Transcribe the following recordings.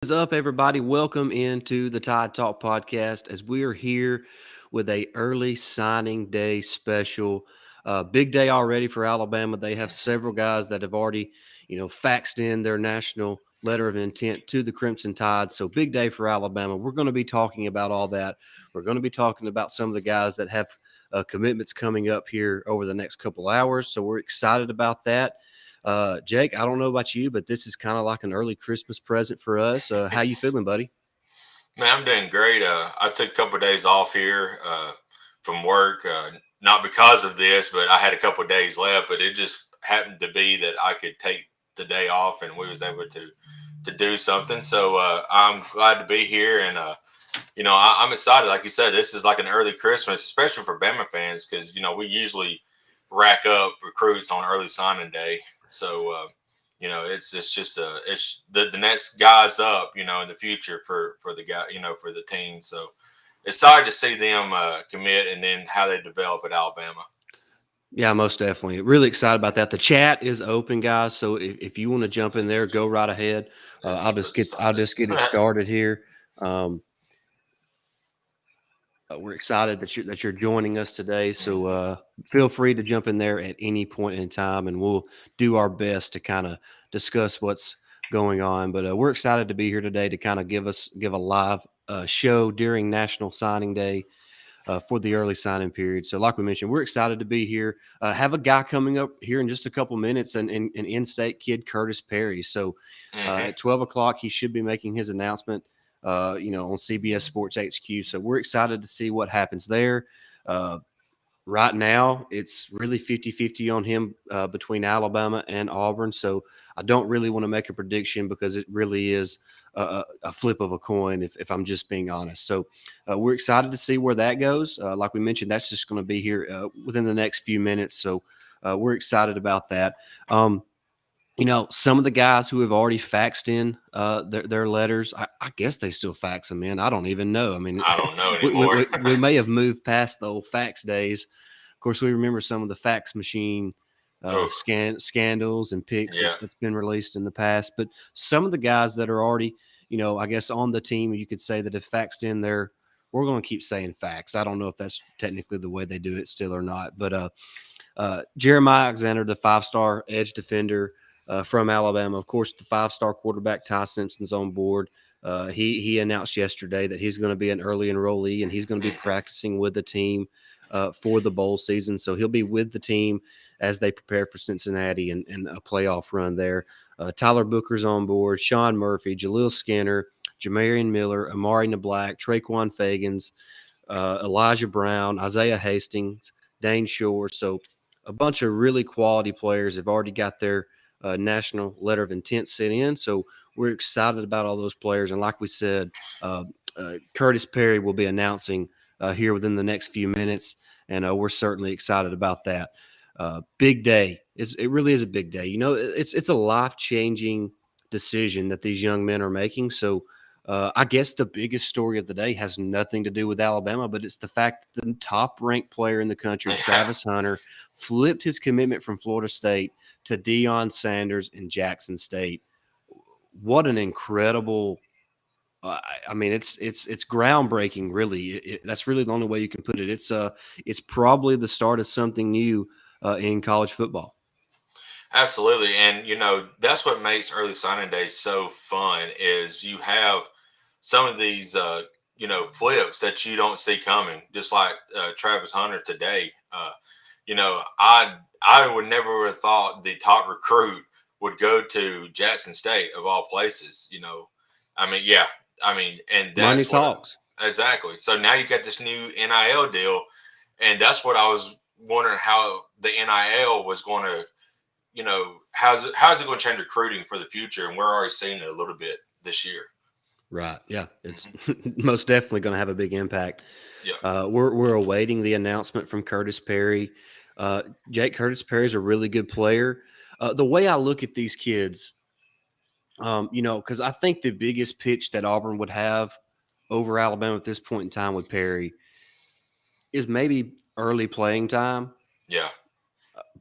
Is up, everybody? Welcome into the Tide Talk podcast as we are here with a early signing day special. Big day already for Alabama. They have several guys that have already, faxed in their national letter of intent to the Crimson Tide. So big day for Alabama. We're going to be talking about all that. We're going to be talking about some of the guys that have commitments coming up here over the next couple hours. So we're excited about that. Jake, I don't know about you, but this is kind of like an early Christmas present for us. How you feeling, buddy? Man, I'm doing great. I took a couple of days off here from work, not because of this, but I had a couple of days left. But it just happened to be that I could take the day off, and we was able to do something. So I'm glad to be here, and I'm excited. Like you said, this is like an early Christmas, especially for Bama fans, because we usually rack up recruits on early signing day. So it's just it's the next guys up, in the future for the guy, for the team. So excited to see them commit and then how they develop at Alabama. Yeah, most definitely. Really excited about that. The chat is open, guys. So if you want to jump in there, go right ahead. I'll just get it started here. Um, we're excited that you're joining us today. So feel free to jump in there at any point in time, and we'll do our best to kind of discuss what's going on. But we're excited to be here today to kind of give a live show during National Signing Day for the early signing period. So, like we mentioned, we're excited to be here. Have a guy coming up here in just a couple minutes, an in-state kid, Curtis Perry. So, Hmm. at 12 o'clock, he should be making his announcement. On CBS Sports HQ. So we're excited to see what happens there. Uh, right now, it's really 50-50 on him between Alabama and Auburn. So I don't really want to make a prediction because it really is a flip of a coin, if I'm just being honest. So we're excited to see where that goes. Like we mentioned, that's just going to be here within the next few minutes. So we're excited about that. Some of the guys who have already faxed in their letters, I guess they still fax them in. I don't even know. I mean, I don't know we, we, anymore. we we may have moved past the old fax days. Of course, we remember some of the fax machine Oh, scandals and pics yeah. that's been released in the past. But some of the guys that are already, I guess on the team, you could say that have faxed in their, we're going to keep saying fax. I don't know if that's technically the way they do it still or not. But Jeremiah Alexander, the five-star edge defender from Alabama. Of course, the five-star quarterback Ty Simpson's on board. He announced yesterday that he's going to be an early enrollee and he's going to be Hmm. practicing with the team for the bowl season. So he'll be with the team as they prepare for Cincinnati and a playoff run there. Tyler Booker's on board. Sean Murphy, Jaleel Skinner, Jamarian Miller, Amari Nablack, Treikwan Faggins, Elijah Brown, Isaiah Hastings, Dane Shore. So a bunch of really quality players have already got their national letter of intent sent in. So we're excited about all those players. And like we said, uh, Curtis Perry will be announcing here within the next few minutes, and we're certainly excited about that. Big day. It really is a big day. It's a life changing decision that these young men are making. So I guess the biggest story of the day has nothing to do with Alabama, but it's the fact that the top ranked player in the country, Yeah. Travis Hunter, flipped his commitment from Florida State to Dion Sanders in Jackson State. What an incredible! I mean, it's groundbreaking. Really, that's really the only way you can put it. It's probably the start of something new in college football. Absolutely, and that's what makes early signing day so fun is you have some of these flips that you don't see coming, just like Travis Hunter today. I would never have thought the top recruit would go to Jackson State of all places. I mean, yeah, and Money that's what talks. exactly. So now you got this new NIL deal, and that's what I was wondering how the NIL was going to how's it going to change recruiting for the future? And we're already seeing it a little bit this year. Right. Yeah. It's Hmm. most definitely going to have a big impact. Yeah. We're awaiting the announcement from Curtis Perry. Uh, Jake Curtis Perry is a really good player. The way I look at these kids, because I think the biggest pitch that Auburn would have over Alabama at this point in time with Perry is maybe early playing time. Yeah.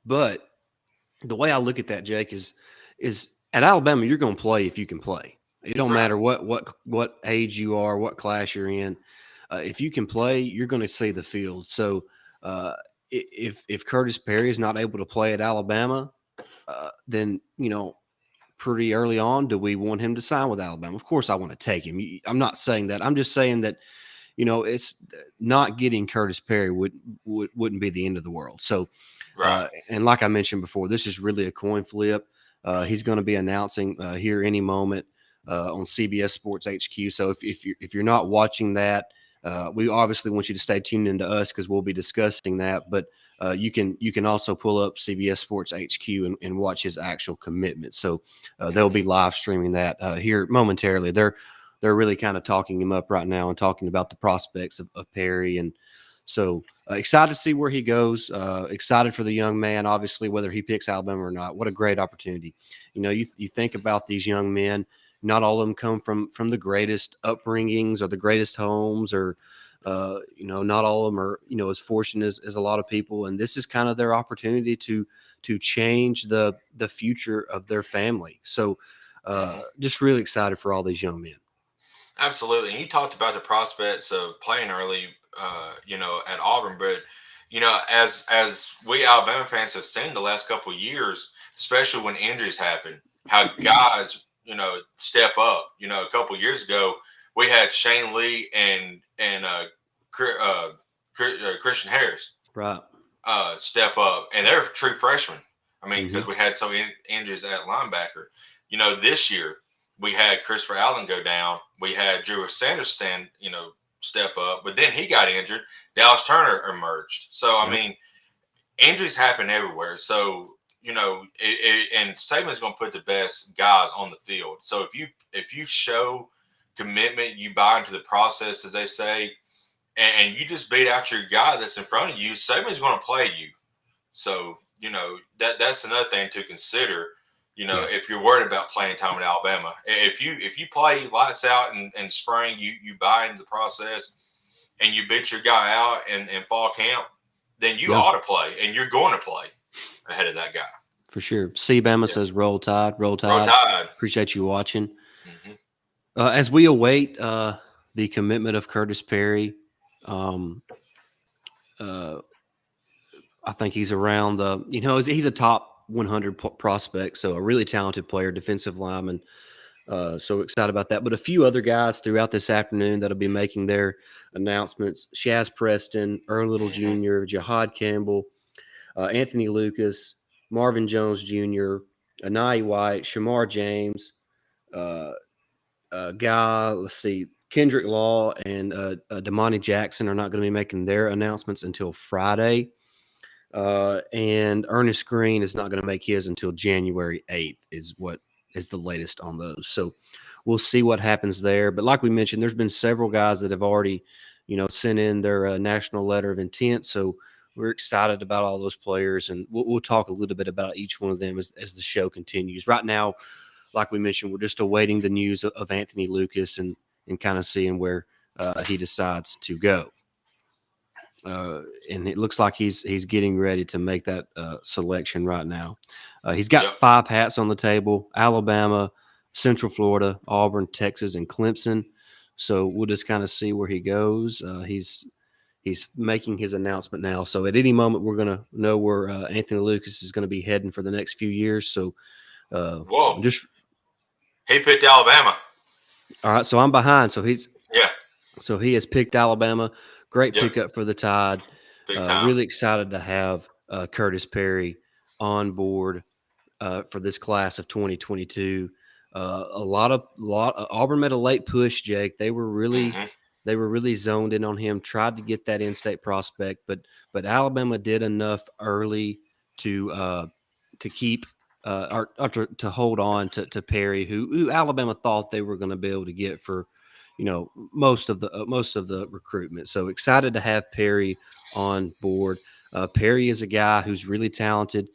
But the way I look at that, Jake, is at Alabama, you're going to play if you can play. It don't Right. matter what age you are, what class you're in. If you can play, you're going to see the field. So if Curtis Perry is not able to play at Alabama, then pretty early on, do we want him to sign with Alabama? Of course, I want to take him. I'm not saying that. I'm just saying that it's not getting Curtis Perry wouldn't be the end of the world. So, Right. and like I mentioned before, this is really a coin flip. He's going to be announcing here any moment on CBS Sports HQ. So if you're not watching that, we obviously want you to stay tuned into us because we'll be discussing that. But you can also pull up CBS Sports HQ and watch his actual commitment. So they'll be live streaming that here momentarily. They're really kind of talking him up right now and talking about the prospects of Perry. And so excited to see where he goes. Excited for the young man, obviously, whether he picks Alabama or not. What a great opportunity. You think about these young men, not all of them come from the greatest upbringings or the greatest homes or, not all of them are, as fortunate as a lot of people. And this is kind of their opportunity to change the future of their family. So just really excited for all these young men. Absolutely. And you talked about the prospects of playing early, at Auburn, but as we Alabama fans have seen the last couple of years, especially when injuries happen, how guys, step up. A couple of years ago, we had Shane Lee and Christian Harris Right. step up, and they're true freshmen. I mean, Mm-hmm. because we had so many injuries at linebacker. This year we had Christopher Allen go down. We had Dion Sanders step up, but then he got injured. Dallas Turner emerged. So I Yep. mean, injuries happen everywhere. So and Saban's going to put the best guys on the field. So if you show commitment, you buy into the process, as they say, and you just beat out your guy that's in front of you, Saban's going to play you. So that's another thing to consider. Yeah. If you're worried about playing time in Alabama, if you play lights out in spring, you buy into the process and you beat your guy out in fall camp, then you Yeah. ought to play and you're going to play ahead of that guy. For sure. Bama Yeah, says roll tide, roll roll tide. tide. Appreciate you watching. Hmm. As we await the commitment of Curtis Perry, um, uh, I think he's around he's a top 100 prospect, so a really talented player, defensive lineman. So excited about that. But a few other guys throughout this afternoon that'll be making their announcements: Shaz Preston, Earl Little Hmm. Jr., Jahad Campbell, Anthony Lucas, Marvin Jones Jr., Anai White, Shamar James, uh, guy, let's see, Kendrick Law and Damani Jackson are not going to be making their announcements until Friday. And Ernest Green is not going to make his until January 8th, is what is the latest on those. So we'll see what happens there. But like we mentioned, there's been several guys that have already, sent in their national letter of intent. So we're excited about all those players, and we'll talk a little bit about each one of them as the show continues. Right now, like we mentioned, we're just awaiting the news of Anthony Lucas and kind of seeing where he decides to go. And it looks like he's getting ready to make that selection right now. He's got Yep. 5 hats on the table: Alabama, Central Florida, Auburn, Texas, and Clemson. So we'll just kind of see where he goes. He's making his announcement now. So at any moment, we're going to know where Anthony Lucas is going to be heading for the next few years. So Whoa. just He picked Alabama. all right. So I'm behind. Yeah. So he has picked Alabama. Great Yep. pickup for the Tide. Big time. Really excited to have Curtis Perry on board for this class of 2022. A lot. Auburn made a late push, Jake. Hmm. They were really zoned in on him. Tried to get that in-state prospect, but Alabama did enough early to keep or to hold on to Perry, who Alabama thought they were going to be able to get for most of the recruitment. So excited to have Perry on board. Perry is a guy who's really talented.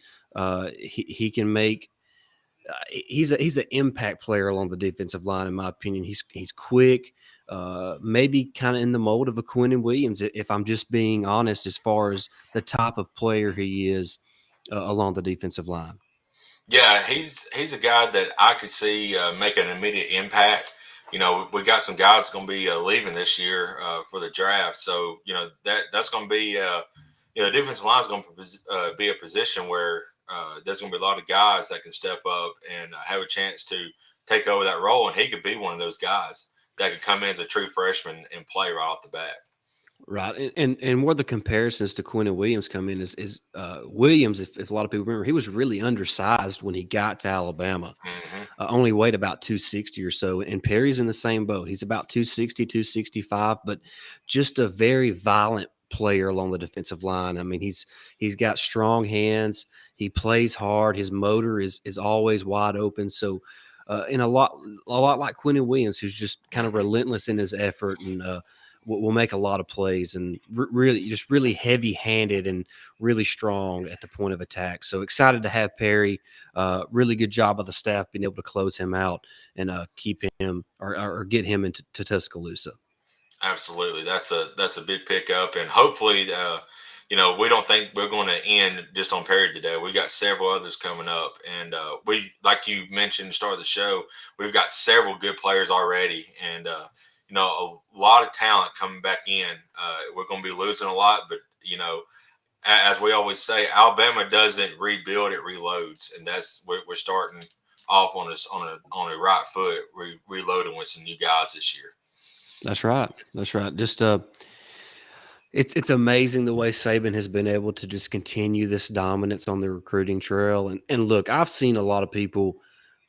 He can make. He's an impact player along the defensive line, in my opinion. He's quick, maybe kind of in the mold of a Quinnen Williams, if I'm just being honest, as far as the type of player he is along the defensive line. Yeah, he's a guy that I could see make an immediate impact. We got some guys going to be leaving this year for the draft, so that's going to be defensive line is going to be a position where there's going to be a lot of guys that can step up and have a chance to take over that role, and he could be one of those guys that could come in as a true freshman and play right off the bat. Right, and where the comparisons to Quentin Williams come in is Williams. If a lot of people remember, he was really undersized when he got to Alabama. Hmm. Only weighed about 260 or so, and Perry's in the same boat. He's about 260, 265, but just a very violent player along the defensive line. I mean, he's got strong hands. He plays hard. His motor is always wide open. So, and a lot like Quentin Williams, who's just kind of Hmm. relentless in his effort and will make a lot of plays and really just really heavy handed and really strong at the point of attack. So excited to have Perry. Really good job of the staff being able to close him out and keep him or get him into Tuscaloosa. Absolutely, that's a big pickup, and hopefully, we don't think we're going to end just on Perry today. We got several others coming up, and we, like you mentioned, at the start of the show, we've got several good players already, and a lot of talent coming back in. We're going to be losing a lot, but as we always say, Alabama doesn't rebuild; it reloads, and we're starting off on a right foot, reloading with some new guys this year. That's right. That's right. Just it's amazing the way Saban has been able to just continue this dominance on the recruiting trail. And look, I've seen a lot of people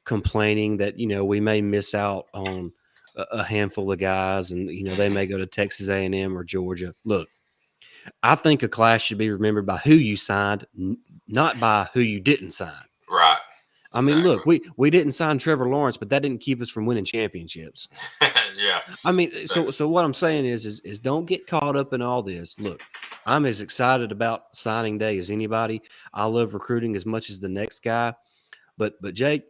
complaining that we may miss out on a handful of guys, and they Hmm. may go to Texas A&M or Georgia. Look, I think a class should be remembered by who you signed, not by who you didn't sign. Right. I mean, Exactly. look, we didn't sign Trevor Lawrence, but that didn't keep us from winning championships. Yeah. I mean, so Exactly. so what I'm saying is don't get caught up in all this. Look, I'm as excited about signing day as anybody. I love recruiting as much as the next guy. But Jake,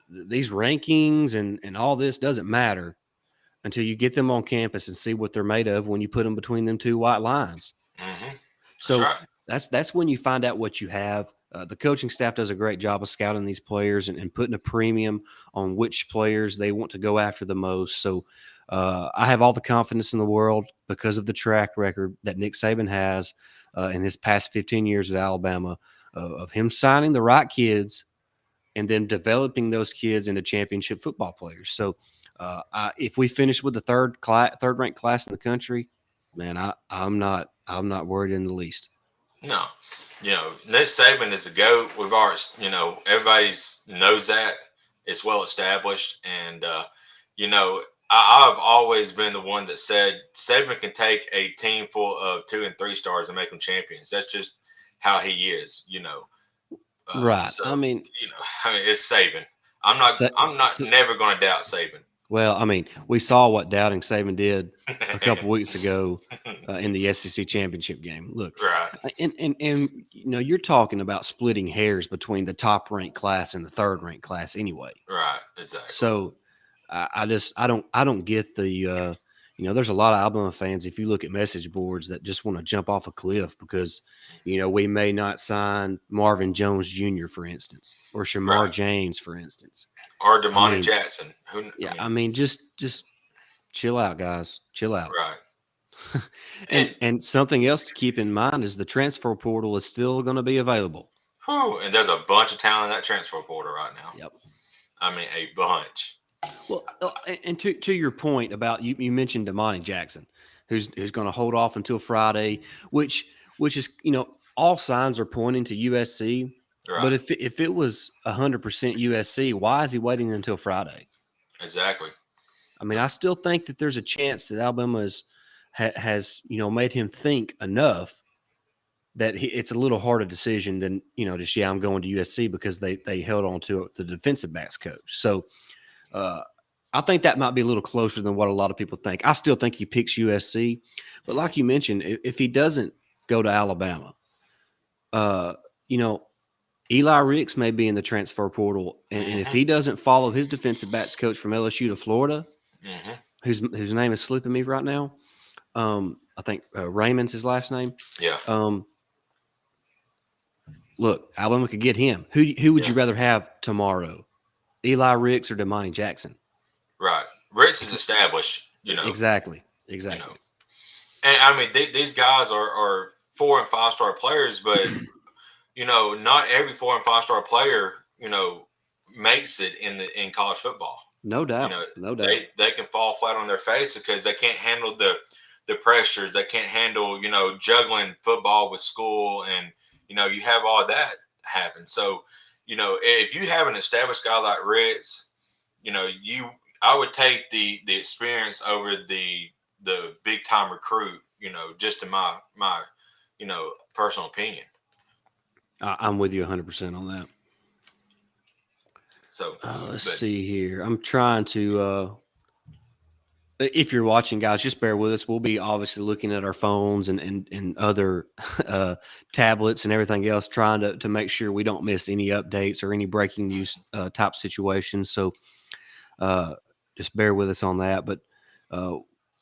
these rankings and all this doesn't matter until you get them on campus and see what they're made of when you put them between them two white lines. Hmm. That's So right. that's when you find out what you have. The coaching staff does a great job of scouting these players and putting a premium on which players they want to go after the most. So I have all the confidence in the world because of the track record that Nick Saban has in his past 15 years at Alabama of him signing the right kids and then developing those kids into championship football players. So if we finish with the third ranked class in the country, man, I'm not worried in the least. No. Nick Saban is the GOAT. We've already, everybody's knows that. It's well established. And, you know, I've always been the one that said Saban can take a team full of 2 and 3 stars and make them champions. That's just how he is. Right. So, I mean, you know, I mean, it's Saban. I'm not, sa- I'm not s- never going to doubt Saban. well, I mean, we saw what doubting Saban did a couple weeks ago in the SEC championship game. Look, Right. and you're talking about splitting hairs between the top ranked class and the third ranked class anyway. Right. Exactly. So I don't get the there's a lot of Alabama fans, if you look at message boards, that just want to jump off a cliff because we may not sign Marvin Jones Jr., for instance, or Shamar Right. James, for instance. Or I Damani mean, Jackson. I yeah, mean, I mean, just chill out, guys, chill out. right. and And and something else to keep in mind is the transfer portal is still going to be available. and there's a bunch of talent in that transfer portal right now. Yep. I mean, a bunch. Well, and to your point about you mentioned Damani Jackson, who's going to hold off until Friday, which is all signs are pointing to USC. But Right. if it was 100% USC, why is he waiting until Friday? Exactly. I mean, I still think that there's a chance that Alabama has made him think enough that it's a little harder decision than just I'm going to USC because they held on to the defensive backs coach. So uh, I think that might be a little closer than what a lot of people think. I still think he picks USC, but Mhm. like you mentioned, if he doesn't go to Alabama, uh, you know, Eli Ricks may be in the transfer portal, and if Mhm. he doesn't follow his defensive backs coach from LSU to Florida, Mhm. whose name is slipping me right now, I think Raymond's his last name. Yeah. Um, look, Alabama could get him. Who would Yeah, you rather have tomorrow? Eli Ricks or Damani Jackson? right. Ritz is Ex- established, exactly. you know, Exactly. and I mean these guys are 4 and 5 star players, but not every 4 and 5 star player, makes it in college football. No You doubt. know, No doubt. they can fall flat on their face because they can't handle the pressures. They can't handle, juggling football with school, and you have all that happen. So, if you have an established guy like Ritz, you I would take the experience over the big time recruit. Just in my personal opinion. I'm with you 100% on that. So, Let's but see here. I'm trying to. If you're watching, guys, just bear with us. We'll be obviously looking at our phones and other tablets and everything else, trying to make sure we don't miss any updates or any breaking news type situations. So uh, just bear with us on that. But uh,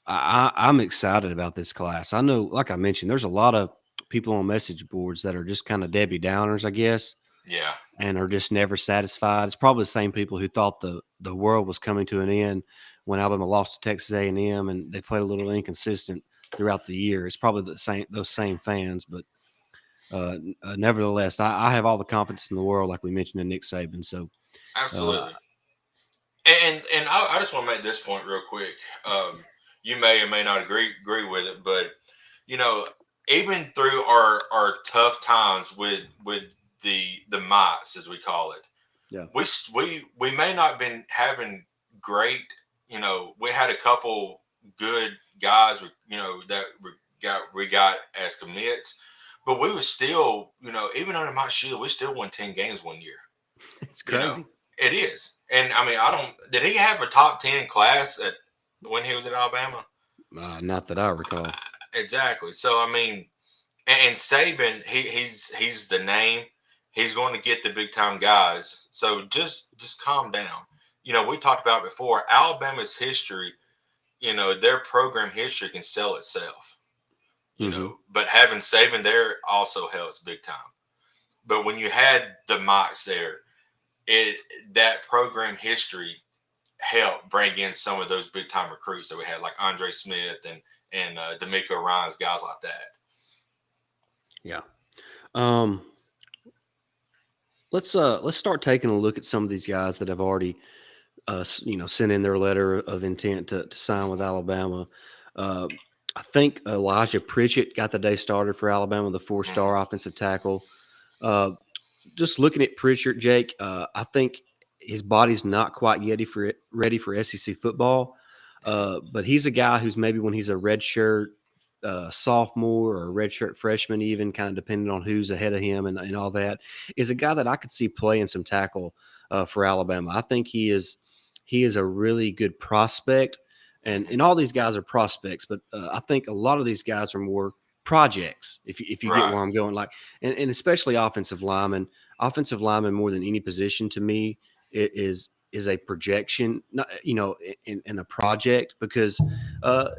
I'm excited about this class. I know, like I mentioned, there's a lot of people on message boards that are just kind of Debbie Downers, I guess, yeah, and are just never satisfied. It's probably the same people who thought the world was coming to an end when Alabama lost to Texas A&M, and they played a little inconsistent throughout the year. It's probably those same fans, but nevertheless, I have all the confidence in the world, like we mentioned, in Nick Saban. So uh, absolutely. And I just want to make this point real quick. You may or may not agree with it, but you know, even through our tough times with the mites as we call it, yeah, we may not been having great. We had a couple good guys. That we got as commits, but we was still even under my shield, we still won 10 games one year. it's You know, crazy. it is. And I mean, I don't. Did he have a top 10 class at when he was at Alabama? Not that I recall. Exactly. So I mean, and Saban, he's the name. He's going to get the big time guys. So just calm down. We talked about before Alabama's history. Their program history can sell itself. Hmm. But having Saban there also helps big time. But when you had the Mox there, it that program history helped bring in some of those big time recruits that we had, like Andre Smith and D'Amico Ryan's, guys like that. Yeah. Um, let's start taking a look at some of these guys that have already sent in their letter of intent to sign with Alabama. Uh, I think Elijah Pritchett got the day started for Alabama, the Mm, four-star offensive tackle. Uh, just looking at Pritchett, Jake, I think his body's not quite ready for SEC football. But he's a guy who's maybe when he's a redshirt sophomore or a redshirt freshman, even kind of depending on who's ahead of him and all that, is a guy that I could see playing some tackle for Alabama. I think he is a really good prospect, and all these guys are prospects, but I think a lot of these guys are more projects. If you get right. where I'm going, like and especially offensive lineman more than any position to me is a projection, not in a project because. Uh,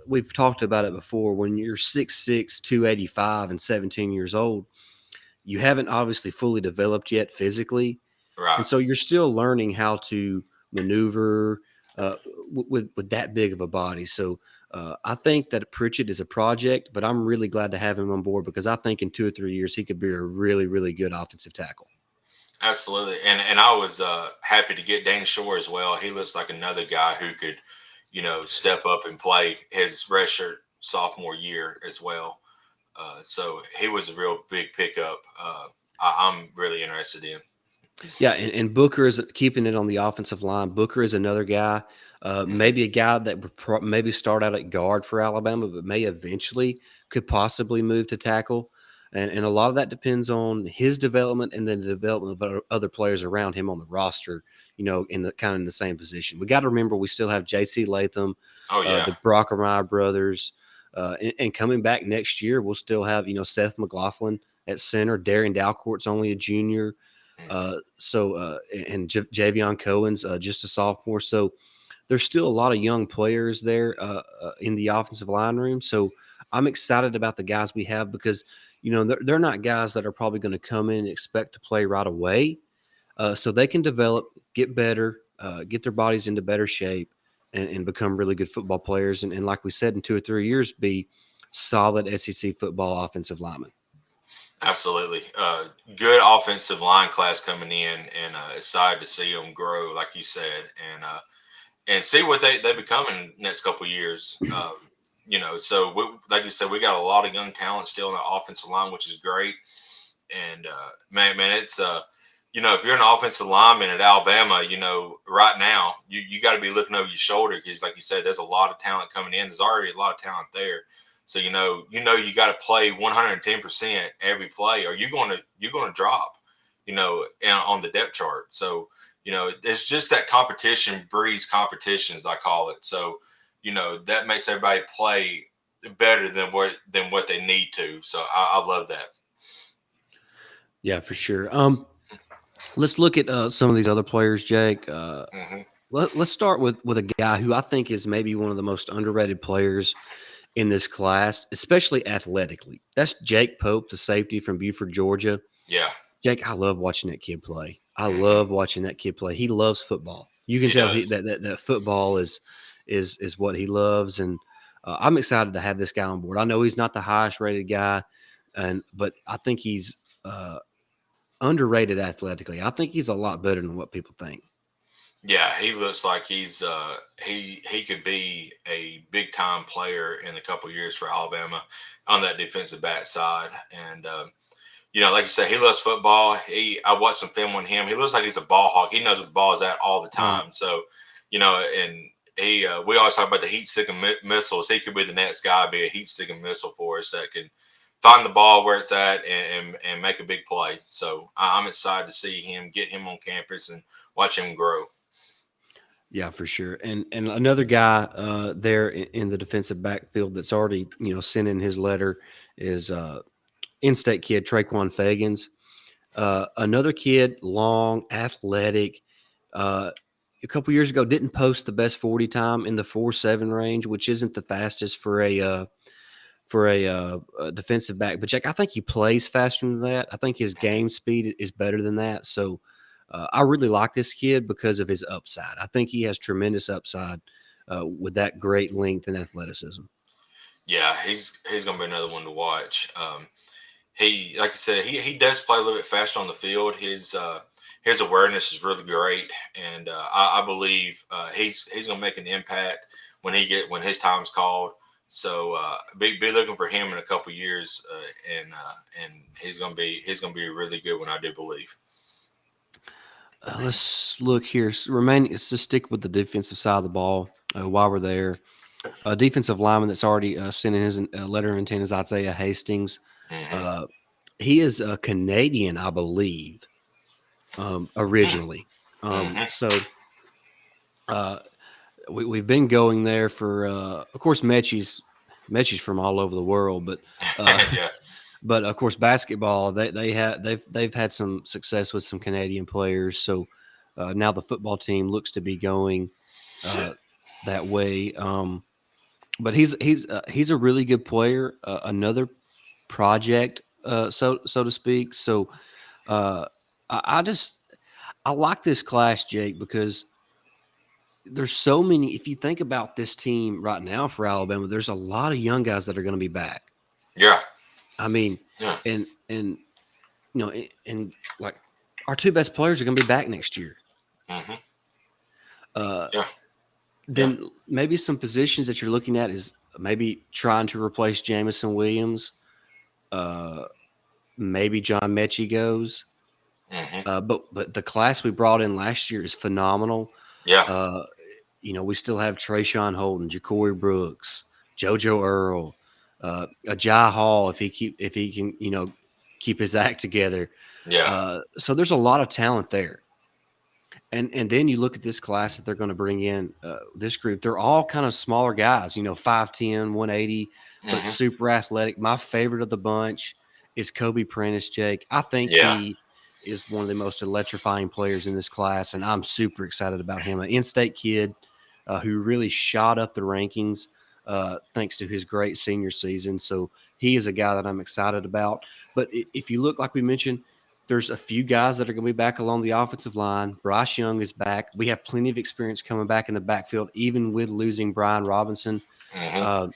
we've talked about it before. When you're 6'6", 285, and 17 years old, you haven't obviously fully developed yet physically, and Right. so you're still learning how to maneuver uh, with that big of a body. So I think that Pritchett is a project, but I'm really glad to have him on board because I think in 2 or 3 years he could be a really, really good offensive tackle. Absolutely. And I was happy to get Dane Shore as well. He looks like another guy who could, step up and play his redshirt sophomore year as well. So he was a real big pickup. I'm really interested in. Yeah, and Booker is keeping it on the offensive line. Booker is another guy, Mhm. maybe a guy that would maybe start out at guard for Alabama, but may eventually could possibly move to tackle. And a lot of that depends on his development and then the development of other players around him on the roster. In the kind of in the same position. We got to remember we still have J.C. Latham, Oh yeah. the Brockermeyer brothers, and coming back next year, we'll still have Seth McLaughlin at center. Darian Dalcourt's only a junior. Mhm. And Javion Cohen's just a sophomore. So there's still a lot of young players there in the offensive line room. So I'm excited about the guys we have because, they're not guys that are probably going to come in and expect to play right away. So they can develop, get better, get their bodies into better shape, and become really good football players. And like we said, in 2 or 3 years, be solid SEC football offensive linemen. Absolutely. Good offensive line class coming in, and excited to see them grow, like you said, and see what they become in the next couple of years. So like you said, we got a lot of young talent still in the offensive line, which is great. And man, it's if you're an offensive lineman at Alabama, right now you got to be looking over your shoulder because, like you said, there's a lot of talent coming in. There's already a lot of talent there. So you got to play 110% every play, or you're going to drop, on the depth chart. So it's just that competition breeds competition, as I call it. So that makes everybody play better than what they need to. So I love that. Yeah, for sure. Let's look at some of these other players, Jake. Mm-hmm. Let's start with a guy who I think is maybe one of the most underrated players in this class, especially athletically. That's Jake Pope, the safety from Buford, Georgia. Yeah. Jake, I love watching that kid play. I Mm-hmm. love watching that kid play. He loves football. You can He tell does. that football is what he loves, and I'm excited to have this guy on board. I know he's not the highest rated guy, but I think he's underrated athletically. I think he's a lot better than what people think. Yeah, he looks like he's he could be a big time player in a couple years for Alabama on that defensive back side. And like you said, he loves football. I watched some film on him. He looks like he's a ball hawk. He knows what the ball is at all the Right. time. So and he we always talk about the heat seeking missiles. He could be the next guy, be a heat seeking missile for us that can find the ball where it's at and make a big play. So I'm excited to see him, get him on campus and watch him grow. Yeah, for sure. And another guy there in the defensive backfield that's already sent in his letter is in-state kid Treikwan Faggins. Another kid, long, athletic. A couple years ago, didn't post the best 40 time in the 4.7 range, which isn't the fastest for a defensive back. But Jack, I think he plays faster than that. I think his game speed is better than that. So I really like this kid because of his upside. I think he has tremendous upside with that great length and athleticism. Yeah, he's gonna be another one to watch. He, like I said, he does play a little bit faster on the field. His awareness is really great, and I believe he's gonna make an impact when his time's called. So be looking for him in a couple years, and he's gonna be really good one. I do believe. Let's look here. Let's just stick with the defensive side of the ball while we're there. Defensive lineman that's already sent in his letter of intent is Isaiah Hastings. Mm-hmm. He is a Canadian, I believe, originally. Mm-hmm. So we've been going there for, of course, Mechie's from all over the world, but Yeah. but of course, basketball they've had some success with some Canadian players. So now the football team looks to be going that way. But he's a really good player. Another project, so to speak. So I like this class, Jake, because there's so many. If you think about this team right now for Alabama, there's a lot of young guys that are going to be back. Yeah. I mean, Yeah. and and like our two best players are going to be back next year. Mm-hmm. Uh, Yeah. then maybe some positions that you're looking at is maybe trying to replace Jamison Williams. Maybe John Mechie goes. Mm-hmm. But the class we brought in last year is phenomenal. Yeah. We still have Trayshawn Holden, Ja'Cory Brooks, JoJo Earl, Ajay Hall if he can keep his act together. Yeah. So there's a lot of talent there. And then you look at this class that they're going to bring in, this group. They're all kind of smaller guys, 5'10", 180, but Mm-hmm. super athletic. My favorite of the bunch is Kobe Prentice, Jake. I think Yeah. he is one of the most electrifying players in this class, and I'm super excited about him. An in-state kid who really shot up the rankings thanks to his great senior season. So he is a guy that I'm excited about. But if you look, like we mentioned, there's a few guys that are going to be back along the offensive line. Bryce Young is back. We have plenty of experience coming back in the backfield, even with losing Brian Robinson. Mm-hmm.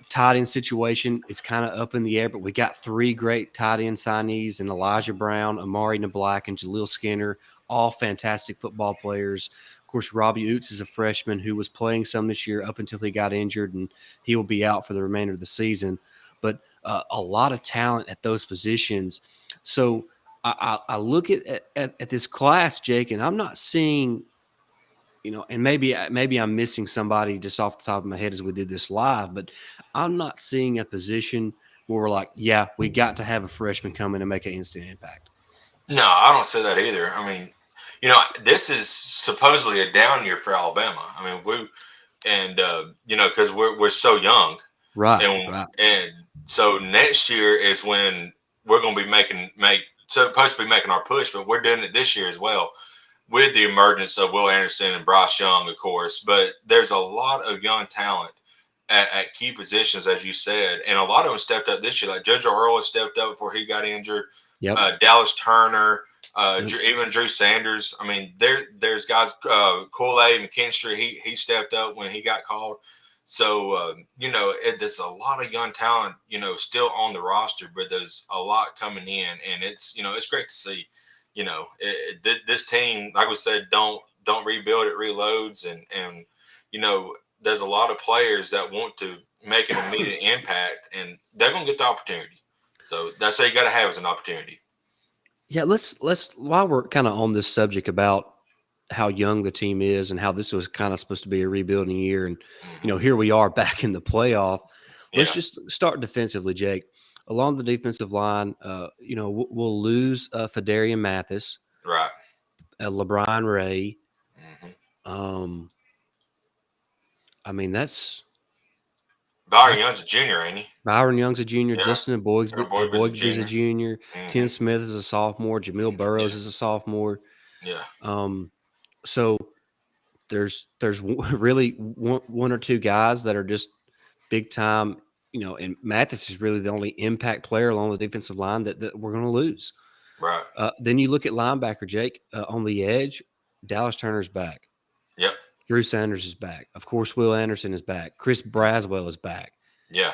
Tight end situation is kind of up in the air, but we got three great tight end signees in Elijah Brown, Amari Nablack, and Jaleel Skinner, all fantastic football players. Of course, Robbie Oots is a freshman who was playing some this year up until he got injured, and he will be out for the remainder of the season. But a lot of talent at those positions. So I look at this class, Jake, and I'm not seeing – and maybe I'm missing somebody just off the top of my head as we did this live, but I'm not seeing a position where we're like, yeah, we got to have a freshman come in and make an instant impact. No, I don't say that either. I mean, this is supposedly a down year for Alabama. I mean, because we're so young, Right. and so next year is when we're going to be supposed to be making our push, but we're doing it this year as well, with the emergence of Will Anderson and Bryce Young, of course. But there's a lot of young talent at key positions, as you said, and a lot of them stepped up this year. Like JoJo Earl has stepped up before he got injured. Yep. Dallas Turner, Yep. even Drew Sanders. I mean, there's guys. Kool-Aid McKinstry, he stepped up when he got called. So there's a lot of young talent, still on the roster, but there's a lot coming in, and it's great to see. This team, like we said, don't rebuild, it reloads, and there's a lot of players that want to make an immediate impact, and they're gonna get the opportunity. So that's what you got to have as an opportunity. Yeah, let's while we're kind of on this subject about how young the team is and how this was kind of supposed to be a rebuilding year, and here we are back in the playoff. Let's just start defensively, Jake. Along the defensive line, we'll lose Fedarian Mathis, right? LeBron Ray. Mm-hmm. I mean, that's Byron Young's a junior, ain't he? Byron Young's a junior. Yeah. Justin Boygby's a junior. Mm-hmm. Tim Smith is a sophomore. Jamil Burrows is a sophomore. Yeah. So there's really one or two guys that are just big time, and Mathis is really the only impact player along the defensive line that we're going to lose. Right. Then you look at linebacker, Jake, on the edge. Dallas Turner's back. Yep. Drew Sanders is back. Of course, Will Anderson is back. Chris Braswell is back. Yeah.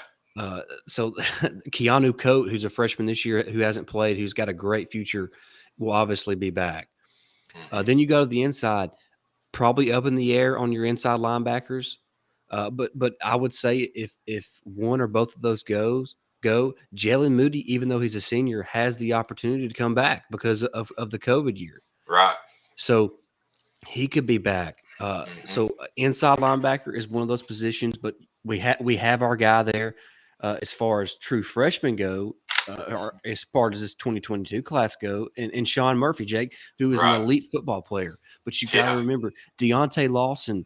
So Keanu Coate, who's a freshman this year, who hasn't played, who's got a great future, will obviously be back. Mm-hmm. Then you go to the inside, probably up in the air on your inside linebackers. But I would say if one or both of those go, Jalen Moody, even though he's a senior, has the opportunity to come back because of the COVID year. Right. So he could be back. So inside linebacker is one of those positions, but we have our guy there. As far as true freshmen go, or as far as this 2022 class go, and Sean Murphy, Jake, who is an elite football player. But you got to remember Deontay Lawson,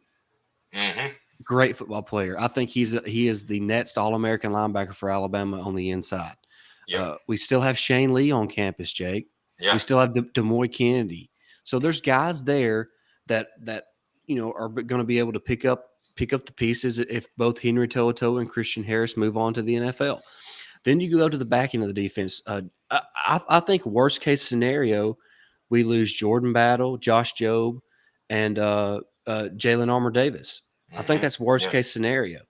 great football player. I think he is the next All-American linebacker for Alabama on the inside. Yep. We still have Shane Lee on campus, Jake. Yeah. We still have Demoy Kennedy. So there's guys there that are going to be able to pick up the pieces if both Henry To'oTo'o and Christian Harris move on to the NFL. Then you go to the back end of the defense. I think worst case scenario, we lose Jordan Battle, Josh Jobe, and Jalen Armour Davis. I think that's worst case scenario.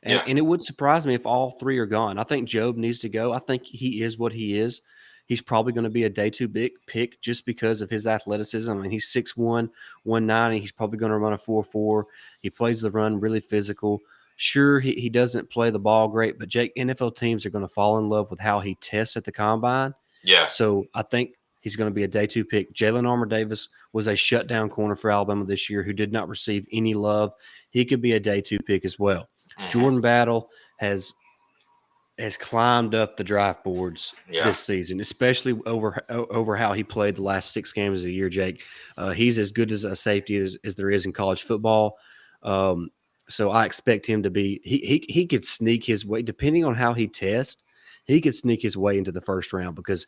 And it would surprise me if all three are gone. I think Jobe needs to go. I think he is what he is. He's probably going to be a day two big pick just because of his athleticism. I mean, he's 6'1", 190. He's probably going to run a 4.4. He plays the run really physical. Sure, he doesn't play the ball great, but Jake, NFL teams are going to fall in love with how he tests at the combine. Yeah. So I think he's going to be a day two pick. Jalen Armour Davis was a shutdown corner for Alabama this year who did not receive any love. He could be a day two pick as well. Jordan Battle has climbed up the draft boards this season, especially over how he played the last 6 games of the year, Jake. He's as good as a safety as there is in college football. So I expect him to be he could sneak his way, depending on how he tests, he could sneak his way into the first round because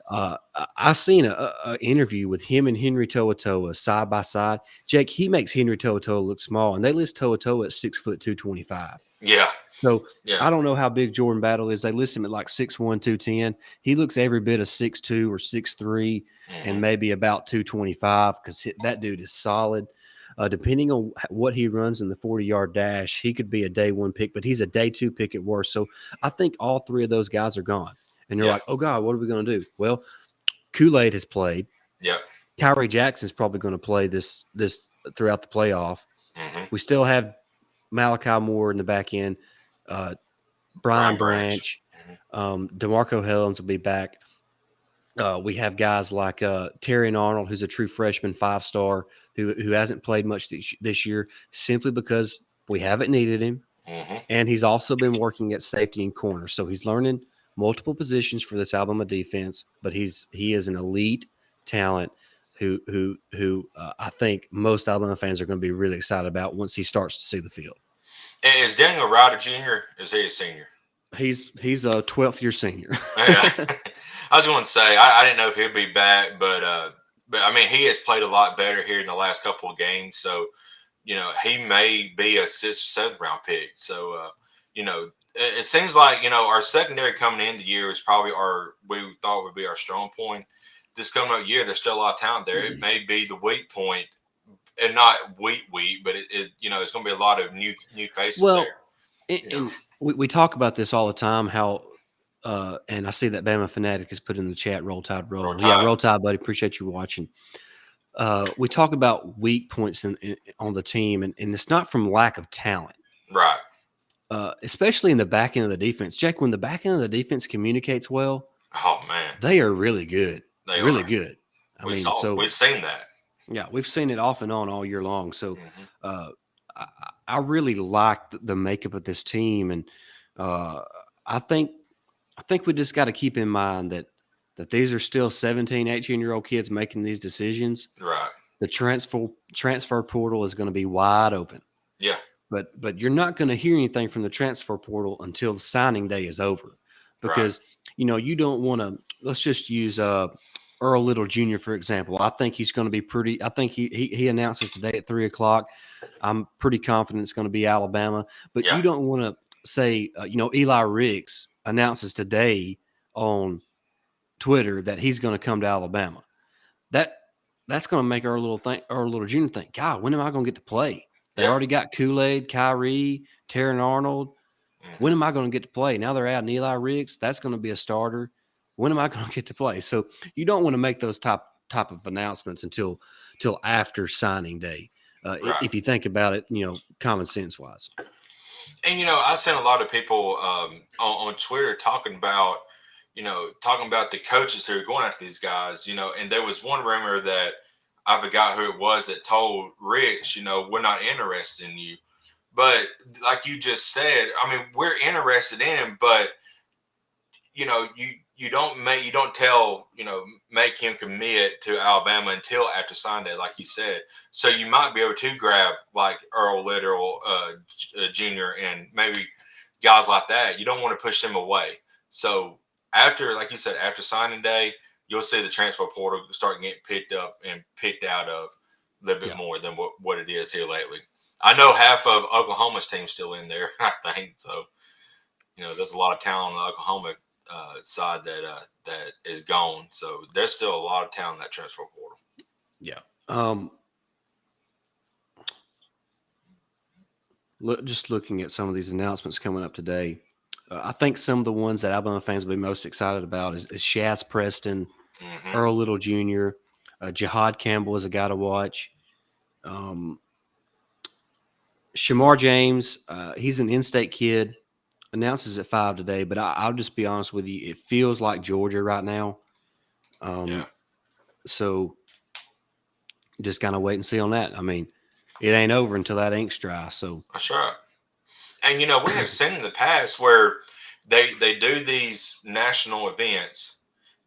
I seen a interview with him and Henry To'oTo'o side by side. Jake, he makes Henry To'oTo'o look small, and they list To'oTo'o at 6'2", 225. Yeah. So Yeah. I don't know how big Jordan Battle is. They list him at like 6'1", 210. He looks every bit of 6'2" or 6'3", and maybe about 225 because that dude is solid. Depending on what he runs in the 40-yard dash, he could be a day one pick, but he's a day two pick at worst. So I think all three of those guys are gone. And you're like, oh, God, what are we going to do? Well, Kool-Aid has played. Yep. Kyrie Jackson's probably going to play this throughout the playoff. We still have Malachi Moore in the back end. Brian Branch. DeMarco Hellens will be back. We have guys like Terry Arnold, who's a true freshman 5-star, who hasn't played much this year simply because we haven't needed him. And he's also been working at safety and corner. So he's learning multiple positions for this Alabama defense, but he is an elite talent who I think most Alabama fans are going to be really excited about once he starts to see the field. Is Daniel Ryder Jr., is he a senior? He's a 12th year senior. Yeah. I was going to say, I didn't know if he'd be back, but I mean, he has played a lot better here in the last couple of games. So, he may be a 6th or 7th round pick. So, it seems like, our secondary coming in the year is probably we thought would be our strong point. This coming up year, there's still a lot of talent there. It may be the weak point, and not weak, but it's going to be a lot of new faces there. And we talk about this all the time, how and I see that Bama Fanatic has put in the chat, Roll Tide, Roll. Yeah, Roll Tide, buddy. Appreciate you watching. We talk about weak points on the team, and it's not from lack of talent. Right. Especially in the back end of the defense. Jack, when the back end of the defense communicates well, oh, man, they are really good. They really are. Good. We've seen that. Yeah, we've seen it off and on all year long. So I really like the makeup of this team, and I think we just got to keep in mind that these are still 17, 18-year-old kids making these decisions. Right. The transfer portal is going to be wide open. Yeah. But you're not going to hear anything from the transfer portal until the signing day is over, because you don't want to. Let's just use Earl Little Jr. for example. I think he's going to be pretty. I think he announces today at 3:00. I'm pretty confident it's going to be Alabama. But you don't want to say Eli Ricks announces today on Twitter that he's going to come to Alabama. That's going to make Earl Little Jr. think, God, when am I going to get to play? They already got Kool-Aid, Kyrie, Terran Arnold. When am I going to get to play? Now they're adding Eli Ricks. That's going to be a starter. When am I going to get to play? So you don't want to make those type of announcements until after signing day. If you think about it, common sense wise. And I've seen a lot of people on Twitter talking about the coaches who are going after these guys. And there was one rumor that I forgot who it was that told Rich, we're not interested in you. But like you just said, I mean, we're interested in him, but you don't make him commit to Alabama until after Sunday, like you said. So you might be able to grab like Earl Little Jr. and maybe guys like that. You don't want to push them away. So after, like you said, after signing day, you'll see the transfer portal start getting picked up and picked out of a little bit more than what it is here lately. I know half of Oklahoma's team's still in there, I think. So, there's a lot of talent on the Oklahoma side that is gone. So there's still a lot of talent in that transfer portal. Yeah. Just looking at some of these announcements coming up today, I think some of the ones that Alabama fans will be most excited about is Shaz Preston, Earl Little Jr., Jihad Campbell is a guy to watch. Shamar James, he's an in-state kid, announces at 5 today, but I'll just be honest with you, it feels like Georgia right now. So just kind of wait and see on that. I mean, it ain't over until that ink's dry. So that's right. And we have seen in the past where they do these national events,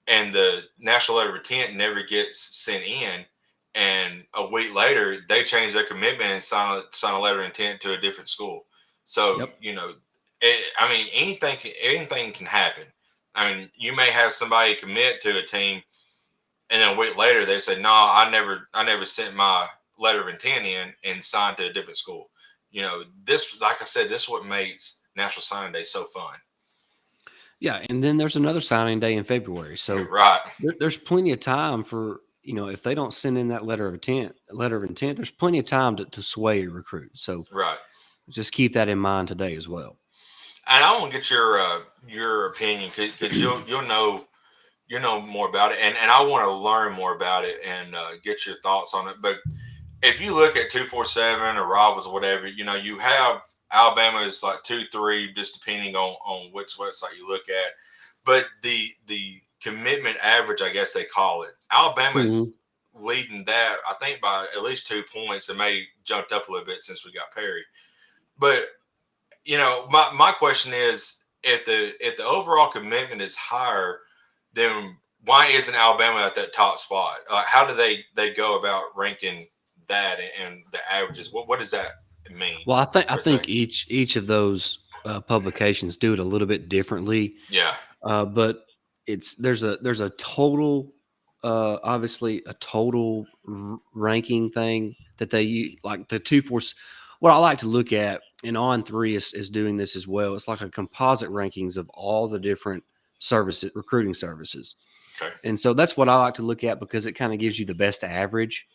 and the national letter of intent never gets sent in, and a week later they change their commitment and sign a letter of intent to a different school. So I mean, anything can happen. I mean, you may have somebody commit to a team, and then a week later they say, "No, I never sent my letter of intent in and signed to a different school." This, like I said, this is what makes National Signing Day so fun. Yeah, and then there's another signing day in February, so Right, there's plenty of time for if they don't send in that letter of intent, there's plenty of time to sway a recruit. So right. just keep that in mind today as well. And I want to get your opinion because you'll know more about it, and I want to learn more about it and get your thoughts on it. But if you look at 247 or Rivals or whatever, you have Alabama is like 2-3, just depending on which website you look at. But the commitment average, I guess they call it, Alabama's Mhm. leading that, I think, by at least 2 points. It may jumped up a little bit since we got Perry. But my question is, if the overall commitment is higher, then why isn't Alabama at that top spot? How do they go about ranking that and the averages? What does that mean Well, I per se? think each of those publications do it a little bit differently. Yeah. But there's a total, obviously a total ranking thing that like the two force. What I like to look at, and On3 is doing this as well. It's like a composite rankings of all the different services, recruiting services, Okay. and so that's what I like to look at because it kind of gives you the best average.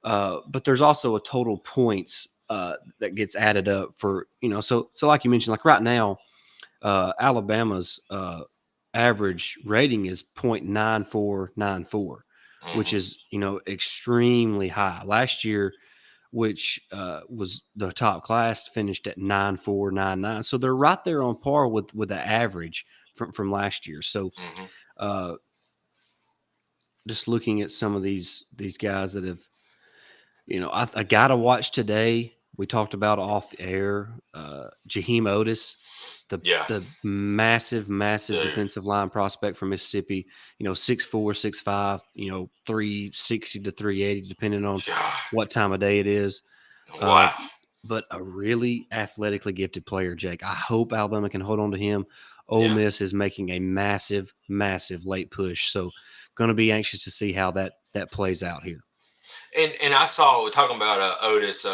But there's also a total points that gets added up for so like you mentioned, like right now Alabama's average rating is 0.9494, which Hmm. is extremely high. Last year, which was the top class, finished at 9499, so they're right there on par with the average from last year. So Hmm. uh, just looking at some of these guys that have I got to watch today. We talked about off the air, Jahim Otis, the Yeah. the massive Dude. defensive line prospect from Mississippi. 6'4", 6'5", 360 to 380, depending on Yeah. what time of day it is. Uh, Wow. but a really athletically gifted player, Jake. I hope Alabama can hold on to him. Ole Yeah. Miss is making a massive late push, so going to be anxious to see how that plays out here. And I saw talking about Otis.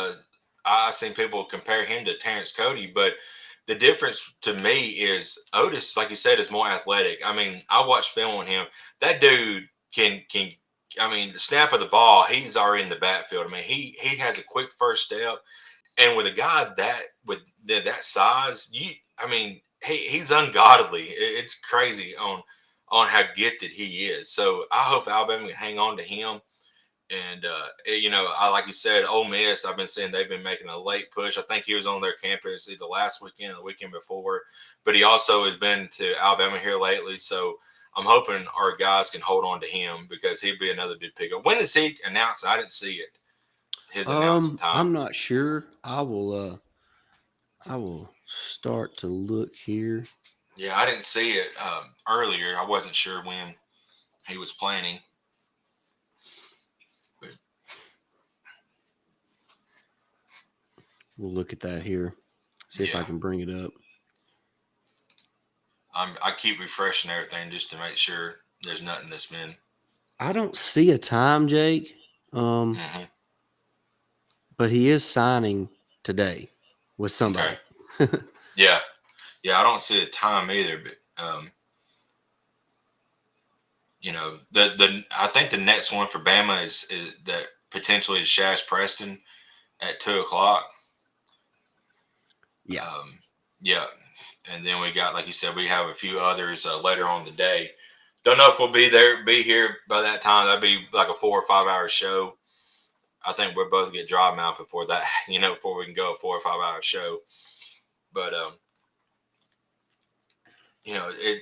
I seen people compare him to Terrence Cody, but the difference to me is Otis, like you said, is more athletic. I mean, I watched film on him. That dude can. I mean, the snap of the ball, he's already in the backfield. I mean, he has a quick first step, and with a guy that size, I mean, he's ungodly. It's crazy on how gifted he is. So I hope Alabama can hang on to him. And I like you said, Ole Miss. I've been saying they've been making a late push. I think he was on their campus either last weekend or the weekend before, but he also has been to Alabama here lately. So I'm hoping our guys can hold on to him because he'd be another big pickup. When is he announced? I didn't see it. His announcement time. I'm not sure. I will start to look here. Yeah, I didn't see it earlier. I wasn't sure when he was planning. But We'll look at that here. See if I yeah, can bring it up. I keep refreshing everything just to make sure there's nothing that's been. I don't see a time, Jake. Um, Hmm. but he is signing today with Okay. somebody. Yeah. Yeah, I don't see a time either, but the I think the next one for Bama is that potentially is Shash Preston at 2 o'clock. Yeah. Yeah, and then we got, like you said, we have a few others later on the day. Don't know if we'll be here by that time. That'd be like a 4 or 5 hour show. I think we'll both get dry mouth before that, before we can go a 4 or 5 hour show. But it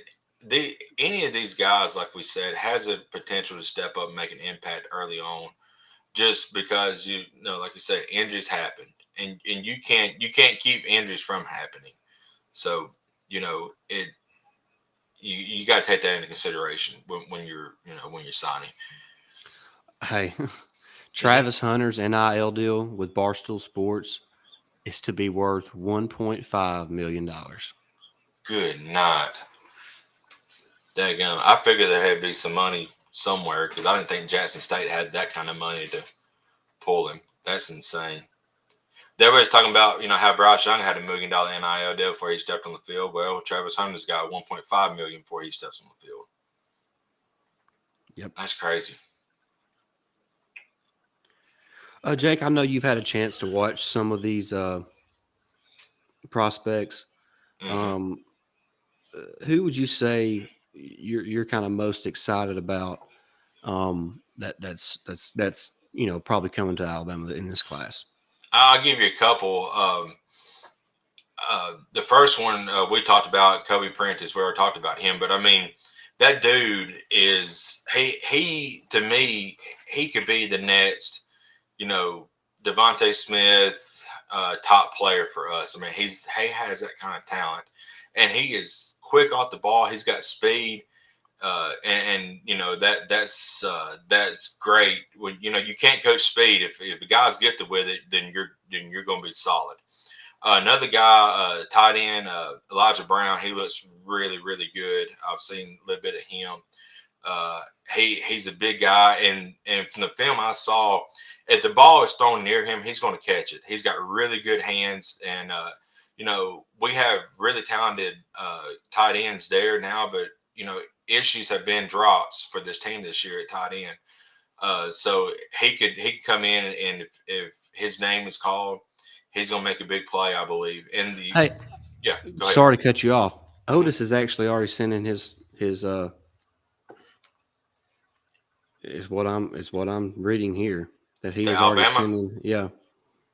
any of these guys, like we said, has a potential to step up and make an impact early on. Just because like you said, injuries happen, and you can't keep injuries from happening. So it you got to take that into consideration when you're signing. Hey, Hmm. Travis Hunter's NIL deal with Barstool Sports is to be worth $1.5 million. Good night. Daggum. I figured there had to be some money somewhere because I didn't think Jackson State had that kind of money to pull him. That's insane. Everybody's talking about, how Bryce Young had $1 million NIL deal before he stepped on the field. Well, Travis Hunter's got $1.5 million before he steps on the field. Yep. That's crazy. Jake, I know you've had a chance to watch some of these prospects. Mm-hmm. Who would you say you're kind of most excited about? That's probably coming to Alabama in this class. I'll give you a couple. The first one we talked about, Kobe Prentice. We already talked about him, but I mean, that dude is he to me he could be the next, Devontae Smith top player for us. I mean, he has that kind of talent, and he is quick off the ball. He's got speed. And that's great. When you can't coach speed. If a guy's gifted with it, then you're going to be solid. Another guy, tight end, Elijah Brown. He looks really really good. I've seen a little bit of him. He's a big guy, and from the film I saw, if the ball is thrown near him, he's going to catch it. He's got really good hands, and we have really talented tight ends there now, but issues have been drops for this team this year at tight end. So he could come in, and if his name is called, he's going to make a big play, I believe. Hey, Go ahead. Sorry to cut you off. Otis is actually already sending his is what I'm reading here that he is already sending. Yeah,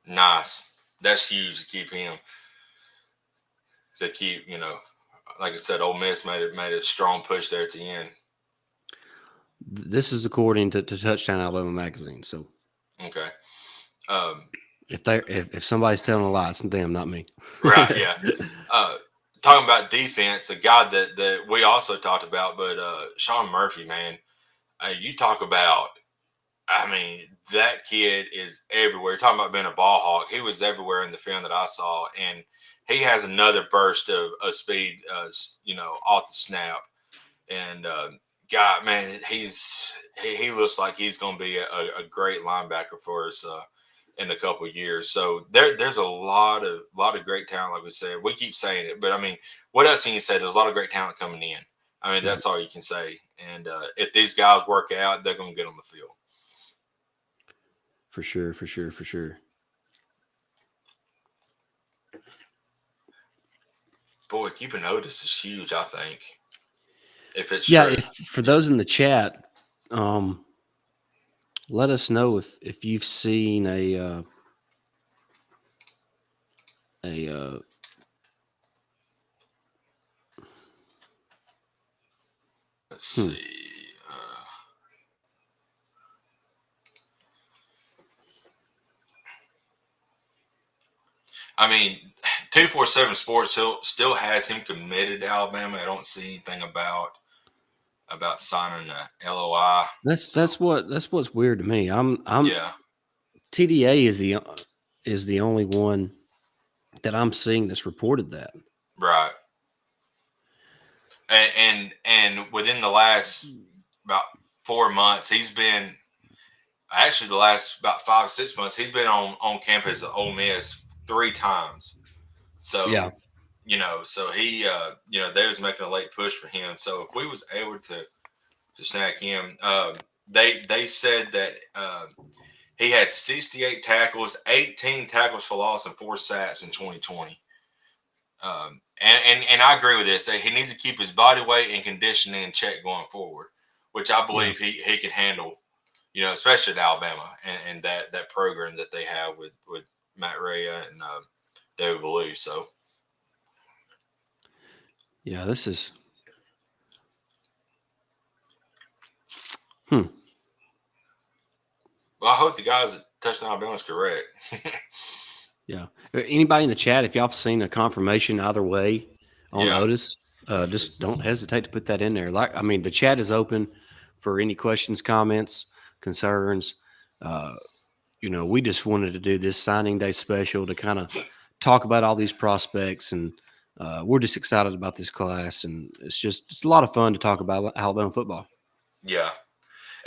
nice. That's huge to keep him. To keep, like I said, Ole Miss made a strong push there at the end. This is according to Touchdown Alabama magazine. So, okay. If somebody's telling a lie, it's them, not me. Right. Yeah. Talking about defense, a guy that we also talked about, but Sean Murphy, man, you talk about. I mean, that kid is everywhere. Talking about being a ball hawk, he was everywhere in the film that I saw, and he has another burst of speed, off the snap. And God, man, he looks like he's going to be a great linebacker for us in a couple of years. So there's a lot of great talent, like we said. We keep saying it, but I mean, what else can you say? There's a lot of great talent coming in. I mean, that's all you can say. And if these guys work out, they're going to get on the field. For sure. Boy, keeping Otis is huge, I think. If it's true. For those in the chat, let us know if you've seen a let's see. I mean, 247 Sports still has him committed to Alabama. I don't see anything about signing a LOI. That's what's weird to me. I'm yeah. TDA is the only one that I'm seeing that's reported that. Right. And within the last about 4 months, he's been actually the last about 5 or 6 months, he's been on campus at Ole Miss 3 times. So yeah. So he they was making a late push for him. So if we was able to snag him, they said that he had 68 tackles, 18 tackles for loss, and 4 sacks in 2020. And I agree with this. He needs to keep his body weight and conditioning in check going forward, which I believe he can handle. Especially at Alabama and that program that they have with Matt Rhea and David Ballou. So, yeah, this is. Well, I hope the guys at Touchdown Alabama is correct. Yeah. Anybody in the chat, if y'all have seen a confirmation either way on Otis, just don't hesitate to put that in there. The chat is open for any questions, comments, concerns. We just wanted to do this signing day special to kind of talk about all these prospects and we're just excited about this class, and it's a lot of fun to talk about Alabama football. Yeah.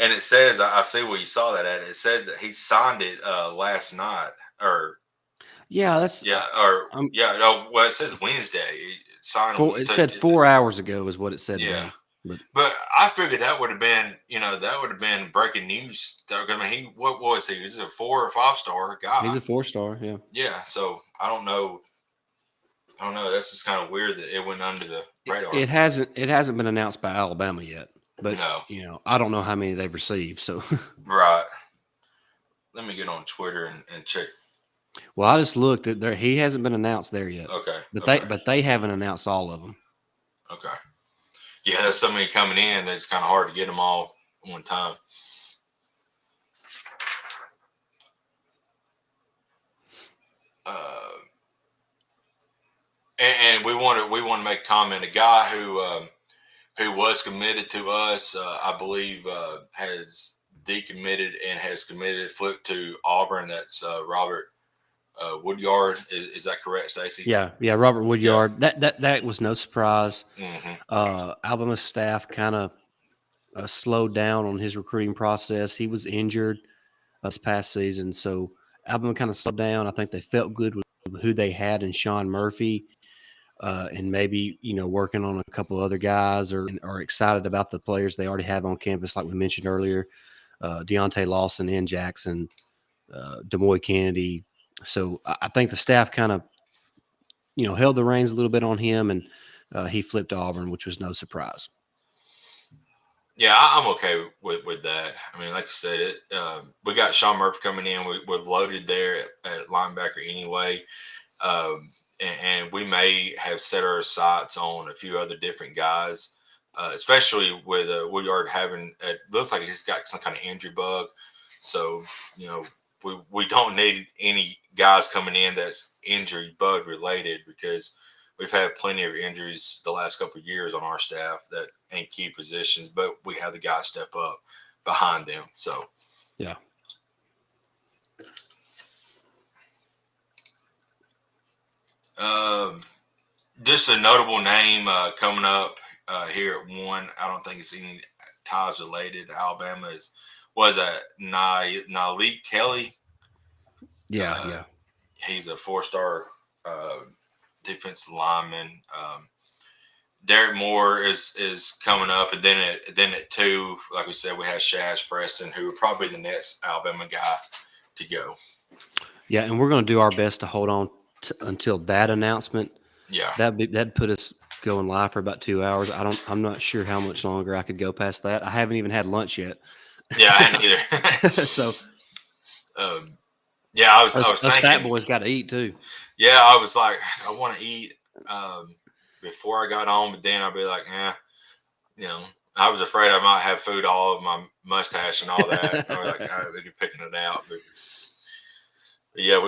And it says, I see where you saw that at. It said that he signed it last night, or Yeah, that's yeah, or I'm yeah. No, well, it says Wednesday. He signed him it to, said 4 hours ago is what it said yeah. today. But But I figured that would have been, that would have been breaking news. I mean, what was he? Is he a 4 or 5-star guy? he's a 4-star. Yeah, Yeah. So I don't know. I don't know. That's just kind of weird that it went under the radar. it hasn't been announced by Alabama yet. But No. I don't know how many they've received. So, Right. Let me get on Twitter and check. well, I just looked at there. He hasn't been announced there yet. Okay. But Okay. they haven't announced all of them. Okay. Yeah, there's so many coming in that it's kind of hard to get them all at one time. And we want to make a comment. A guy who was committed to us, I believe, has decommitted and has flipped to Auburn. That's Robert Woodyard. Is that correct, Stacey? Yeah, Robert Woodyard. Yeah. That was no surprise. Mm-hmm. Alabama staff kind of slowed down on his recruiting process. He was injured this past season, so Alabama kind of slowed down. I think they felt good with who they had in Sean Murphy, and maybe working on a couple other guys, or excited about the players they already have on campus, like we mentioned earlier, Deontay Lawson, N. Jackson, Demoy Kennedy. So I think the staff kind of held the reins a little bit on him, and he flipped to Auburn, which was no surprise. Yeah, I'm okay with that. I mean, like I said, we got Sean Murphy coming in. We're loaded there at linebacker anyway. And we may have set our sights on a few other different guys, especially with Woodyard having, it looks like he's got some kind of injury bug. So, we don't need any guys coming in that's injury bug related, because we've had plenty of injuries the last couple of years on our staff that ain't key positions, but we have the guys step up behind them. So, yeah. Just a notable name coming up here at 1. I don't think it's any ties related to Alabama. Was that Nalik Kelly? Yeah. He's a 4-star defensive lineman. Derek Moore is coming up, and then at 2, like we said, we have Shaz Preston, who would probably be the next Alabama guy to go. Yeah, and we're going to do our best to hold on until that announcement. Yeah, that'd put us going live for about 2 hours. I'm not sure how much longer I could go past that. I haven't even had lunch yet. Yeah, I hadn't either. So, yeah, I was thinking, fat boys got to eat too. Yeah, I was like, I want to eat before I got home, but then I'd be like, I was afraid I might have food all over my mustache and all that. I was like, we could picking it out, but yeah,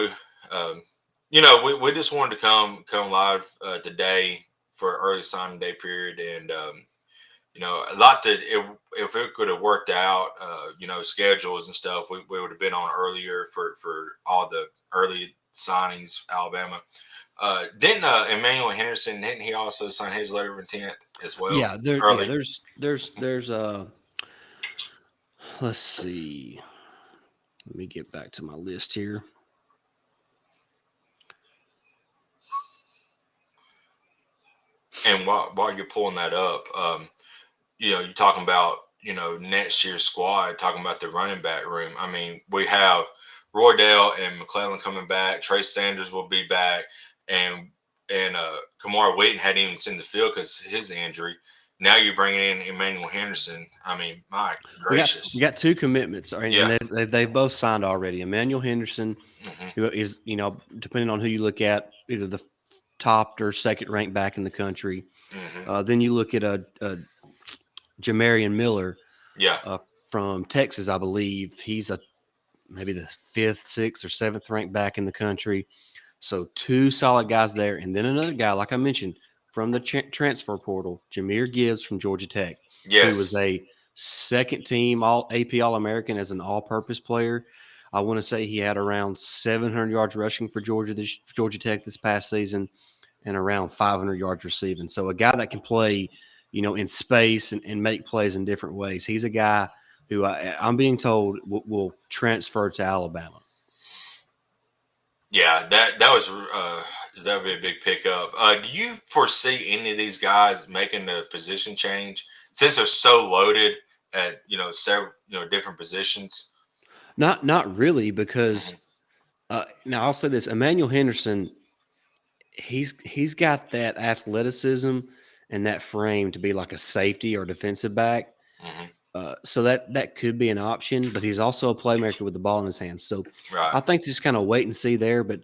we just wanted to come live today for early signing day period, and a lot that if it could have worked out, schedules and stuff, we would have been on earlier for all the early signings. Alabama didn't Emmanuel Henderson, didn't he also sign his letter of intent as well? Yeah, early. There's let's see. Let me get back to my list here. And while you're pulling that up, you're talking about next year's squad, talking about the running back room. I mean, we have Roydell and McClellan coming back. Trey Sanders will be back, and Kamar Wheaton hadn't even seen the field because of his injury. Now you're bringing in Emmanuel Henderson. I mean, my gracious. We got 2 commitments, Yeah. and they've both signed already. Emmanuel Henderson, who is, depending on who you look at, either the top or second ranked back in the country. Then you look at Jameer Miller, from Texas, I believe. He's maybe the 5th, 6th, or 7th ranked back in the country. So 2 solid guys there, and then another guy, like I mentioned, from the transfer portal, Jameer Gibbs from Georgia Tech. Yes. He was a second-team AP All-American as an all-purpose player. I want to say he had around 700 yards rushing for Georgia Tech this past season, and around 500 yards receiving. So a guy that can play, in space and make plays in different ways. He's a guy who I'm being told will transfer to Alabama. Yeah, that would be a big pickup. Do you foresee any of these guys making a position change since they're so loaded at several different positions? Not really, because Hmm. now I'll say this: Emmanuel Henderson, he's got that athleticism and that frame to be like a safety or defensive back. Hmm. So that could be an option, but he's also a playmaker with the ball in his hands. So Right. I think just kind of wait and see there. But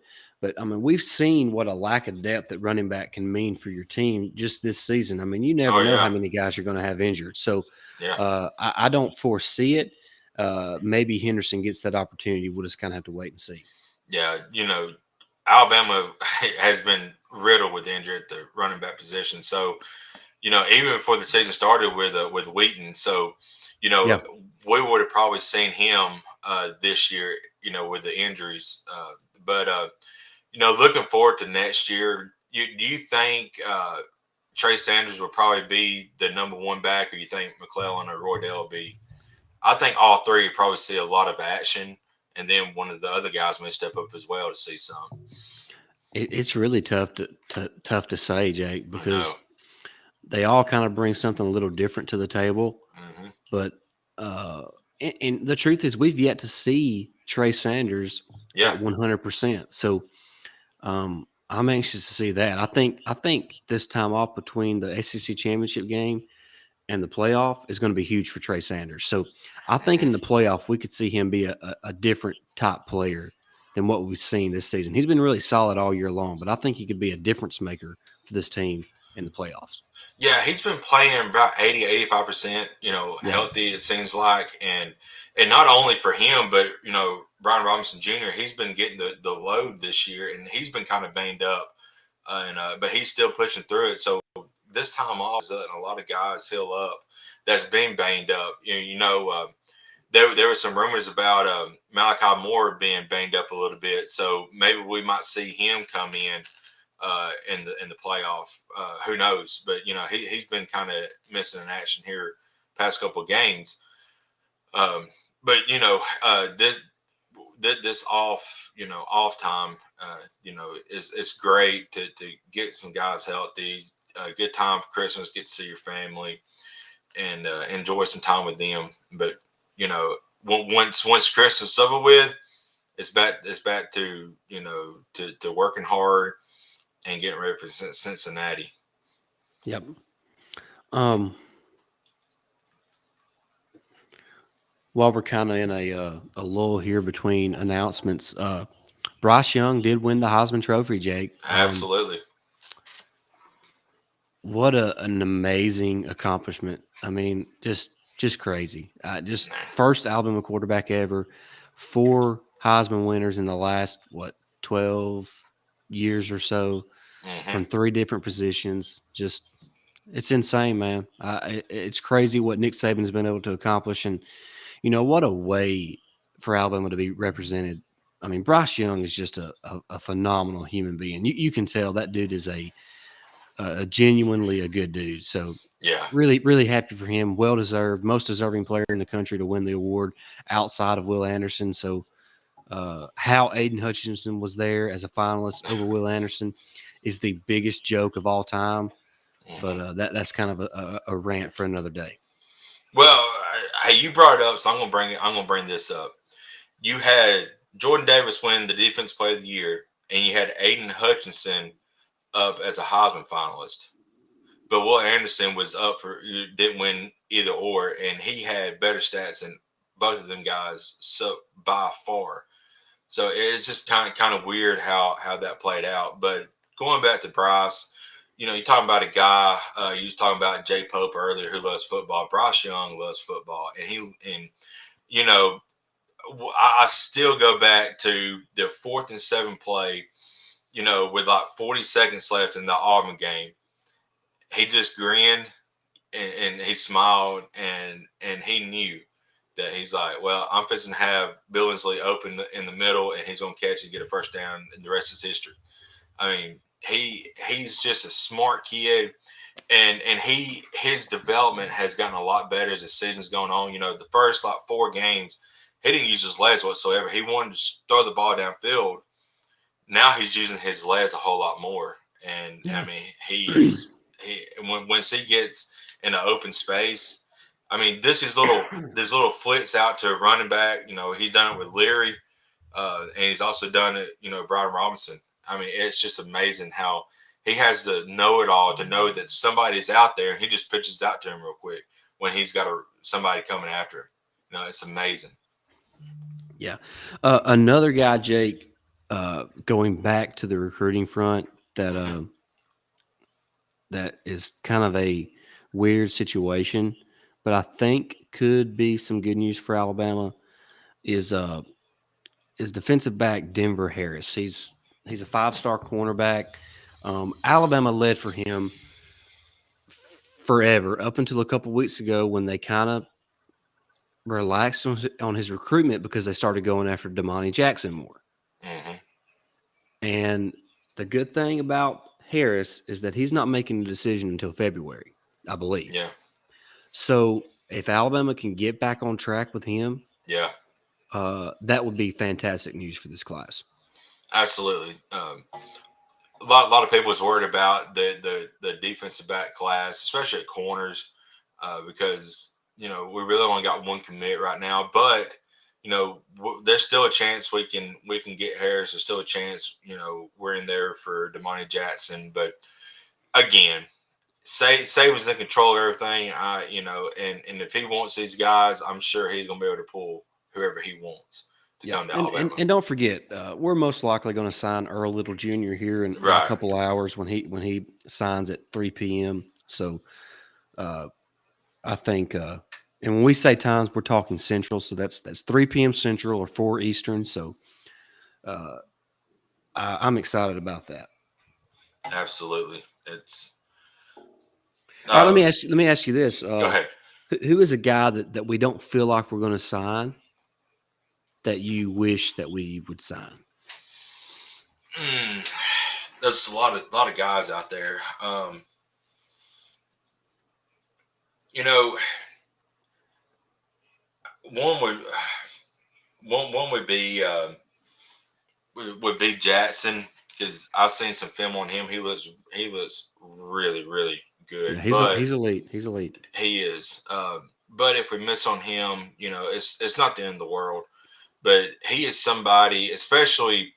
I mean, we've seen what a lack of depth at running back can mean for your team just this season. I mean, you never Oh know yeah. how many guys you're going to have injured. So Yeah. I don't foresee it. Maybe Henderson gets that opportunity. We'll just kind of have to wait and see. Yeah. Alabama has been riddled with injury at the running back position. So even before the season started with Wheaton, so you know Yeah. we would have probably seen him this year, with the injuries. But looking forward to next year, do you think Trey Sanders will probably be the number one back, or you think McClellan or Roydell will be? I think all three will probably see a lot of action, and then one of the other guys may step up as well to see some. It's really tough to say, Jake, I know. because they all kind of bring something a little different to the table. Hmm. But uh, and the truth is, we've yet to see Trey Sanders Yeah. at 100%. So I'm anxious to see that. I think this time off between the ACC championship game and the playoff is going to be huge for Trey Sanders. So I think Hmm. in the playoff we could see him be a different top player than what we've seen this season. He's been really solid all year long, but I think he could be a difference maker for this team in the playoffs. Yeah, he's been playing about 80, 85%, Yeah. healthy, it seems like. And not only for him, but, Brian Robinson Jr., he's been getting the load this year, and he's been kind of banged up. But he's still pushing through it. So this time off is letting a lot of guys heal up that's been banged up. There were some rumors about Malachi Moore being banged up a little bit. So maybe we might see him come in the playoff. Who knows? But he's been kind of missing in action here past couple of games. Um, but this off time, is great to get some guys healthy. Good time for Christmas. Get to see your family and enjoy some time with them. But once Christmas is over with, it's back to to working hard and getting ready for Cincinnati. Yep. Um, while we're kind of in a lull here between announcements, Bryce Young did win the Heisman Trophy, Jake. Absolutely. What an amazing accomplishment! I mean, just crazy. Just first Alabama quarterback ever, 4 Heisman winners in the last 12 years or so Hmm. from 3 different positions. Just it's insane, man. It's crazy what Nick Saban's been able to accomplish, and what a way for Alabama to be represented. I mean, Bryce Young is just a phenomenal human being. You can tell that dude is a genuinely a good dude. So Yeah. really, really happy for him. Well deserved, most deserving player in the country to win the award outside of Will Anderson. So how Aiden Hutchinson was there as a finalist over Will Anderson is the biggest joke of all time. But Hmm. that's kind of a rant for another day. Well, hey, you brought it up, so I'm gonna bring this up. You had Jordan Davis win the Defense Player of the Year, and you had Aiden Hutchinson up as a Heisman finalist. But Will Anderson was up for didn't win either or, and he had better stats than both of them guys, so by far. So it's just kind of weird how that played out. But going back to Bryce, you're talking about a guy. You was talking about Jay Pope earlier, who loves football. Bryce Young loves football, and you know I still go back to the 4th and 7 play. With like 40 seconds left in the Auburn game, he just grinned and he smiled and he knew that he's like, well, I'm fixing to have Billingsley open in the middle, and he's going to catch and get a first down, and the rest is history. I mean, he's just a smart kid, and his development has gotten a lot better as the season's going on. The first like 4 games, he didn't use his legs whatsoever. He wanted to throw the ball downfield. Now he's using his legs a whole lot more, and Yeah. I mean he once he gets in an open space, I mean this little flits out to a running back. He's done it with Leary, and he's also done it. Brian Robinson. I mean, it's just amazing how he has the know-it-all to know that somebody's out there, and he just pitches out to him real quick when he's got somebody coming after him. It's amazing. Yeah. Another guy, Jake, going back to the recruiting front, Mm-hmm. that is kind of a weird situation, but I think could be some good news for Alabama is defensive back Denver Harris. He's a 5-star cornerback. Alabama led for him forever up until a couple weeks ago when they kind of relaxed on his recruitment because they started going after Damani Jackson more. Mm-hmm. And the good thing about Harris is that he's not making a decision until February, I believe. Yeah. So if Alabama can get back on track with him, Yeah. that would be fantastic news for this class. Absolutely. A lot of people was worried about the defensive back class, especially at corners, because we really only got one commit right now. But there's still a chance we can get Harris. There's still a chance we're in there for Damani Jackson. But again, say was in control of everything. And if he wants these guys, I'm sure he's gonna be able to pull whoever he wants to Yeah, come to and and, Alabama. and don't forget, we're most likely going to sign Earl Little Jr. here in a Right. couple hours when he signs at 3 p.m. So uh, I think, and when we say times, we're talking Central, so that's 3 p.m. Central or 4 Eastern. So uh, I'm excited about that. Absolutely. It's All right, let me um, ask you. Let me ask you this: Go ahead. who is a guy that we don't feel like we're going to sign that you wish that we would sign? Mm, there's a lot of guys out there. You know, one would one would be Jackson, because I've seen some film on him. He looks really really good, Yeah, but he's elite. He's elite. he is. But if we miss on him, it's not the end of the world. But he is somebody, especially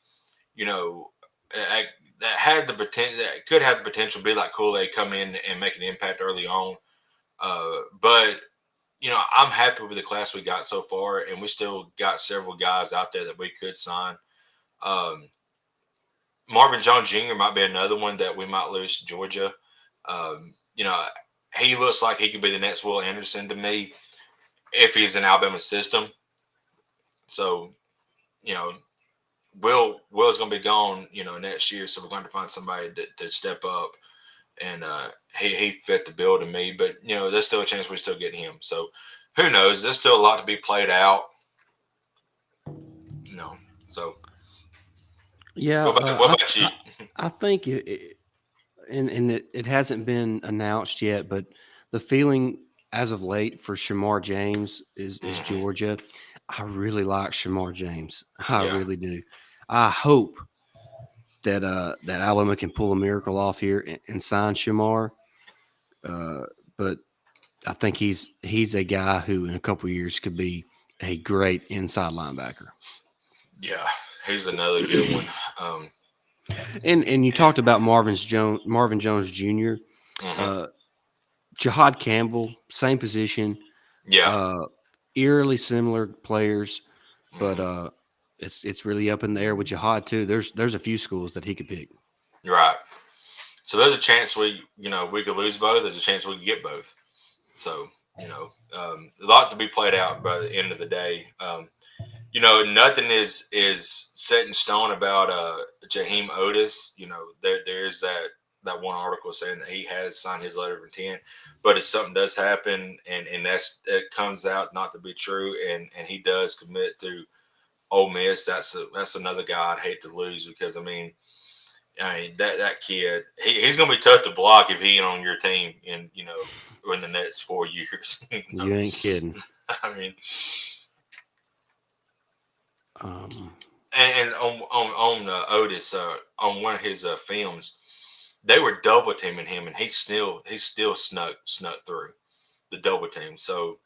you know, that had the potential, that could have the potential to be like Kool Aid, come in and make an impact early on. But I'm happy with the class we got so far, and we still got several guys out there that we could sign. Um, Marvin Jones Jr. might be another one that we might lose to Georgia. Um, you know, he looks like he could be the next Will Anderson to me if he's in Alabama system. So, you know, Will's going to be gone, next year. So we're going to find somebody to step up, and he fit the bill to me. But there's still a chance we still get him. So who knows? There's still a lot to be played out. So Yeah, what about you? I think and it hasn't been announced yet, but the feeling as of late for Shamar James is Hmm. Georgia. I really like Shamar James. I Yeah, really do. I hope that Alabama can pull a miracle off here and sign Shamar. Uh, but I think he's a guy who in a couple of years could be a great inside linebacker. yeah, he's another good one. Um, And you talked about Marvin Jones Jr. hmm. Uh, Jahad Campbell, same position, Yeah. uh, eerily similar players, but Hmm. it's really up in the air with Jahad too. There's a few schools that he could pick. Right. So there's a chance we could lose both. There's a chance we could get both. So a lot to be played out by the end of the day. Nothing is set in stone about Jahim Otis. There's that one article saying that he has signed his letter of intent, but if something does happen and it comes out not to be true, and he does commit to Ole Miss, that's another guy I'd hate to lose, because I mean, I mean, that kid, he's going to be tough to block if he ain't on your team in the next 4 years. You ain't kidding. I mean, Um, and on Otis, on one of his films, they were double teaming him, and he still snuck through the double team. So,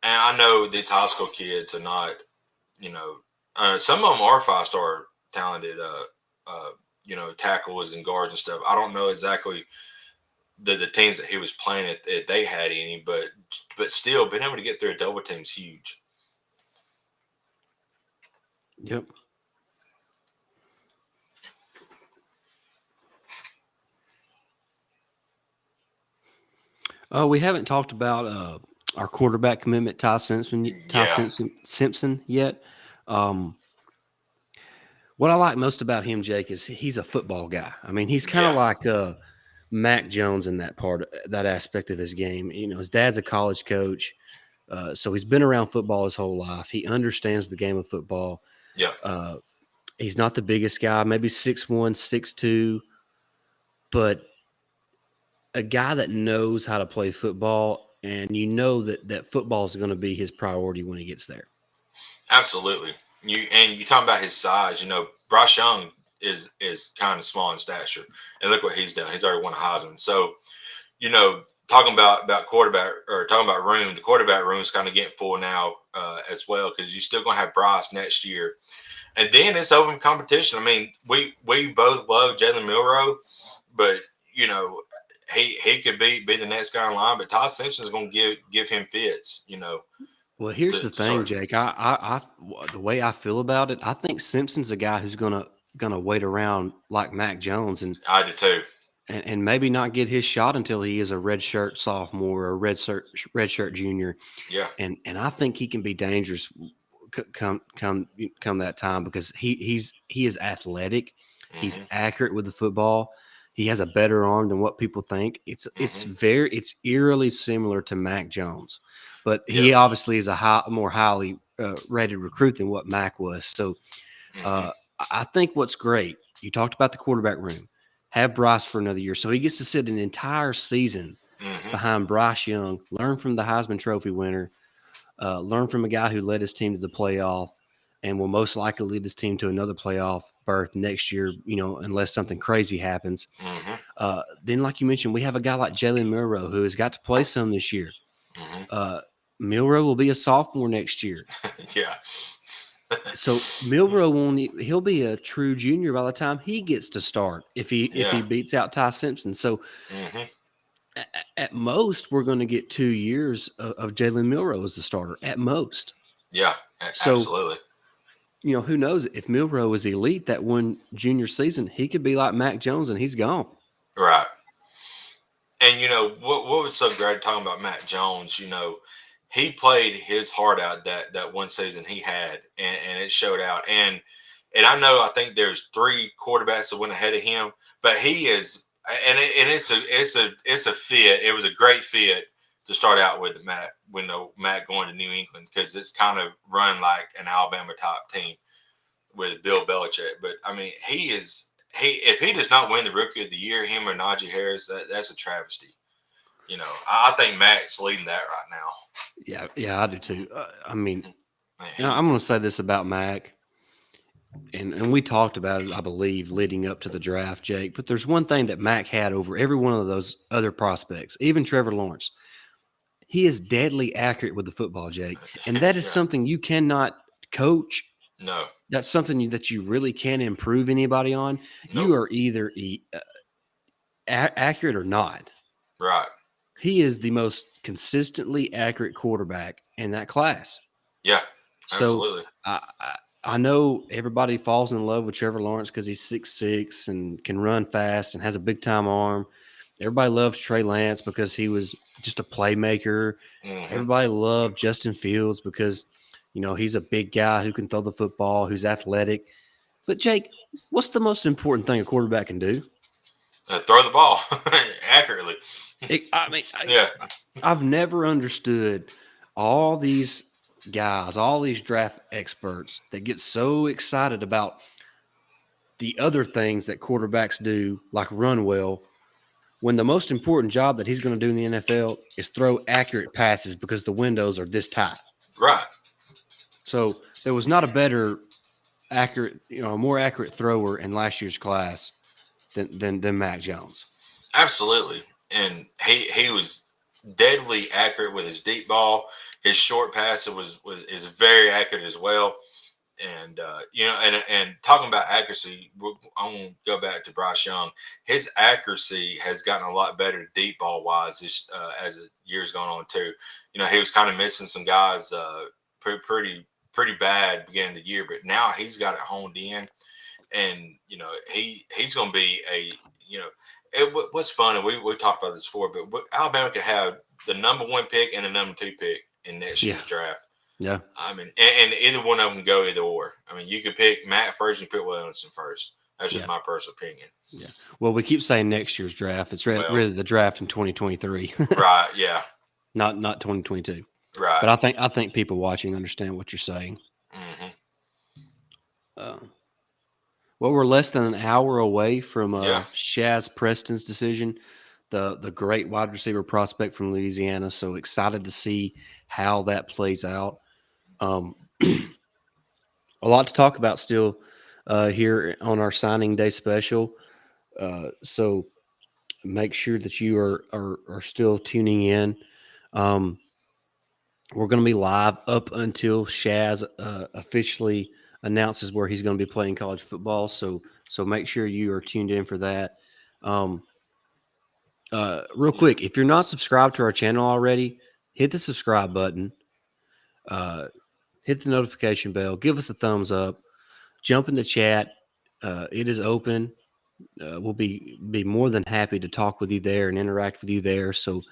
and I know these high school kids are not, some of them are 5-star talented, tackles and guards and stuff. I don't know exactly the teams that he was playing if they had any, but still being able to get through a double team is huge. Yep. Oh, we haven't talked about our quarterback commitment, Ty Simpson yet. What I like most about him, Jake, is he's a football guy. I mean, he's kind of like Mac Jones in that aspect of his game. His dad's a college coach, so he's been around football his whole life. He understands the game of football. Yeah. He's not the biggest guy, maybe 6'1", 6'2", but a guy that knows how to play football, and that football is going to be his priority when he gets there. Absolutely. You talking about his size. Bryce Young is kind of small in stature, and look what he's done. He's already won a Heisman. So, talking about quarterback or talking about room, the quarterback room is kind of getting full now as well, because you're still going to have Bryce next year, and then it's open competition. I mean, we both love Jalen Milroe, but he could be the next guy in line. But Ty Simpson is going to give him fits. Well, here's the thing, Jake. I the way I feel about it, I think Simpson's a guy who's gonna wait around like Mac Jones, and I do too, and maybe not get his shot until he is a redshirt sophomore or redshirt junior. Yeah, and I think he can be dangerous come that time, because he is athletic, mm-hmm. he's accurate with the football. He has a better arm than what people think. It's eerily similar to Mac Jones, but he obviously is a more highly rated recruit than what Mac was. So I think what's great, you talked about the quarterback room, have Bryce for another year, so he gets to sit an entire season behind Bryce Young, learn from the Heisman Trophy winner, learn from a guy who led his team to the playoff and will most likely lead his team to another playoff berth next year, unless something crazy happens. Then, like you mentioned, we have a guy like Jalen Milroe who has got to play some this year. Milroe will be a sophomore next year. Yeah. So Milroe he'll be a true junior by the time he gets to start if he beats out Ty Simpson. So at most, we're going to get 2 years of Jalen Milroe as the starter at most. Yeah, absolutely. So, who knows? If Milroe is elite that one junior season, he could be like Mac Jones and he's gone. Right. And, what was so great talking about Mac Jones, he played his heart out that one season he had, and it showed out. And I think there's 3 quarterbacks that went ahead of him, but he is – and it's a fit. It was a great fit to start out with Matt going to New England, because it's kind of run like an Alabama type team with Bill Belichick. But I mean, if he does not win the Rookie of the Year, him or Najee Harris, that's a travesty. I think Matt's leading that right now. Yeah, I do too. I'm going to say this about Mac. And we talked about it, I believe, leading up to the draft, Jake. But there's one thing that Mac had over every one of those other prospects, even Trevor Lawrence. He is deadly accurate with the football, Jake. And that is something you cannot coach. No. That's something that you really can't improve anybody on. Nope. You are either accurate or not. Right. He is the most consistently accurate quarterback in that class. Yeah, absolutely. So I know everybody falls in love with Trevor Lawrence because he's 6'6" and can run fast and has a big-time arm. Everybody loves Trey Lance because he was just a playmaker. Everybody loved Justin Fields because, he's a big guy who can throw the football, who's athletic. But, Jake, what's the most important thing a quarterback can do? Throw the ball accurately. I've never understood all these guys, all these draft experts that get so excited about the other things that quarterbacks do, like run well, when the most important job that he's going to do in the NFL is throw accurate passes because the windows are this tight. Right. So there was not a better accurate, a more accurate thrower in last year's class than Mac Jones. Absolutely. And he was deadly accurate with his deep ball. His short pass is very accurate as well. And and talking about accuracy, I'm gonna go back to Bryce Young. His accuracy has gotten a lot better deep ball wise as the years gone on too. He was kind of missing some guys pretty bad beginning of the year, but now he's got it honed in, and he's gonna be what's fun, and we talked about this before, but Alabama could have the number 1 pick and the number 2 pick in next year's draft. Yeah. I mean, and either one of them can go either or. I mean, you could pick Matt first and pick Williamson first. That's just my personal opinion. Yeah. Well, we keep saying next year's draft. It's really the draft in 2023. Right. Yeah. Not 2022. Right. But I think people watching understand what you're saying. Mm-hmm. Well, we're less than an hour away from Shaz Preston's decision, the great wide receiver prospect from Louisiana. So excited to see how that plays out. A lot to talk about still here on our signing day special. So make sure that you are still tuning in. We're going to be live up until Shaz officially announces where he's going to be playing college football. So make sure you are tuned in for that. Real quick, if you're not subscribed to our channel already, hit the subscribe button. Hit the notification bell. Give us a thumbs up. Jump in the chat. It is open. We'll be more than happy to talk with you there and interact with you there. So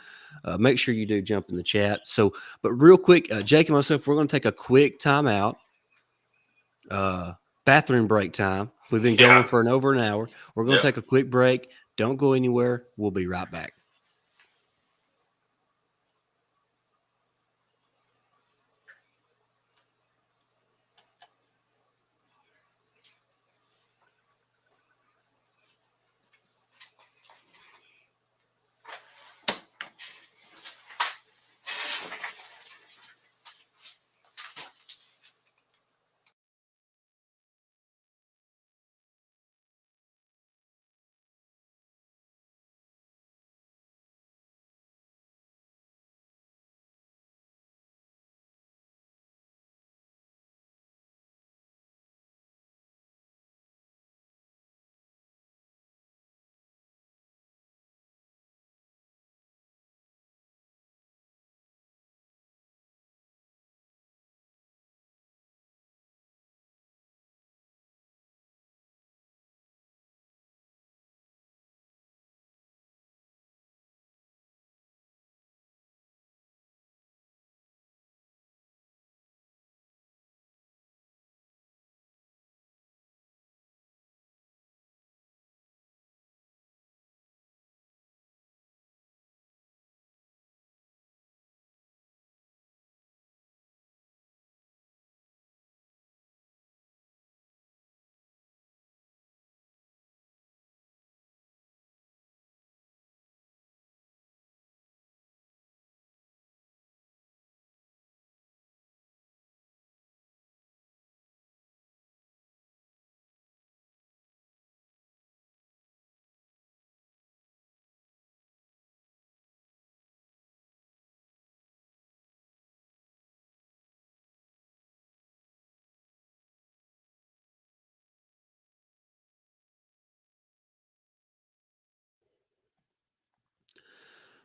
make sure you do jump in the chat. So, but real quick, Jake and myself, we're going to take a quick timeout. Bathroom break time. We've been going for over an hour. We're going to take a quick break. Don't go anywhere. We'll be right back.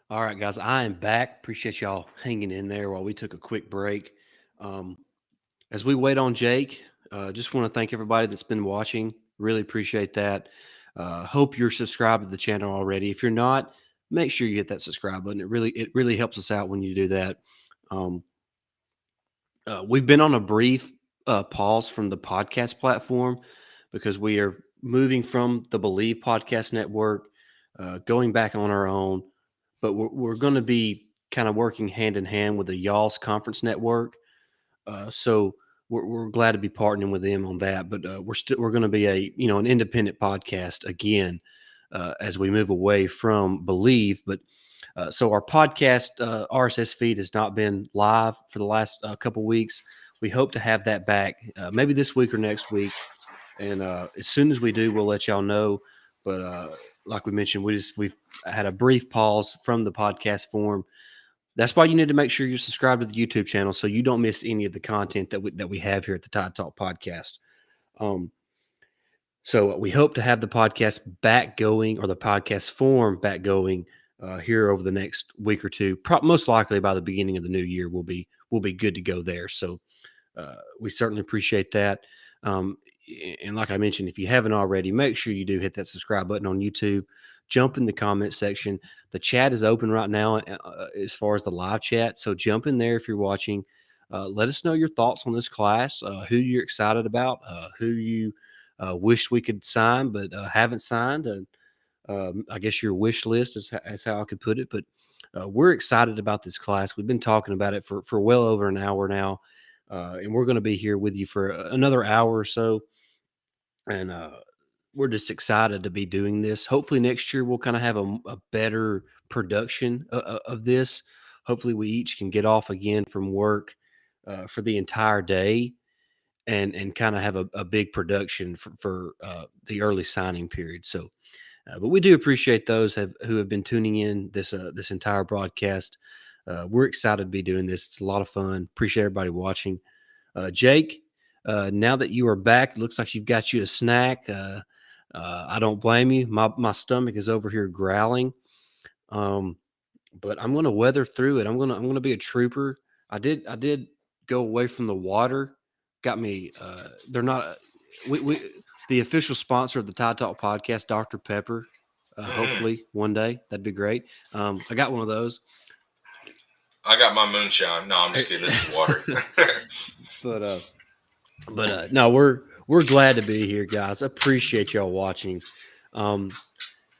All right, guys, I am back. Appreciate y'all hanging in there while we took a quick break. As we wait on Jake, just want to thank everybody that's been watching. Really appreciate that. Hope you're subscribed to the channel already. If you're not, make sure you hit that subscribe button. It really helps us out when you do that. We've been on a brief pause from the podcast platform because we are moving from the Believe Podcast Network, going back on our own. But we're going to be kind of working hand in hand with the Y'all's Conference Network. So we're glad to be partnering with them on that. But we're going to be an independent podcast again as we move away from Believe. But so our podcast RSS feed has not been live for the last couple weeks. We hope to have that back maybe this week or next week. And as soon as we do, we'll let y'all know. But like we mentioned, we've had a brief pause from the podcast form. That's why you need to make sure you're subscribed to the YouTube channel so you don't miss any of the content that we have here at the Tide Talk podcast. So we hope to have the podcast back going, or the podcast form back going here over the next week or two. Most likely by the beginning of the new year, we'll be good to go there. So we certainly appreciate that. And like I mentioned, if you haven't already, make sure you do hit that subscribe button on YouTube. Jump in the comment section. The chat is open right now as far as the live chat. So jump in there if you're watching. Let us know your thoughts on this class, who you're excited about, who you wish we could sign but haven't signed. I guess your wish list is how I could put it. But we're excited about this class. We've been talking about it for well over an hour now. And we're going to be here with you for another hour or so. And we're just excited to be doing this. Hopefully next year we'll kind of have a better production of this. Hopefully we each can get off again from work for the entire day and kind of have a big production for the early signing period. So, but we do appreciate those who have been tuning in this entire broadcast. We're excited to be doing this. It's a lot of fun. Appreciate everybody watching. Jake, now that you are back, it looks like you've got you a snack. I don't blame you. My stomach is over here growling. But I'm going to weather through it. I'm going to be a trooper. I did go away from the water. Got me. They're not. We the official sponsor of the Tide Talk podcast, Dr. Pepper. Hopefully one day that'd be great. I got one of those. I got my moonshine. No, I'm just kidding. This is water. But no, we're glad to be here, guys. Appreciate y'all watching.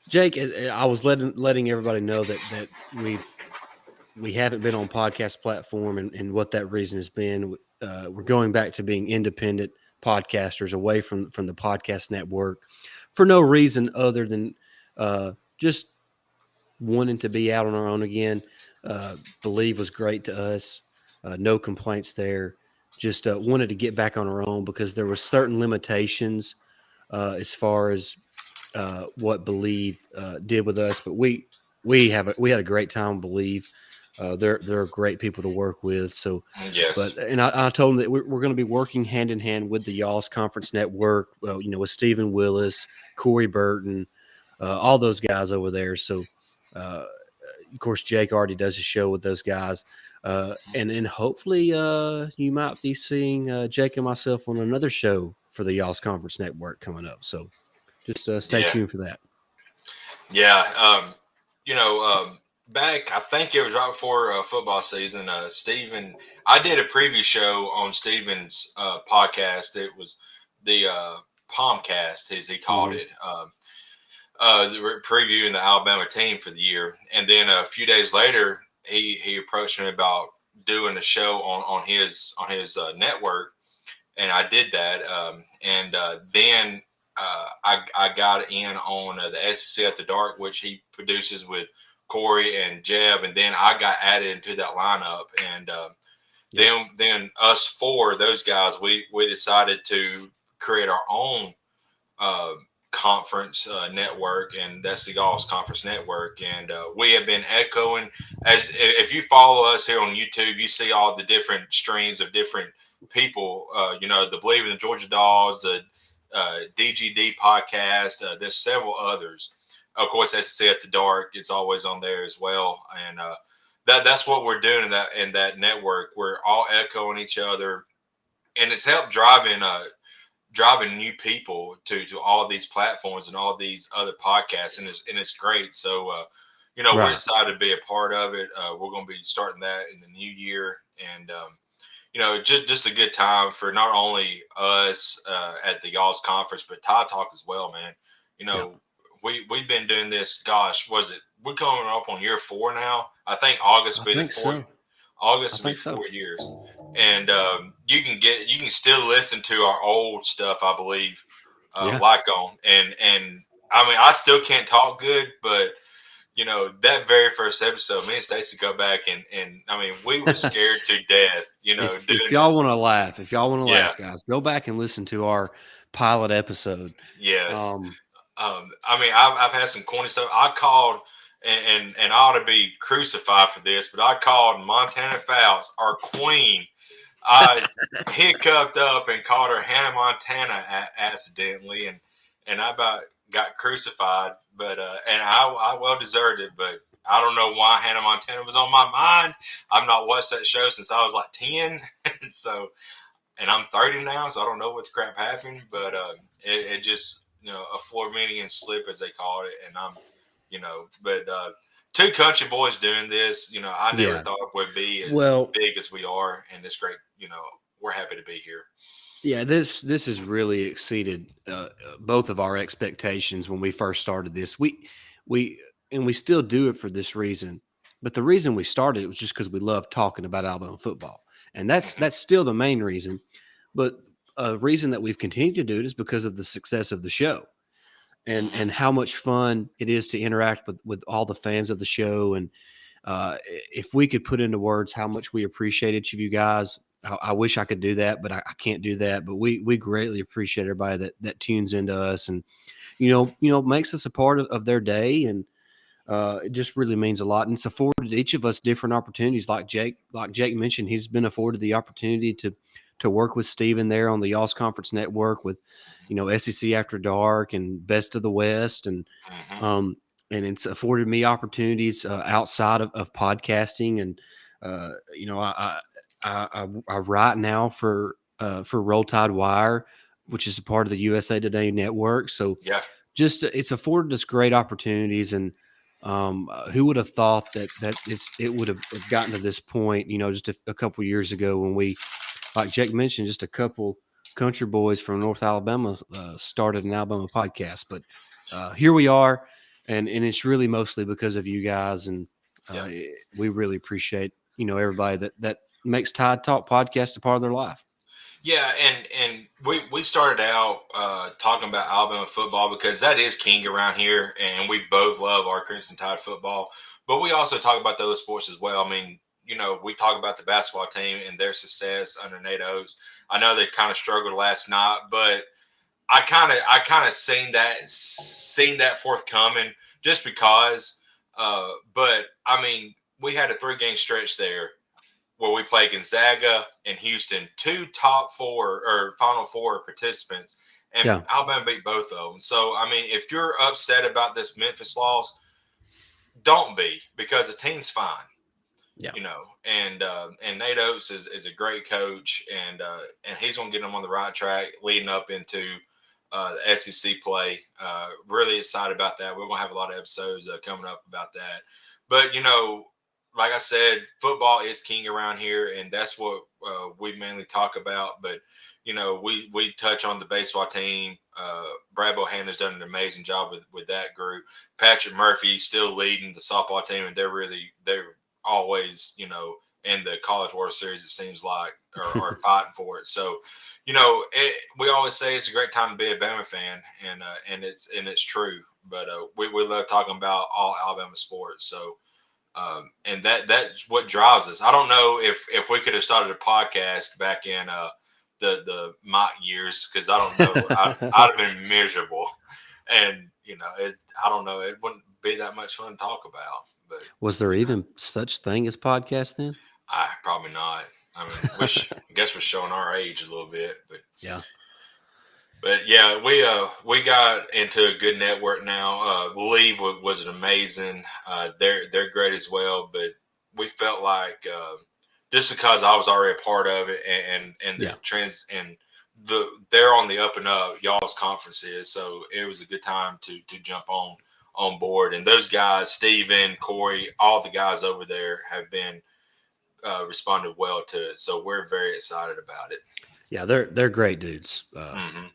Jake, I was letting everybody know that we haven't been on podcast platform, and what that reason has been. We're going back to being independent podcasters away from the podcast network for no reason other than just wanting to be out on our own again. Believe was great to us. No complaints there. Just wanted to get back on our own because there were certain limitations as far as what Believe did with us. But we had a great time with Believe. They're great people to work with. So, yes. But I told them that we're going to be working hand in hand with the Y'all's Conference Network. With Stephen Willis, Corey Burton, all those guys over there. So, of course, Jake already does a show with those guys. And then hopefully you might be seeing Jake and myself on another show for the Y'all's Conference Network coming up. So just stay tuned for that. Yeah. Back, I think it was right before football season, Steven, I did a preview show on Steven's podcast. It was the Palmcast, as he called it. Previewing the Alabama team for the year. And then a few days later, he approached me about doing a show on his network, and I did that. Then I got in on the SEC After Dark, which he produces with Corey and Jeb, and then I got added into that lineup. And then us four, those guys, we decided to create our own conference network, and that's the Y'all's Conference Network. And we have been echoing, as if you follow us here on YouTube, you see all the different streams of different people. The Believe in the Georgia Dogs, the DGD podcast. There's several others. Of course, SEC At the Dark is always on there as well, and that's what we're doing in that network. We're all echoing each other, and it's helped driving new people to all these platforms and all these other podcasts, and it's great. So we're excited to be a part of it. We're going to be starting that in the new year, and just a good time for not only us at the Y'all's Conference, but Tide Talk as well, man. We've been doing this. Gosh, we're coming up on year 4 now. I think August will be the fourth. I August will be think so. 4 years, and you can still listen to our old stuff, I believe, Yeah. like on and I mean I still can't talk good, but that very first episode, me and Stacey go back and I mean we were scared to death, If doing the y'all want to laugh, yeah. guys, go back and listen to our pilot episode. Yes. Um, I mean, I've had some corny stuff. I called, and I ought to be crucified for this, but I called Montana Fouts, our queen. I hiccuped up and called her Hannah Montana accidentally, and I about got crucified. But and I well deserved it. But I don't know why Hannah Montana was on my mind. I've not watched that show since I was like 10, so and I'm 30 now, so I don't know what the crap happened, but it just a Floridian slip as they called it, and I'm but two country boys doing this, I never yeah. thought it would be as Well, big as we are, and it's great. We're happy to be here. yeah. This has really exceeded both of our expectations when we first started this. We and we still do it for this reason. But the reason we started it was just because we love talking about Alabama football, and Hmm. that's still the main reason. But a reason that we've continued to do it is because of the success of the show. Hmm. And how much fun it is to interact with all the fans of the show. And if we could put into words how much we appreciate each of you guys, I wish I could do that, but I can't do that. But we greatly appreciate everybody that tunes into us and makes us a part of their day. And it just really means a lot. And it's afforded each of us different opportunities. Like Jake mentioned, he's been afforded the opportunity to work with Steven there on the Y'all's Conference Network with, SEC After Dark and Best of the West. Hmm. Um, and it's afforded me opportunities outside of podcasting. And, I write now for Roll Tide Wire, which is a part of the USA Today network. So, Yeah. just it's afforded us great opportunities. And who would have thought that it would have gotten to this point, just a couple years ago when we, like Jake mentioned, just a couple country boys from North Alabama started an Alabama podcast. But here we are, and it's really mostly because of you guys. And Yeah. we really appreciate everybody that makes Tide Talk podcast a part of their life. Yeah, and we started out talking about Alabama football because that is king around here, and we both love our Crimson Tide football. But we also talk about the other sports as well. I mean, we talk about the basketball team and their success under Nate Oates. I know they kind of struggled last night, but I kind of seen that forthcoming just because. But I mean, we had a 3-game stretch there where we play Gonzaga and Houston, two top four or Final Four participants, and Yeah, Alabama beat both of them. So, I mean, if you're upset about this Memphis loss, don't be, because the team's fine, yeah, and Nate Oates is a great coach, and he's going to get them on the right track leading up into the SEC play. Really excited about that. We're going to have a lot of episodes coming up about that. But, like I said, football is king around here, and that's what we mainly talk about. But, we touch on the baseball team. Brad Bohannon's done an amazing job with that group. Patrick Murphy still leading the softball team, and they're always, in the College World Series, it seems like, or fighting for it. So, we always say it's a great time to be a Bama fan, and it's true. But we love talking about all Alabama sports. So, and that's what drives us. I don't know if we could have started a podcast back in the mock years, because I don't know, I'd have been miserable, and I don't know, it wouldn't be that much fun to talk about. But Was there even such thing as podcast then? I probably not. I mean, I guess we're showing our age a little bit, but Yeah. yeah, we got into a good network now. Leave was an amazing. They're great as well, but we felt like just because I was already a part of it, and the Yeah. trends and they're on the up and up. Y'all's conference is, so it was a good time to jump on board. And those guys, Steven, Corey, all the guys over there have been responded well to it. So we're very excited about it. Yeah, they're great dudes. Hmm.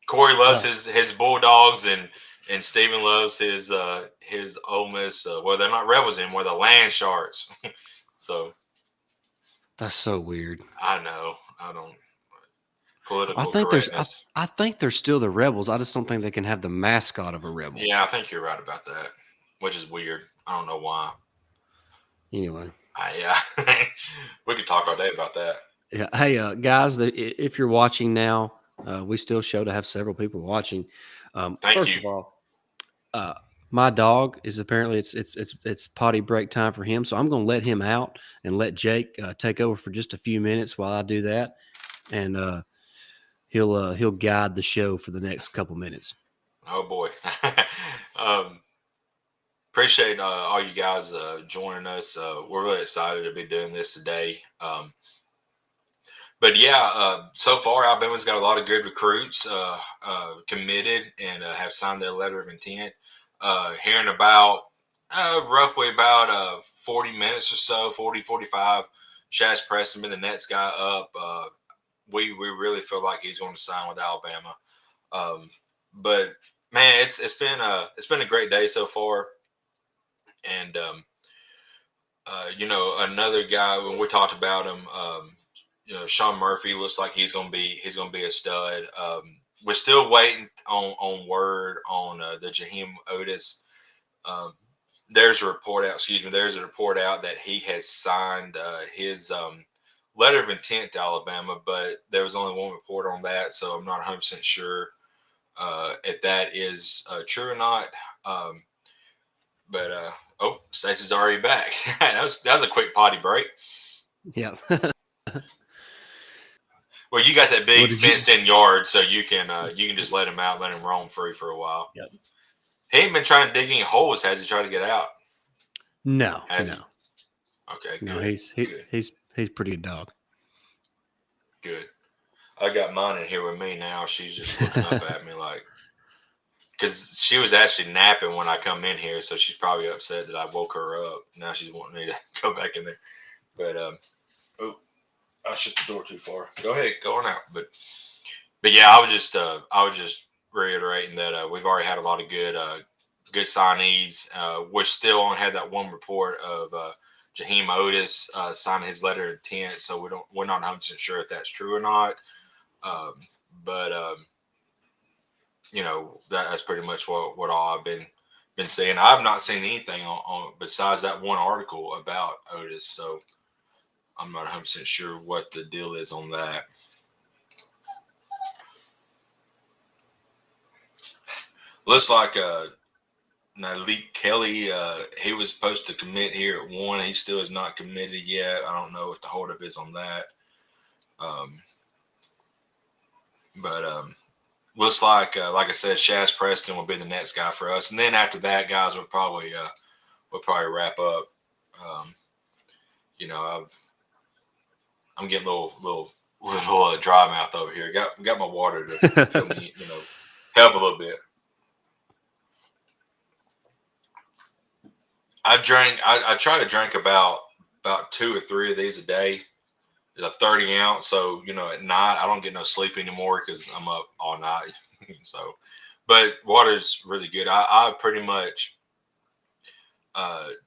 Corey loves his Bulldogs, and Steven loves his Ole Miss. Well, they're not Rebels anymore; the Land Sharks. So That's so weird. I know I don't I political think there's I, correctness. I think they're still the rebels. I just don't think they can have the mascot of a rebel. Yeah, I think you're right about that, which is weird. I don't know why. Anyway, Yeah, we could talk all day about that. yeah. Hey, guys, if you're watching now, we still show to have several people watching. Thank First you. of all, uh, my dog is apparently it's potty break time for him, so I'm going to let him out and let Jake take over for just a few minutes while I do that, and he'll guide the show for the next couple minutes. Oh boy. um, Appreciate all you guys joining us. We're really excited to be doing this today. But yeah, so far Alabama's got a lot of good recruits committed and have signed their letter of intent. Hearing about roughly about 40 minutes or so, 40, 45, Shaz Preston been the next guy up. We really feel like he's going to sign with Alabama. But man, it's been a great day so far. And another guy when we talked about him, Sean Murphy looks like he's gonna be a stud. We're still waiting on word on the Jahim Otis. Um, there's a report out. Excuse me. There's a report out that he has signed his letter of intent to Alabama, but there was only one report on that, so I'm not 100% sure if that is true or not. Um, but Stacey's already back. That was a quick potty break. Yeah. Well, you got that What big did you? fenced in yard, so you can just let him out, let him roam free for a while. Yep. He ain't been trying to dig any holes. Has he tried to get out? No, Has he? no, Okay, no. good, good, He's pretty good dog. good. I got mine in here with me now. She's just looking up at me like, because she was actually napping when I come in here, so she's probably upset that I woke her up. Now she's wanting me to go back in there. But oh, I shut the door too far. Go ahead, go on out. But yeah, I was just reiterating that we've already had a lot of good signees. We're still on had that one report of Jahim Otis signing his letter of intent, so we're not 100% sure if that's true or not. Um, but that's pretty much what all I've been saying. I've not seen anything on besides that one article about Otis, so I'm not 100% sure what the deal is on that. Looks like Malik Kelly, he was supposed to commit here at 1. He still is not committed yet. I don't know what the holdup is on that. Um, but looks like I said, Shaz Preston will be the next guy for us, and then after that, guys, we'll probably wrap up. Um, you know, I'm getting a little dry mouth over here. Got my water to feel me, help a little bit. I try to drink about 2 or 3 of these a day. It's a 30 ounce, so at night I don't get no sleep anymore because I'm up all night. So, but water's really good. I pretty much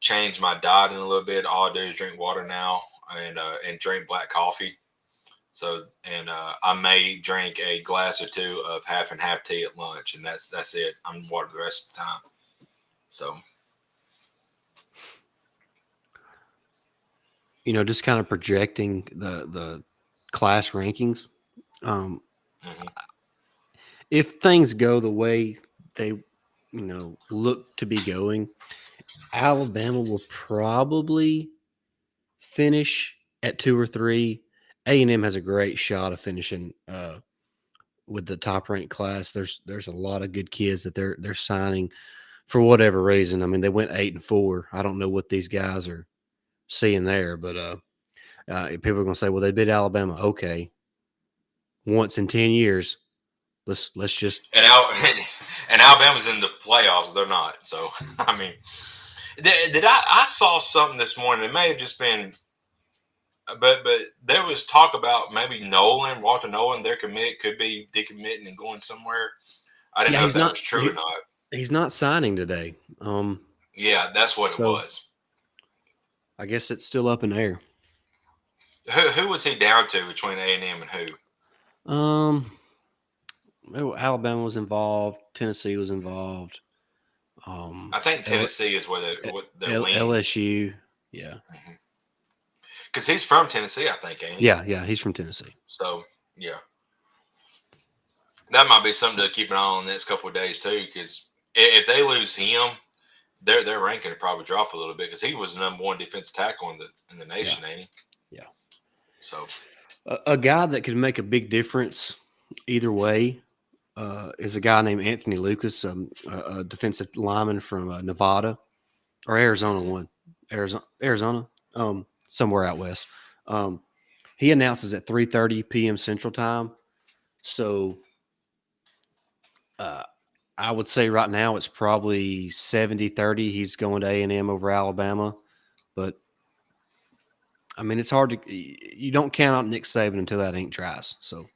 changed my diet in a little bit. All I do is drink water now and drink black coffee. So I may drink a glass or two of half and half tea at lunch, and that's it. I'm water the rest of the time. So. Just kind of projecting the class rankings. Um, Mm-hmm. if things go the way they, look to be going, Alabama will probably finish at 2 or 3. A&M has a great shot of finishing with the top ranked class. There's a lot of good kids that they're signing for whatever reason. I mean, they went 8-4. I don't know what these guys are seeing there, but people are going to say, well, they beat Alabama. Okay, once in 10 years. Let's just And and Alabama's in the playoffs. They're not. So I mean, did I saw something this morning? It may have just been, but there was talk about maybe Walter Nolan, their commit could be decommitting and going somewhere. I didn't yeah, know if that was true or not. he's not signing today. Yeah, that's what it So was. I guess it's still up in the air. Who was he down to between A&M and who? Alabama was involved. Tennessee was involved. I think L- Tennessee is where they're leaning. LSU. Yeah. Because he's from Tennessee, I think, ain't he? Yeah. He's from Tennessee. So, yeah. That might be something to keep an eye on the next couple of days, too, because if they lose him, their ranking would probably drop a little bit because he was the number 1 defensive tackle in the nation, ain't he? Yeah. So A guy that could make a big difference either way is a guy named Anthony Lucas, a defensive lineman from Nevada or Arizona one, Arizona, somewhere out west. He announces at 3:30 p.m. Central Time. So I would say right now it's probably 70-30. He's going to A&M over Alabama. But, I mean, it's hard to – you don't count out Nick Saban until that ink dries. So,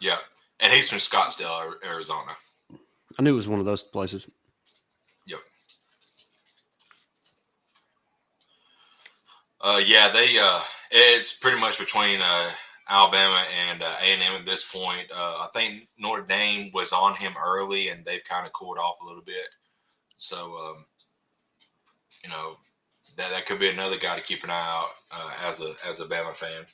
yeah. And he's from Scottsdale, Arizona. I knew it was one of those places. Yep. Yeah, it's pretty much between Alabama and A&M at this point. I think Notre Dame was on him early, and they've kind of cooled off a little bit. So, that could be another guy to keep an eye out as a Bama fan.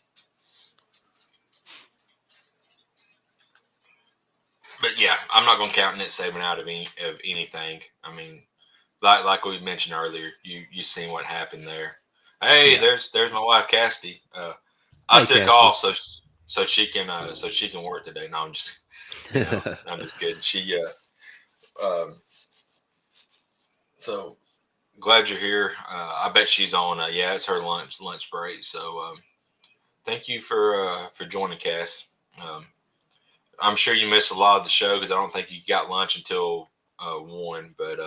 But yeah, I'm not going to count Nick Saban out of anything. I mean, like we mentioned earlier, you seen what happened there. Hey, yeah. there's my wife Cassidy. I took Cassidy off so she can work today. No, I'm just kidding. She so glad you're here. I bet she's on. It's her lunch break. So thank you for joining, Cass. I'm sure you missed a lot of the show because I don't think you got lunch until 1. But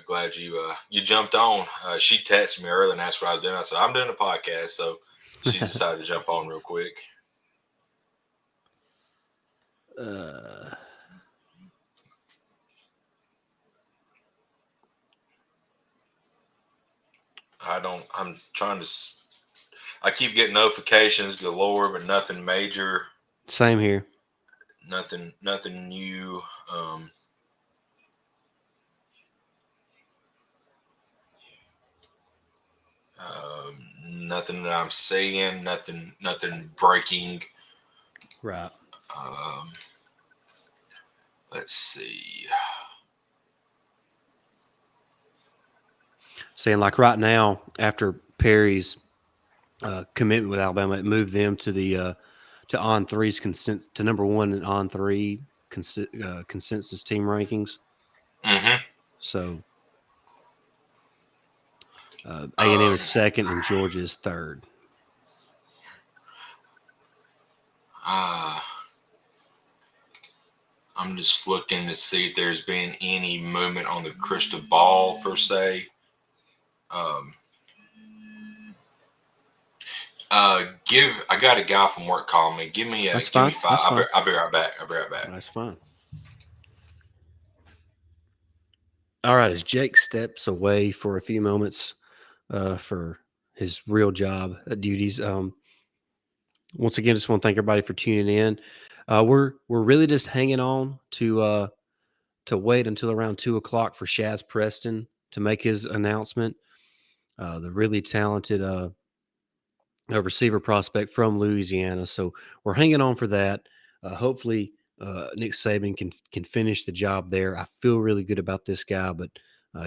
glad you jumped on. She texted me earlier and asked what I was doing. I said, I'm doing a podcast. So she decided to jump on real quick. I'm trying to, I keep getting notifications galore, but nothing major. Same here. Nothing new. Nothing that I'm saying. Nothing breaking. Right. Let's see. Saying like right now, after Perry's commitment with Alabama, it moved them to the to On3's to number 1 in On3 consensus team rankings. Mm-hmm. So A&M is 2nd and Georgia is 3rd. I'm just looking to see if there's been any movement on the crystal ball per se. I got a guy from work calling me. Give me 5. I'll be right back. That's fine. All right, as Jake steps away for a few moments for his real job duties, once again, just want to thank everybody for tuning in. We're really just hanging on to wait until around 2:00 for Shaz Preston to make his announcement. The really talented a receiver prospect from Louisiana. So we're hanging on for that. Hopefully, Nick Saban can finish the job there. I feel really good about this guy, but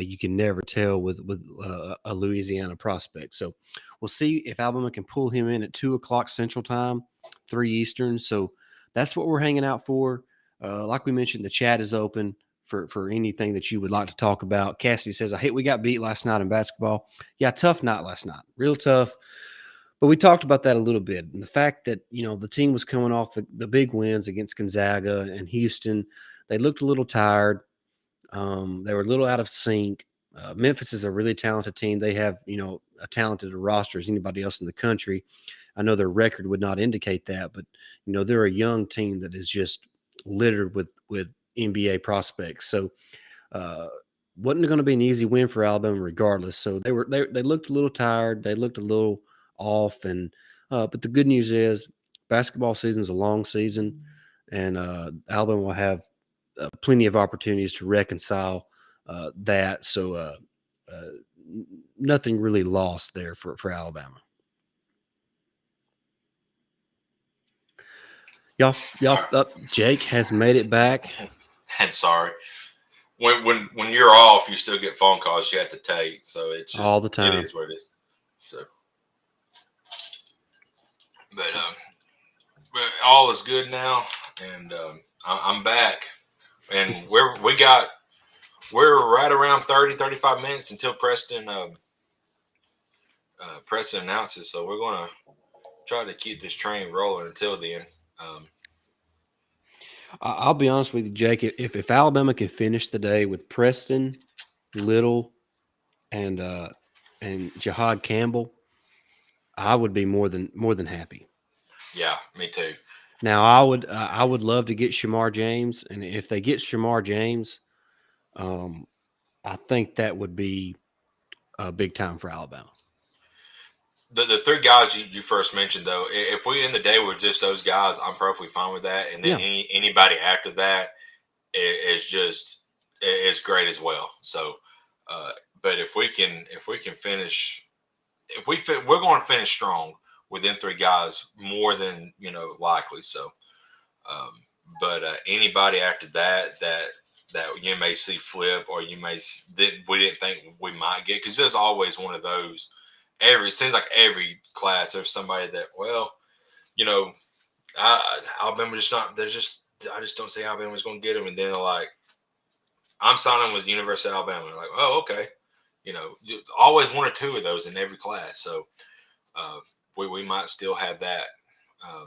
you can never tell with a Louisiana prospect. So we'll see if Alabama can pull him in at 2:00 Central Time, 3 Eastern. So that's what we're hanging out for. Like we mentioned, the chat is open for anything that you would like to talk about. Cassidy says, I hate we got beat last night in basketball. Yeah, tough night last night. Real tough. But we talked about that a little bit. And the fact that, the team was coming off the big wins against Gonzaga and Houston. They looked a little tired. They were a little out of sync. Memphis is a really talented team. They have, a talented roster as anybody else in the country. I know their record would not indicate that, but, they're a young team that is just littered with NBA prospects. So wasn't going to be an easy win for Alabama, regardless. So they looked a little tired, they looked a little off, and but the good news is basketball season is a long season, and Alabama will have plenty of opportunities to reconcile that. So uh, nothing really lost there for Alabama. Y'all, Jake has made it back. And sorry. When you're off, you still get phone calls you have to take. So it's All just the it time. is what it is. So, but all is good now, and I'm back, and we're right around 30-35 minutes until Preston announces. So we're gonna try to keep this train rolling until then. Um, I'll be honest with you, Jake. If Alabama can finish the day with Preston, Little, and Jahad Campbell, I would be more than happy. yeah, me too. Now, I would love to get Shamar James, and if they get Shamar James, um, I think that would be a big time for Alabama. The three guys you first mentioned, though, if we end the day with just those guys, I'm perfectly fine with that. And then Yeah, anybody after that is great as well. So, uh, but if we can finish, we're going to finish strong with them three guys more than likely. So, um, but anybody after that you may see flip, or you may that we didn't think we might get, because there's always one of those. It seems like every class there's somebody that, well, you know, Alabama just not. There's just I just don't see how Alabama's going to get them, and then they're like, I'm signing with University of Alabama. They're like, oh, okay, always one or two of those in every class. So uh, we might still have that. Um,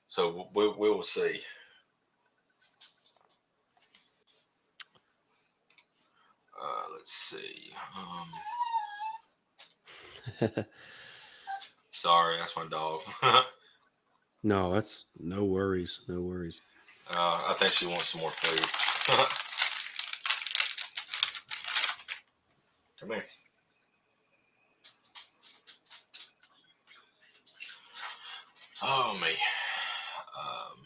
so we will see. Let's see. Sorry, that's my dog. no, that's no worries, no worries. I think she wants some more food. Come here. Oh me. Um,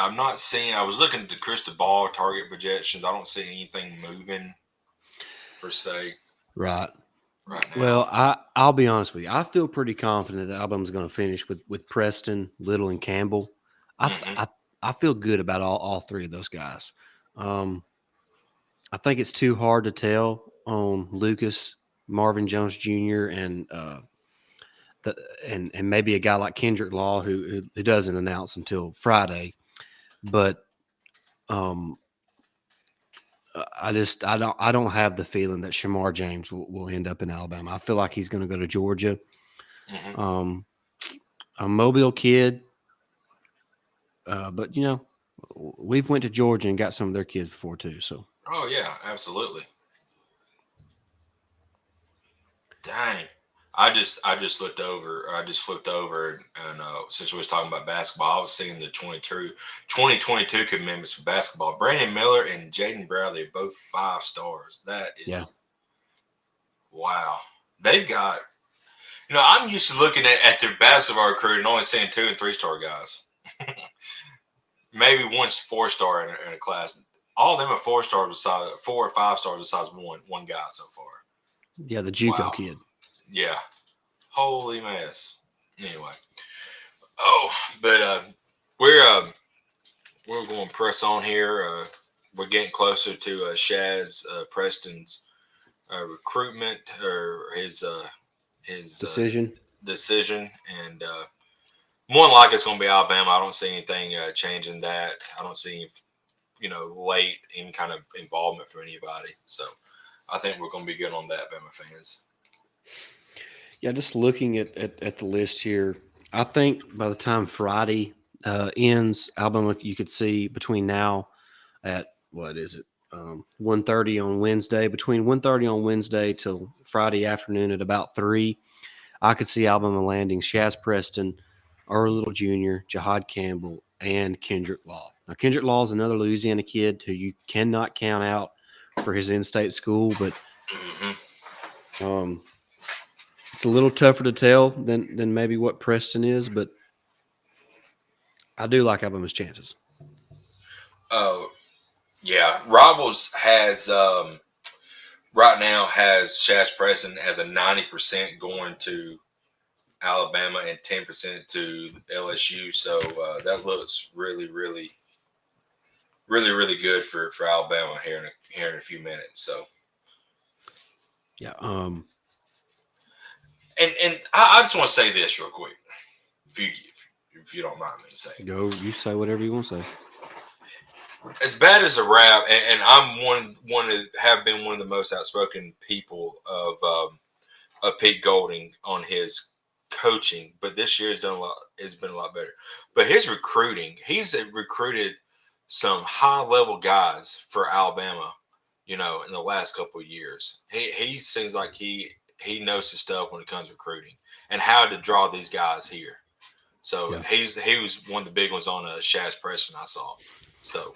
I'm not seeing. I was looking at the crystal ball target projections. I don't see anything moving per se Right. right now. Well, I'll be honest with you. I feel pretty confident that Alabama's going to finish with Preston, Little, and Campbell. I th- Hmm. I I feel good about all three of those guys. Um, I think it's too hard to tell on Lucas, Marvin Jones Jr., the, and maybe a guy like Kendrick Law who doesn't announce until Friday. But um, I don't have the feeling that Shamar James will end up in Alabama. I feel like he's going to go to Georgia. Hmm. Um, a Mobile kid, but we've went to Georgia and got some of their kids before too. So Oh yeah, absolutely. Dang. I just looked over. I just flipped over, and since we was talking about basketball, I was seeing the 2022 commitments for basketball. Brandon Miller and Jaden Bradley are both 5 stars. That yeah, is wow. They've got. I'm used to looking at their basketball recruit and only seeing 2 and 3 star guys. Maybe one's 4 star in a class. All of them are 4 stars, besides 4 or 5 stars, besides one guy so far. yeah, the JUCO Wow. kid. Yeah. Holy mess. Anyway. Oh, but we're going to press on here. We're getting closer to Shaz Preston's recruitment, or his Decision. decision, and more than likely it's going to be Alabama. I don't see anything changing that. I don't see late any kind of involvement from anybody. So I think we're going to be good on that, Bama fans. Yeah, just looking at the list here, I think by the time Friday ends, Alabama you could see between now at what is it 1:30 on Wednesday, between 1:30 on Wednesday till Friday afternoon at about 3, I could see Alabama landing Shaz Preston, Earl Little Jr., Jahad Campbell, and Kendrick Law. Kendrick Law is another Louisiana kid who you cannot count out for his in-state school, but it's a little tougher to tell than maybe what Preston is, but I do like Alabama's chances. Oh, yeah. Rivals has right now has Shaz Preston as a 90% going to Alabama and 10% to LSU. So that looks really, really, really, really good for Alabama here in a few minutes. So Yeah. and I just want to say this real quick, if you don't mind me saying. Go. You say whatever you want to say. As bad as a rap, and I'm one that have been one of the most outspoken people of Pete Golding on his coaching, but this year has been a lot better. But his recruiting, he's recruited some high level guys for Alabama, in the last couple of years. He seems like he knows his stuff when it comes to recruiting and how to draw these guys here. So Yeah. he was one of the big ones on Shaz Preston I saw. So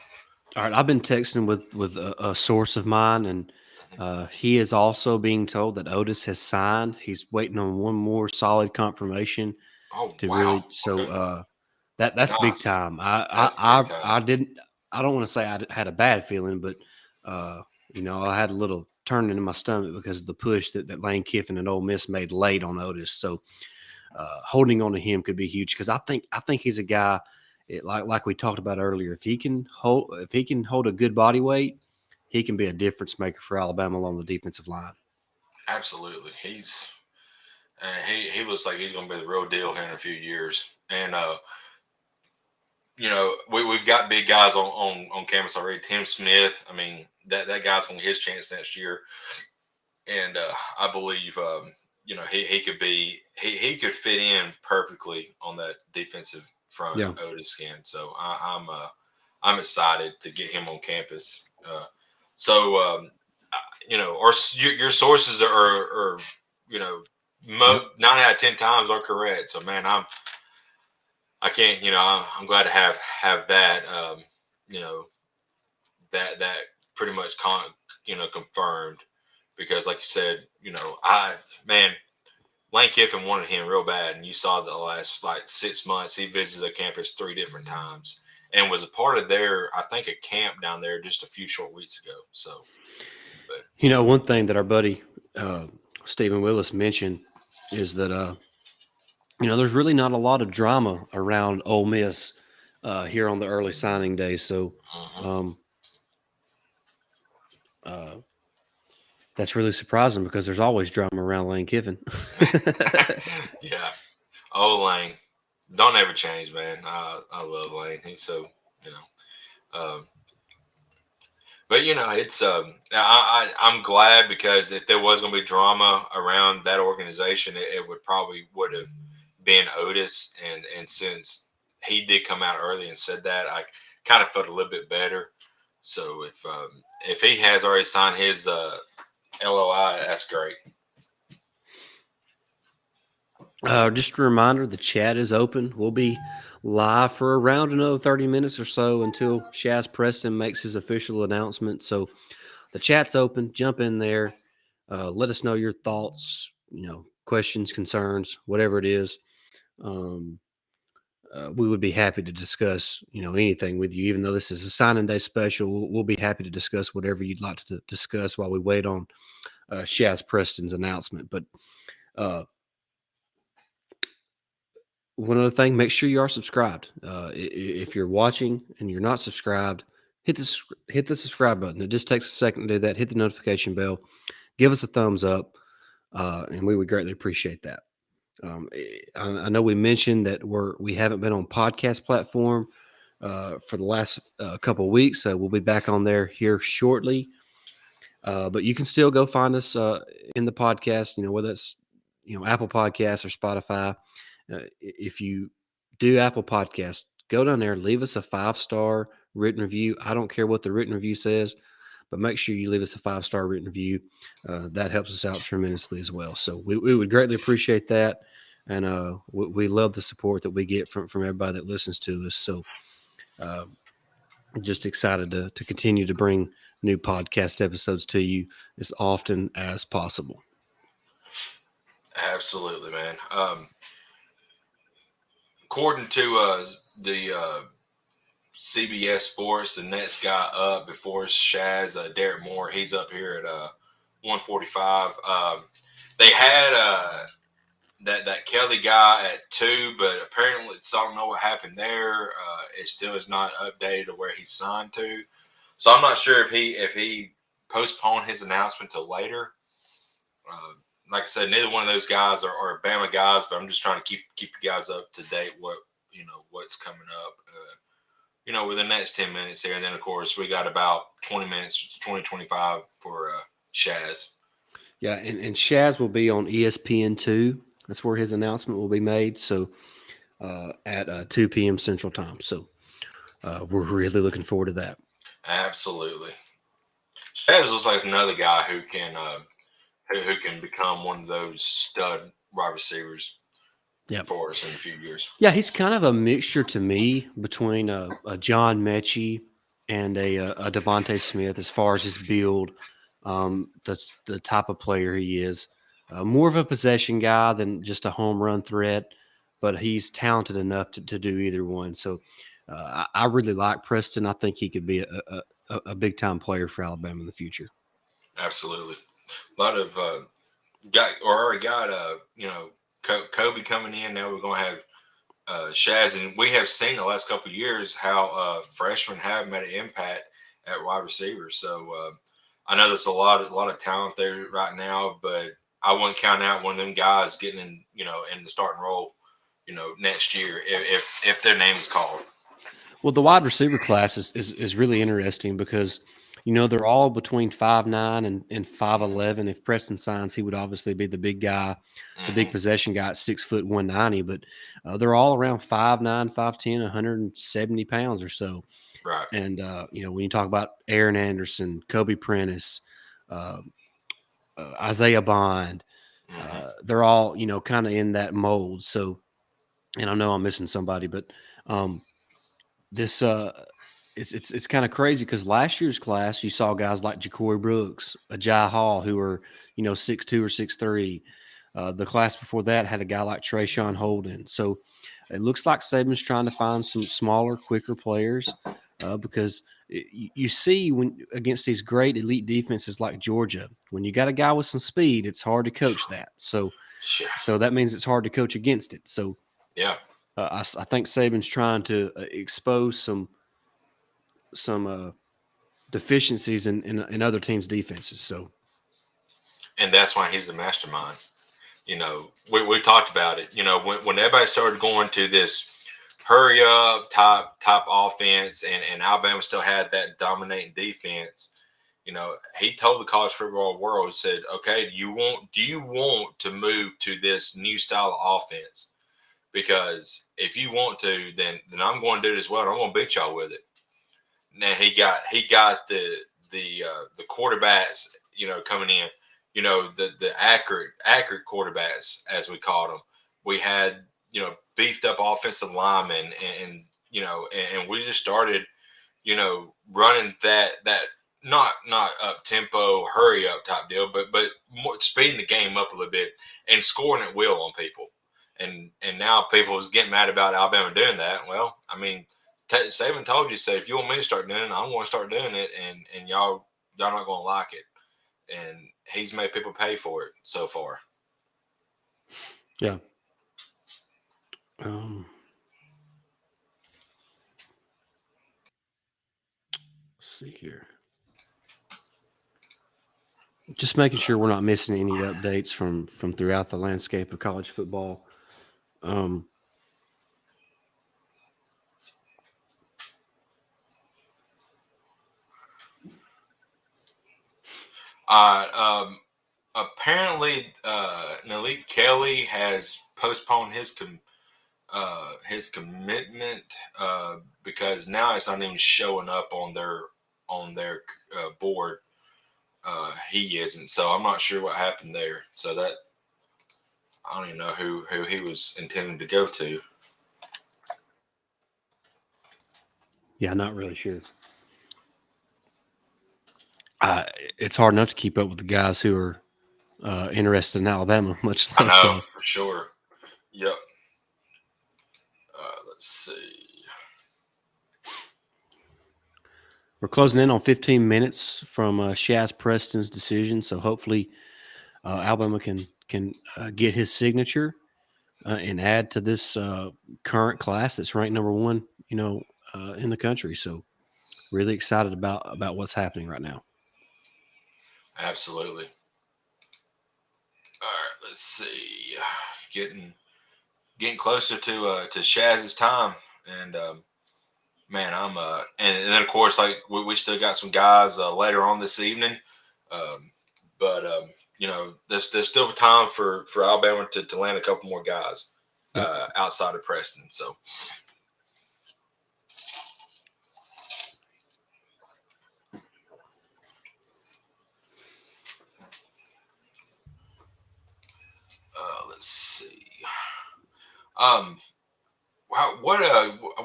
All right, I've been texting with a source of mine, and he is also being told that Otis has signed. He's waiting on one more solid confirmation oh to wow, really. So okay, that's big nice. time. I That's I big I, time. I didn't. I don't want to say I had a bad feeling, but I had a little turn in my stomach because of the push that Lane Kiffin and Ole Miss made late on Otis. So holding on to him could be huge because I think he's a guy. Like we talked about earlier, if he can hold a good body weight, he can be a difference maker for Alabama along the defensive line. Absolutely, he looks like he's going to be the real deal here in a few years. And we've got big guys on campus already. Tim Smith, I mean that guy's going to get his chance next year, and I believe he could be he could fit in perfectly on that defensive front. Yeah. Otis skin. So I'm excited to get him on campus. So or your sources are 9 out of 10 times are correct. So man, I can't I'm glad to have that that pretty much confirmed, because like you said, Lane Kiffin wanted him real bad, and you saw the last 6 months he visited the campus 3 different times and was a part of I think a camp down there just a few short weeks ago. So, but One thing that our buddy Stephen Willis mentioned is that there's really not a lot of drama around Ole Miss here on the early signing day. So um, uh, that's really surprising because there's always drama around Lane Kiffin. yeah, Lane, don't ever change, man. I love Lane. He's so um, but it's I'm glad, because if there was going to be drama around that organization, it would have been Otis, and since he did come out early and said that, I kind of felt a little bit better. So if he has already signed his LOI, that's great. Just a reminder, the chat is open. We'll be live for around another 30 minutes or so until Shaz Preston makes his official announcement. So the chat's open. Jump in there. Let us know your thoughts, questions, concerns, whatever it is. We would be happy to discuss, anything with you. Even though this is a signing day special, we'll be happy to discuss whatever you'd like to discuss while we wait on Shaz Preston's announcement. But one other thing, make sure you are subscribed. If you're watching and you're not subscribed, hit the subscribe button. It just takes a second to do that. Hit the notification bell. Give us a thumbs up, and we would greatly appreciate that. I know we mentioned that we haven't been on podcast platform for the last couple of weeks, so we'll be back on there here shortly. But you can still go find us in the podcast, whether it's Apple Podcasts or Spotify. If you do Apple Podcasts, go down there, leave us a 5-star written review. I don't care what the written review says, but make sure you leave us a 5-star written review. That helps us out tremendously as well. So we would greatly appreciate that. And we love the support that we get from everybody that listens to us. So Just excited to continue to bring new podcast episodes to you as often as possible. Absolutely, man. According to the CBS Sports, the Nets got up before Shaz. Derek Moore, he's up here at 145. They had that Kelly guy at 2, but apparently so I don't know what happened there. It still is not updated to where he's signed to. So I'm not sure if he postponed his announcement till later. Like I said, neither one of those guys are Bama guys, but I'm just trying to keep you guys up to date what's coming up. With the next 10 minutes here, and then of course we got about 20 minutes, 25 for Shaz. Yeah, and Shaz will be on ESPN2. That's where his announcement will be made. So at 2 p.m. Central Time. So we're really looking forward to that. Absolutely. Shaz looks like another guy who can become one of those stud wide receivers for us in a few years. Yeah, he's kind of a mixture to me between a John Mechie and a Devontae Smith as far as his build. That's the type of player he is. More of a possession guy than just a home run threat, but he's talented enough to do either one. So I really like Preston. I think he could be a big time player for Alabama in the future. Absolutely. A lot of already got Kobe coming in. Now we're going to have Shaz, and we have seen the last couple of years how freshmen have made an impact at wide receiver. So I know there's a lot of talent there right now, but I wouldn't count out one of them guys getting in the starting role, next year if their name is called. Well, the wide receiver class is really interesting because they're all between 5'9" and 5'11". If Preston signs, he would obviously be the big guy, the big possession guy at 6 foot 190. But they're all around 5'9", 5'10", 170 pounds or so. Right. And when you talk about Aaron Anderson, Kobe Prentice, Isaiah Bond, they're all kind of in that mold. So, and I know I'm missing somebody, but this it's kind of crazy because last year's class you saw guys like Ja'Cory Brooks, Jai Hall, who were 6'2" or 6'3". The class before that had a guy like Trayshawn Holden. So it looks like Saban's trying to find some smaller, quicker players because you see when against these great elite defenses like Georgia, when you got a guy with some speed, it's hard to coach that. So that means it's hard to coach against it. So yeah. I think Saban's trying to expose some deficiencies in other teams' defenses. So, and that's why he's the mastermind. We talked about it. When everybody started going to this hurry up type offense, and Alabama still had that dominating defense. He told the college football world, he said, "Okay, do you want to move to this new style of offense? Because if you want to, then I'm going to do it as well. And I'm going to beat y'all with it." Now he got the quarterbacks, coming in, the accurate quarterbacks, as we called them. We had beefed up offensive linemen, and we just started running that not up tempo hurry up type deal, but more speeding the game up a little bit and scoring at will on people. And now people is getting mad about Alabama doing that. Well, I mean, Saban told you, said, if you want me to start doing it, I'm going to start doing it, and y'all not going to like it. And he's made people pay for it so far. Yeah. Let's see here. Just making sure we're not missing any updates from throughout the landscape of college football. Apparently, Malik Kelly has postponed his commitment because now it's not even showing up on their board. He isn't, so I'm not sure what happened there. So that I don't even know who he was intending to go to. Yeah, not really sure. It's hard enough to keep up with the guys who are interested in Alabama, much I less. know for sure. Yep. Let's see. We're closing in on 15 minutes from Shaz Preston's decision, so hopefully Alabama can get his signature and add to this current class that's ranked number one, in the country. So really excited about what's happening right now. Absolutely. All right. Let's see. Getting closer to Shaz's time, and man, I'm and then of course like we still got some guys later on this evening, but there's still time for Alabama to land a couple more guys outside of Preston. So let's see. What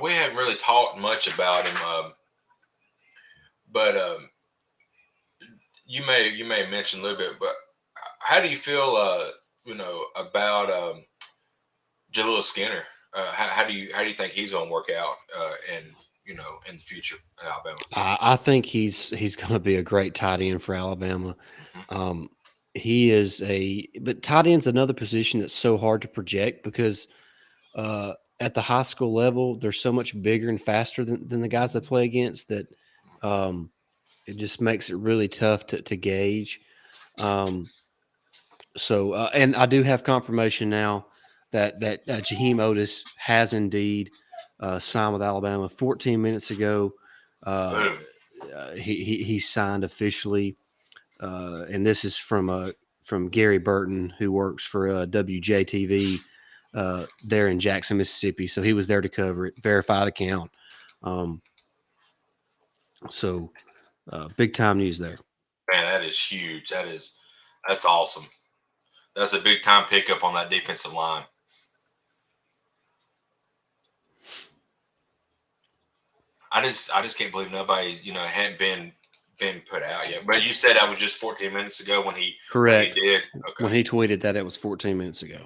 we haven't really talked much about him, but you may mention a little bit, but how do you feel about Jaleel Skinner? How do you think he's going to work out in the future at Alabama? I think he's going to be a great tight end for Alabama. Mm-hmm. He is but tight end's another position that's so hard to project because at the high school level, they're so much bigger and faster than the guys they play against that it just makes it really tough to gauge. So, and I do have confirmation now that Jahim Otis has indeed signed with Alabama 14 minutes ago. He signed officially, and this is from Gary Burton, who works for WJTV there in Jackson, Mississippi. So he was there to cover it, verified account. So big time news there. Man, that is huge. That's awesome. That's a big time pickup on that defensive line. I just can't believe nobody hadn't been put out yet. But you said that was just 14 minutes ago when he correct when he did. Okay. When he tweeted that, it was 14 minutes ago.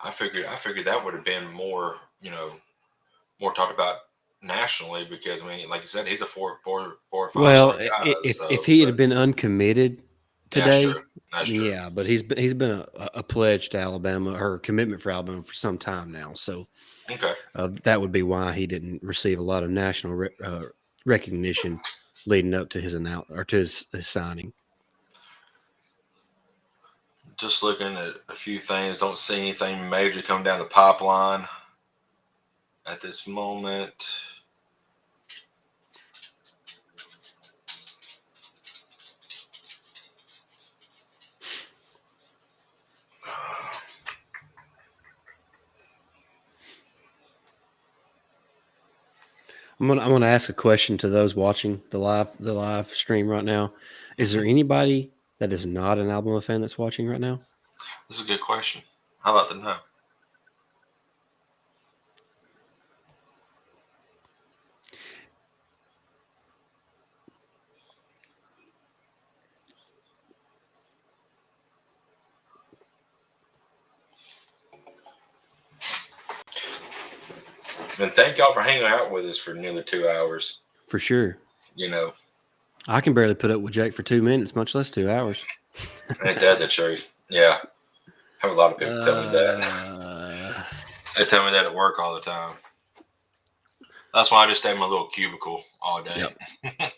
I figured that would have been more more talked about nationally because I mean, like you said, he's a 4 or 5 Well, star guy. if he had been uncommitted today, true. That's true. yeah, but he's been a pledge to Alabama or a commitment for Alabama for some time now. So Okay. that would be why he didn't receive a lot of national recognition leading up to his his signing. Just looking at a few things, don't see anything major coming down the pipeline at this moment. I'm gonna ask a question to those watching the live stream right now. Is there anybody that is not an Alabama fan that's watching right now? This is a good question. I'd like to know. And thank y'all for hanging out with us for nearly 2 hours. For sure. I can barely put up with Jake for 2 minutes, much less 2 hours. Ain't that the truth? Yeah. I have a lot of people tell me that. They tell me that at work all the time. That's why I just stay in my little cubicle all day. Yep.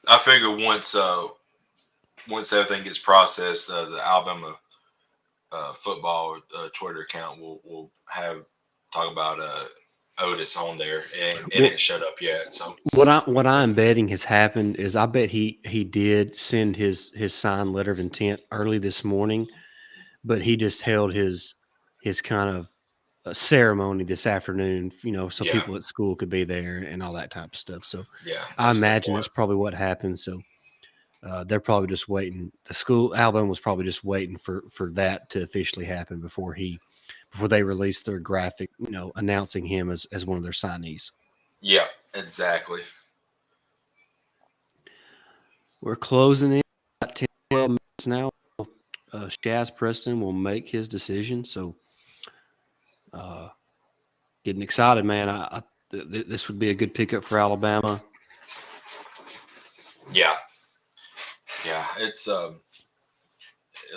I figure once everything gets processed, the Alabama football Twitter account will talk about Otis on there, and it ain't shut up yet. So what I'm betting has happened is I bet he did send his signed letter of intent early this morning, but he just held his kind of ceremony this afternoon, so people at school could be there and all that type of stuff. So I imagine that's probably what happened. So they're probably just waiting. Alabama was probably just waiting for that to officially happen before they release their graphic, announcing him as one of their signees. Yeah, exactly. We're closing in about 10, 12 minutes now. Shaz Preston will make his decision. So, getting excited, man. This would be a good pickup for Alabama. Yeah, it's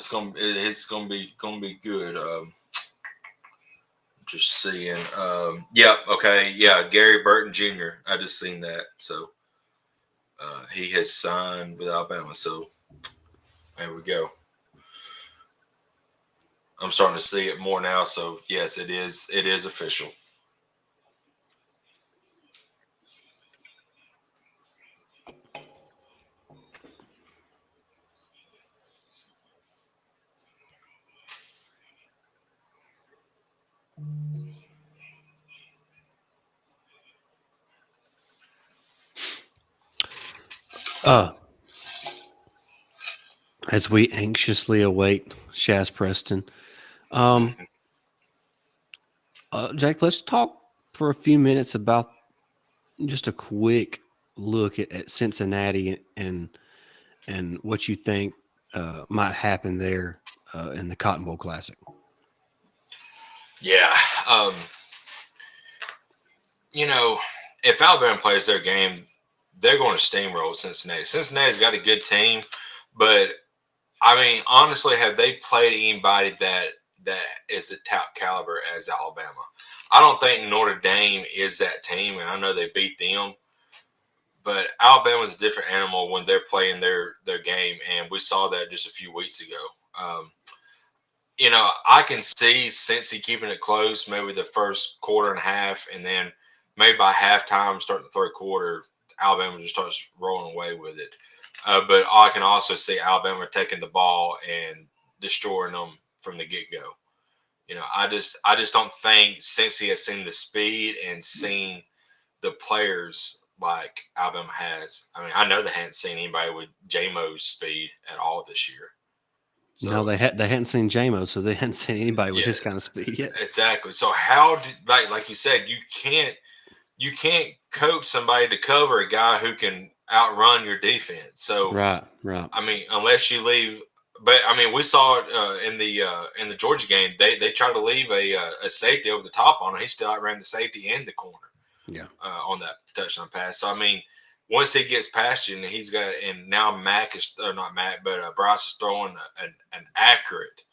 gonna be good. Just seeing. Okay. Yeah, Gary Burton Jr. I just seen that. So he has signed with Alabama. So there we go. I'm starting to see it more now. So yes, it is. It is official. As we anxiously await Shaz Preston. Jake, let's talk for a few minutes about just a quick look at Cincinnati and what you think might happen there in the Cotton Bowl Classic. Yeah. If Alabama plays their game, they're going to steamroll Cincinnati. Cincinnati's got a good team, but I mean, honestly, have they played anybody that is a top caliber as Alabama? I don't think Notre Dame is that team, and I know they beat them. But Alabama's a different animal when they're playing their game, and we saw that just a few weeks ago. I can see Cincy keeping it close, maybe the first quarter and a half, and then maybe by halftime, starting the third quarter, Alabama just starts rolling away with it. But I can also see Alabama taking the ball and destroying them from the get-go. I just don't think Cincy has seen the speed and seen the players like Alabama has. I mean, I know they hadn't seen anybody with J-Mo's speed at all this year. So, no, they hadn't seen J-Mo, so they hadn't seen anybody with his kind of speed yet. Exactly. So how like you said, you can't coach somebody to cover a guy who can outrun your defense. So right. I mean, unless you leave, but I mean, we saw it in the Georgia game. They tried to leave a safety over the top on him. He still outran the safety and the corner. Yeah. On that touchdown pass. So I mean, once he gets past you, and now Bryce is throwing an accurate,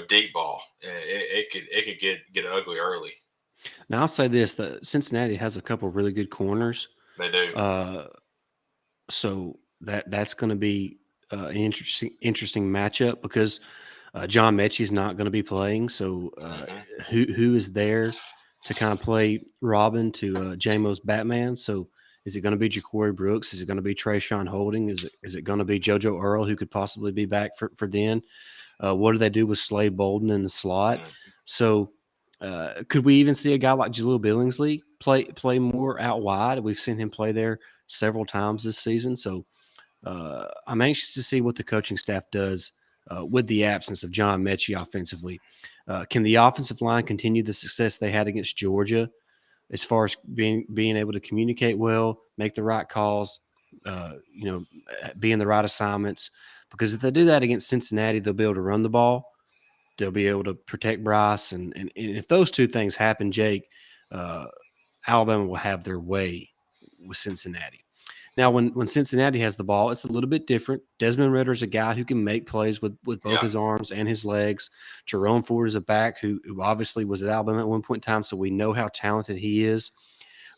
deep ball. It could get ugly early. Now I'll say this: that Cincinnati has a couple of really good corners. They do. So that's going to be an interesting matchup because John Mechie is not going to be playing. So who is there to kind of play Robin to J-Mo's Batman? So is it going to be Ja'Cory Brooks? Is it going to be Trayshawn Holding? Is it going to be JoJo Earl, who could possibly be back for then? What do they do with Slade Bolden in the slot? So could we even see a guy like Jaleel Billingsley play more out wide? We've seen him play there several times this season. So I'm anxious to see what the coaching staff does with the absence of John Mechie offensively. Can the offensive line continue the success they had against Georgia as far as being able to communicate well, make the right calls, be in the right assignments? Because if they do that against Cincinnati, they'll be able to run the ball. They'll be able to protect Bryce. And if those two things happen, Jake, Alabama will have their way with Cincinnati. Now, when Cincinnati has the ball, it's a little bit different. Desmond Ridder is a guy who can make plays with both his arms and his legs. Jerome Ford is a back who obviously was at Alabama at one point in time, so we know how talented he is.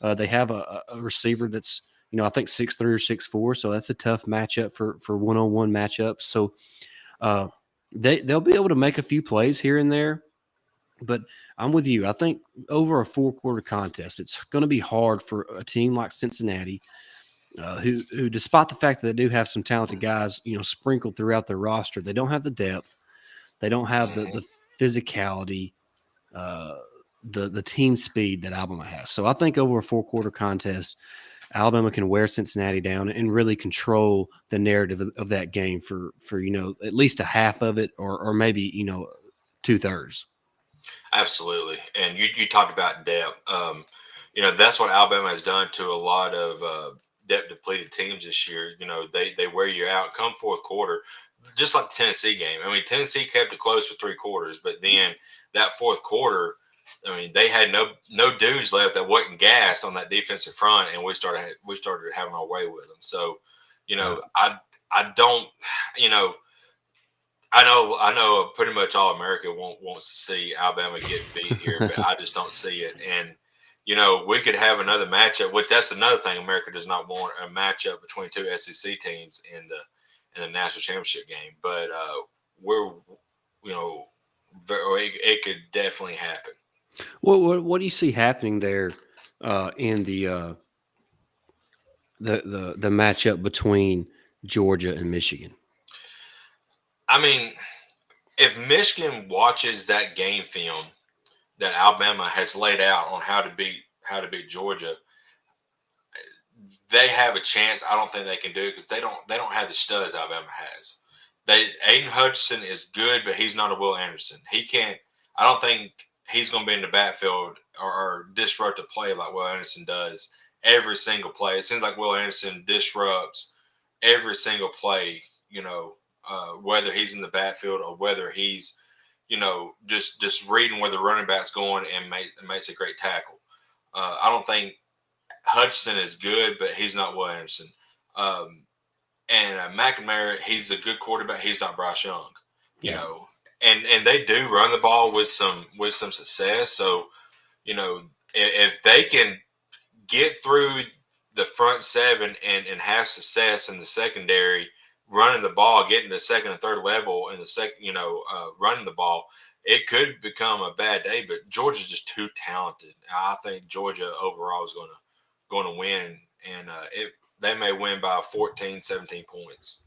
They have a receiver that's, I think 6'3" or 6'4", so that's a tough matchup for one-on-one matchups. So they'll be able to make a few plays here and there. But I'm with you. I think over a 4-quarter contest, it's going to be hard for a team like Cincinnati, who, despite the fact that they do have some talented guys, sprinkled throughout their roster, they don't have the depth, they don't have the physicality, the team speed that Alabama has. So I think over a 4-quarter contest, Alabama can wear Cincinnati down and really control the narrative of that game for at least a half of it, or maybe 2/3. Absolutely. And you talked about depth. That's what Alabama has done to a lot of depth depleted teams this year. They wear you out come fourth quarter, just like the Tennessee game. I mean, Tennessee kept it close for 3 quarters, but then that fourth quarter, I mean, they had no dudes left that wasn't gassed on that defensive front, and we started having our way with them. So, Right. I don't, you know, I know. Pretty much all America wants to see Alabama get beat here, but I just don't see it. And we could have another matchup, which that's another thing America does not want, a matchup between two SEC teams in the national championship game. But we're it could definitely happen. What do you see happening there in the matchup between Georgia and Michigan? I mean, if Michigan watches that game film that Alabama has laid out on how to beat Georgia, they have a chance. I don't think they can do it because they don't have the studs Alabama has. Aiden Hutchinson is good, but he's not a Will Anderson. He can't. I don't think he's going to be in the backfield or disrupt a play like Will Anderson does every single play. It seems like Will Anderson disrupts every single play. Whether he's in the backfield or whether he's just reading where the running back's going and makes a great tackle. I don't think Hudson is good, but he's not Will Anderson. And McNamara, he's a good quarterback. He's not Bryce Young, Yeah. And they do run the ball with some success. So if they can get through the front seven and have success in the secondary, running the ball, getting the second and third level in the second, running the ball, it could become a bad day. But Georgia's just too talented. I think Georgia overall is going to win, and they may win by 14, 17 points.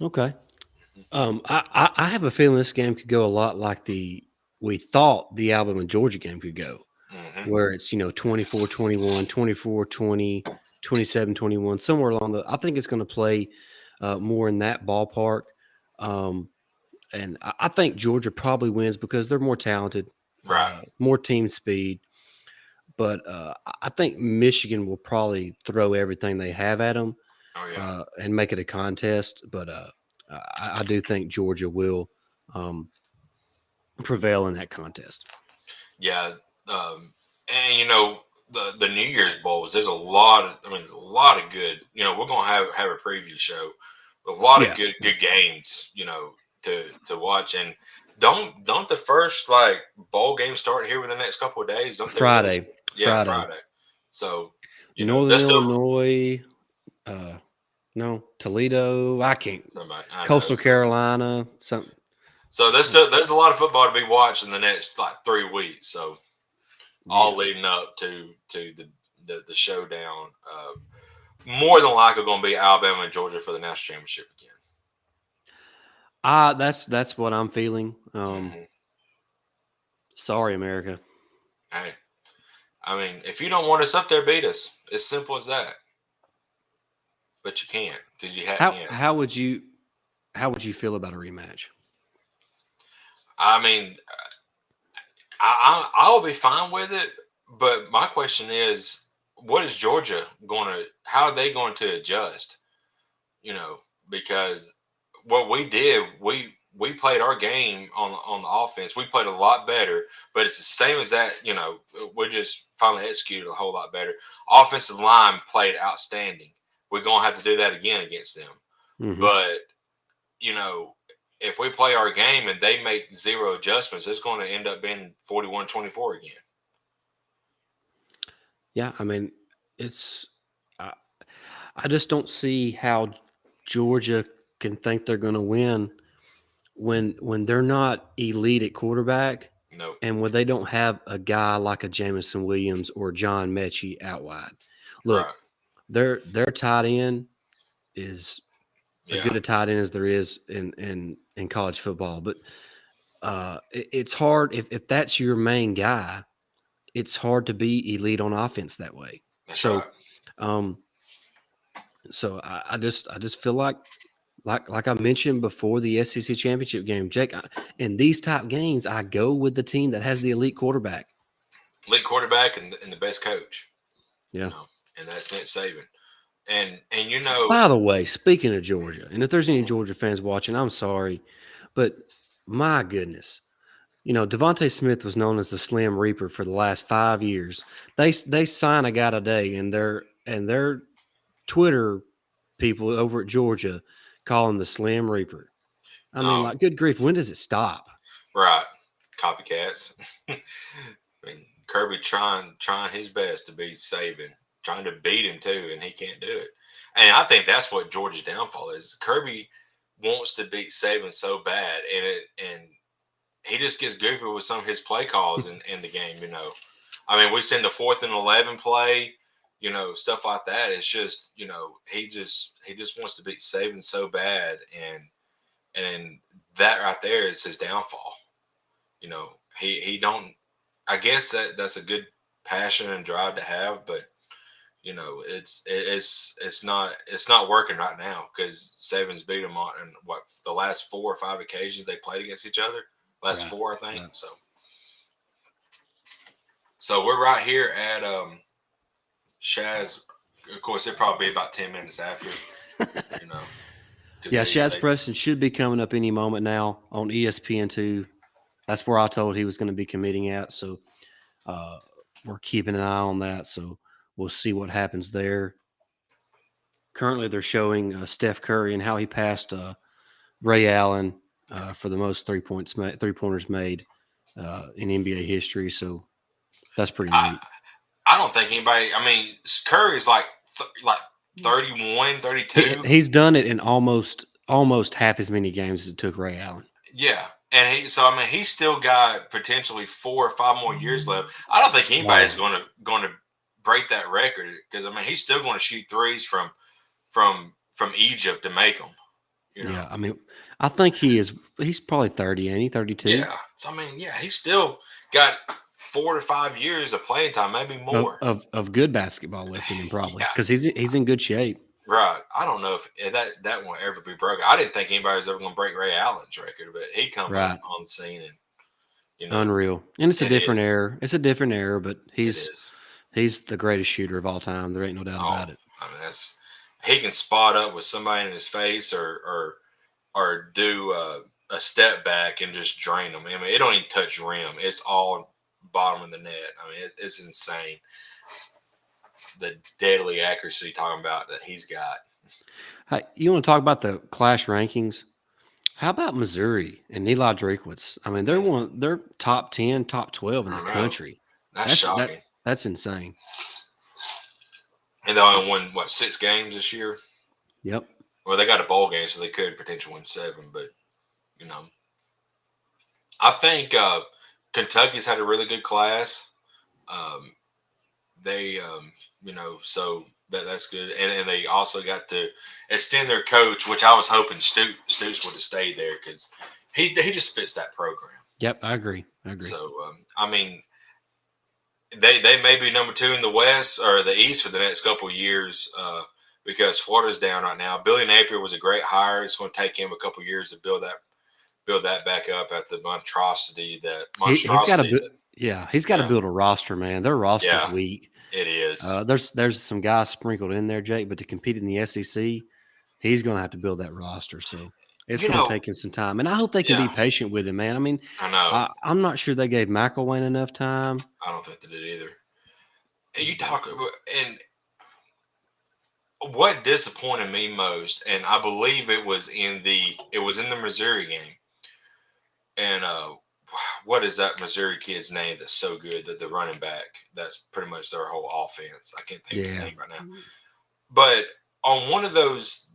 Okay. I have a feeling this game could go a lot like we thought the Alabama Georgia game could go, Mm-hmm. where it's 24-21, 24-20, 27-21, somewhere along the. I think it's going to play more in that ballpark, and I think Georgia probably wins because they're more talented, Right. more team speed. But I think Michigan will probably throw everything they have at them Oh yeah. and make it a contest. But I do think Georgia will prevail in that contest. Yeah. And the New Year's bowls. There's a lot of good. We're gonna have a preview show. A lot of Yeah, good games. To watch. And don't the first bowl game start here within the next couple of days? Don't they release? Friday, Yeah, Friday, Friday. So Northern that's still Illinois. No, Toledo. I can't. somebody I know. Coastal Carolina. Something. So there's a lot of football to be watched in the next 3 weeks. So all Yes. leading up to the showdown. More than likely going to be Alabama and Georgia for the national championship again. That's what I'm feeling. Mm-hmm. Sorry, America. Hey, I mean, if you don't want us up there, beat us. It's simple as that. But you can't because you haven't yet. How would you feel about a rematch? I mean, I'll be fine with it. But my question is, what is Georgia going to? How are they going to adjust? Because what we did, we played our game on the offense. We played a lot better, but it's the same as that. We just finally executed a whole lot better. Offensive line played outstanding. We're gonna have to do that again against them. Mm-hmm. But if we play our game and they make zero adjustments, it's going to end up being 41-24 again. Yeah, I mean, it's. I just don't see how Georgia can think they're going to win when they're not elite at quarterback, Nope. and when they don't have a guy like a Jamison Williams or John Mechie out wide. Look, Right. their tight end is as Yeah. good a tight end as there is in college football, but it's hard if that's your main guy. It's hard to be elite on offense that way. That's So, right. So I just feel like I mentioned before the SEC championship game, Jake. In these type games, I go with the team that has the elite quarterback. Elite quarterback and the best coach, Yeah. and that's Nick Saban. And you know, By the way, speaking of Georgia, and if there's any Georgia fans watching, I'm sorry, but my goodness, Devontae Smith was known as the Slim Reaper for the last 5 years. They sign a guy today, and their Twitter people over at Georgia call him the Slim Reaper. I mean, um, like, good grief, when does it stop? right, copycats. I mean, Kirby trying his best to beat Saban, trying to beat him too, and he can't do it. And I think that's what Georgia's downfall is. Kirby wants to beat Saban so bad, and he just gets goofy with some of his play calls in the game. I mean, we send the 4th and 11 play, stuff like that. It's just, he just wants to beat Saban so bad, and that right there is his downfall. He don't. I guess that's a good passion and drive to have, but it's not working right now because Saban's beat him on and what the last 4 or 5 occasions they played against each other. Last Right. 4, I think. Right. So we're right here at Shaz. Of course, it'll probably be about 10 minutes after. You know, because Yeah, Shaz Preston should be coming up any moment now on ESPN2. That's where I told he was going to be committing at. So we're keeping an eye on that. So we'll see what happens there. Currently, they're showing Steph Curry and how he passed Ray Allen for the most 3-pointers made in NBA history. So that's pretty I neat. I don't think anybody. I mean, Curry's like 31, 32. He's done it in almost half as many games as it took Ray Allen. Yeah. And I mean, he's still got potentially 4 or 5 more years left. I don't think anybody's going to break that record because I mean, he's still going to shoot threes from Egypt to make them. Yeah, I mean, I think he's probably 30, ain't he? 32? Yeah. So I mean, yeah, he's still got 4 to 5 years of playing time, maybe more. Of good basketball left in him, probably, Yeah. because he's in good shape. Right. I don't know if that won't ever be broken. I didn't think anybody was ever going to break Ray Allen's record, but he come Right. on the scene and Unreal. And it's a it different is. era. It's a different era, but It he's is. the greatest shooter of all time. There ain't no doubt Oh, about it. I mean he can spot up with somebody in his face or do a step back and just drain them. I mean, it don't even touch rim. It's all bottom of the net. I mean, it's insane. The deadly accuracy talking about that he's got. Hey, you want to talk about the class rankings? How about Missouri and Eli Drakewitz? I mean, they're top 10, top 12 in I the don't know. country. That's shocking. That's insane. And they only won 6 games this year. Yep. Well, they got a bowl game, so they could potentially win 7. But I think Kentucky's had a really good class. They, so that's good, and they also got to extend their coach, which I was hoping Stoops would have stayed there because he just fits that program. Yep, I agree. So I mean, they may be number 2 in the West or the East for the next couple of years because Florida's down right now. Billy Napier was a great hire. It's going to take him a couple of years to build that back up after the monstrosity. He's got to build a roster, man. Their roster's weak. It is. There's some guys sprinkled in there, Jake, but to compete in the SEC, he's going to have to build that roster. So it's going to take him some time, and I hope they can be patient with him, man. I mean, I know. I'm not sure they gave McElwain enough time. I don't think they did either. You talk and what disappointed me most, and I believe it was in the Missouri game. And what is that Missouri kid's name that's so good that the running back? That's pretty much their whole offense. I can't think of his name right now. But on one of those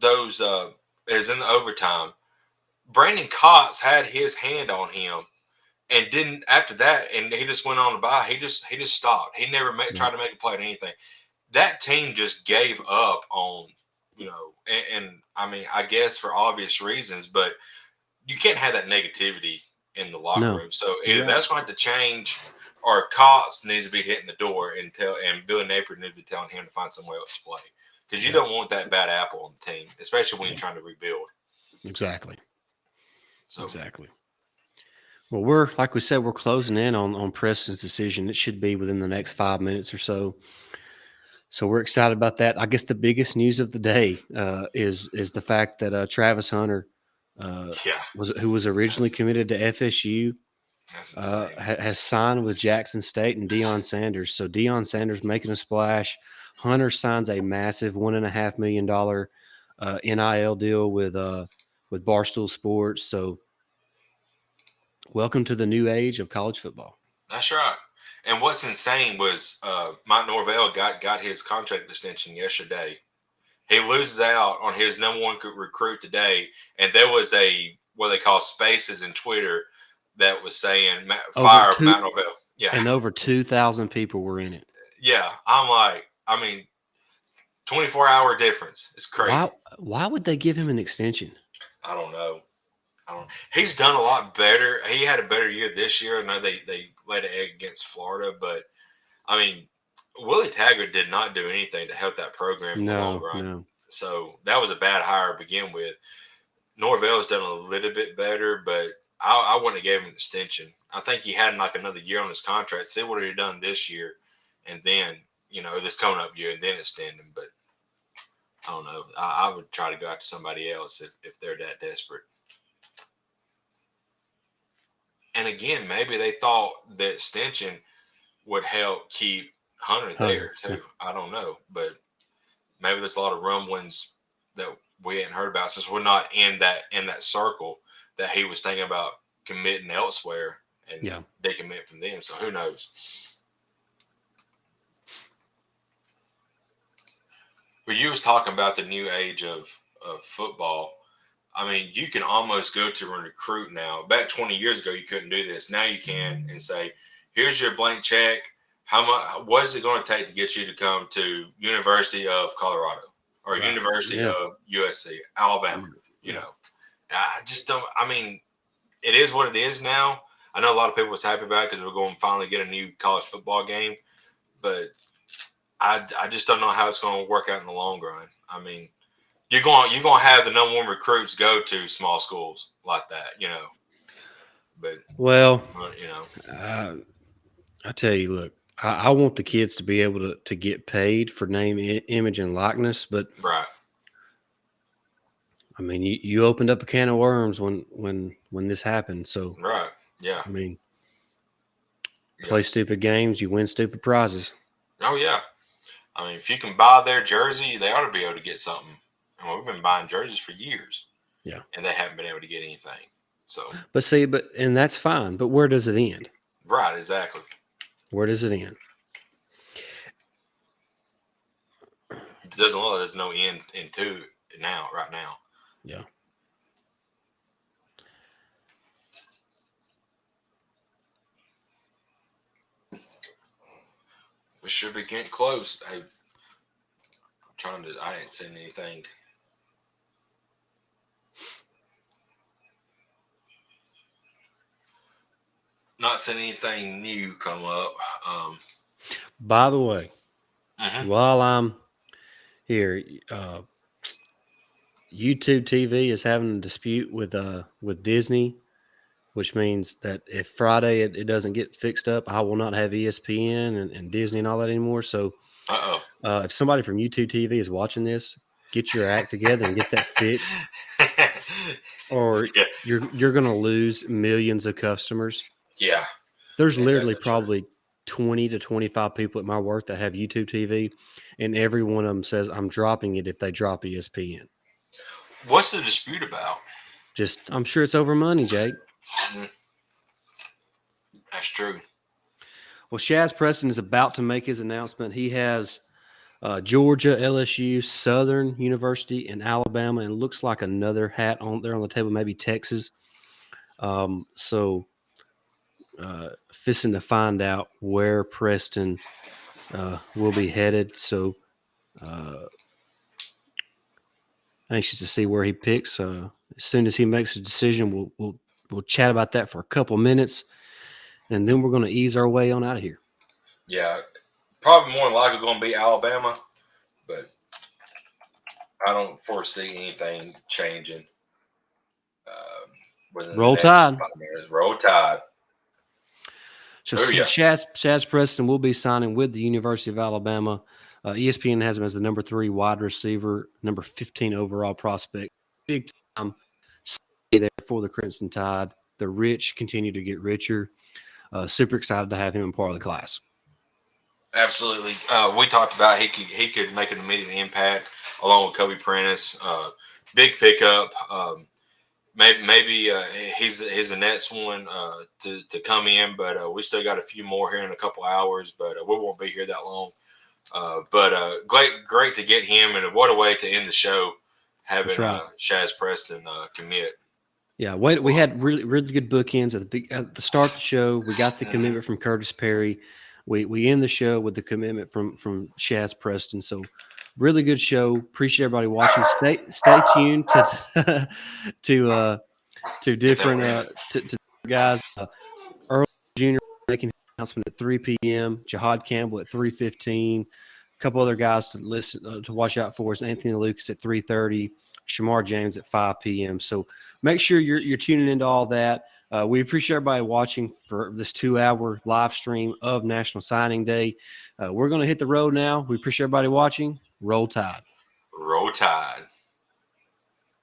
is in the overtime, Brandon Cox had his hand on him and didn't after that, and he just went on to buy. He just stopped. He never tried to make a play or anything. That team just gave up on, and I mean, I guess for obvious reasons, but you can't have that negativity in the locker room. So either that's going to have to change, or Cox needs to be hitting the door and Billy Napier needs to be telling him to find somewhere else to play because you don't want that bad apple on the team, especially when you're trying to rebuild. Exactly. So Exactly. Well, we're like we said, we're closing in on Preston's decision. It should be within the next 5 minutes or so. So we're excited about that. I guess the biggest news of the day is the fact that Travis Hunter, who was originally committed to FSU, that's insane. has signed with Jackson State and Dion Sanders. So Dion Sanders making a splash. Hunter signs a massive $1.5 million NIL deal with Barstool Sports. So welcome to the new age of college football. That's right. And what's insane was Mike Norvell got his contract extension yesterday. He loses out on his number one recruit today, and there was what they call spaces in Twitter that was saying fire Matt Norvell. Yeah, and over 2,000 people were in it. Yeah, I'm like, 24-hour difference. It's crazy. Why would they give him an extension? I don't know. He's done a lot better. He had a better year this year. I know they laid an egg against Florida, but Willie Taggart did not do anything to help that program in the long run. No. So that was a bad hire to begin with. Norvell's done a little bit better, but I wouldn't have gave him an extension. I think he had like another year on his contract. See what he done this year, and then this coming up year, and then extend him. But I don't know. I would try to go after somebody else if they're that desperate. And again, maybe they thought the extension would help keep Hunter there too. Yeah. I don't know, but maybe there's a lot of rumblings that we hadn't heard about since we're not in that circle that he was thinking about committing elsewhere and decommit from them. So who knows? But you was talking about the new age of football. You can almost go to a recruit now. Back 20 years ago, you couldn't do this. Now you can and say, here's your blank check. How much? What is it going to take to get you to come to University of Colorado or University of USC, Alabama? I just don't. It is what it is now. I know a lot of people was happy about it because we're going to finally get a new college football game, but I just don't know how it's going to work out in the long run. You're going to have the number one recruits go to small schools like that, But I tell you, look, I want the kids to be able to get paid for name, image, and likeness, but right. You opened up a can of worms when this happened. So right, yeah. Play stupid games, you win stupid prizes. Oh yeah, if you can buy their jersey, they ought to be able to get something. We've been buying jerseys for years. Yeah. And they haven't been able to get anything. So. And that's fine. But where does it end? Right, exactly. Where does it end? It doesn't look like there's no end into it right now. Yeah. We should be getting close. I ain't seen anything. Not seen anything new come up. By the way, while I'm here, YouTube TV is having a dispute with Disney, which means that if Friday it doesn't get fixed up, I will not have ESPN and Disney and all that anymore. So, if somebody from YouTube TV is watching this, get your act together and get that fixed, or you're going to lose millions of customers. Yeah. There's literally probably 20 to 25 people at my work that have YouTube TV, and every one of them says I'm dropping it if they drop ESPN. What's the dispute about? I'm sure it's over money, Jake. That's true. Well, Shaz Preston is about to make his announcement. He has Georgia, LSU, Southern University, and Alabama, and looks like another hat on there on the table, maybe Texas. Fisting to find out where Preston will be headed. So anxious to see where he picks. As soon as he makes a decision, we'll chat about that for a couple minutes, and then we're going to ease our way on out of here. Yeah, probably more than likely going to be Alabama, but I don't foresee anything changing within the Roll next Tide. 5 minutes. Roll Tide. So Oh, yeah. Shaz Preston will be signing with the University of Alabama. ESPN has him as the number 3 wide receiver, number 15 overall prospect. Big time there for the Crimson Tide. The rich continue to get richer. Super excited to have him in part of the class. Absolutely. We talked about he could make an immediate impact along with Kobe Prentice. Big pickup. Maybe he's the next one to come in, but we still got a few more here in a couple hours. But we won't be here that long. But great to get him, and what a way to end the show, having right. Shaz Preston commit. Yeah, we had really good bookends at the start of the show. We got the commitment from Curtis Perry. We end the show with the commitment from Shaz Preston. So really good show. Appreciate everybody watching. Stay tuned to to different to guys. Earl Jr. making an announcement at 3 p.m. Jihad Campbell at 3:15. A couple other guys to listen to watch out for is Anthony Lucas at 3:30. Shamar James at 5 p.m. So make sure you're tuning into all that. We appreciate everybody watching for this 2-hour live stream of National Signing Day. We're going to hit the road now. We appreciate everybody watching. Roll Tide. Roll Tide.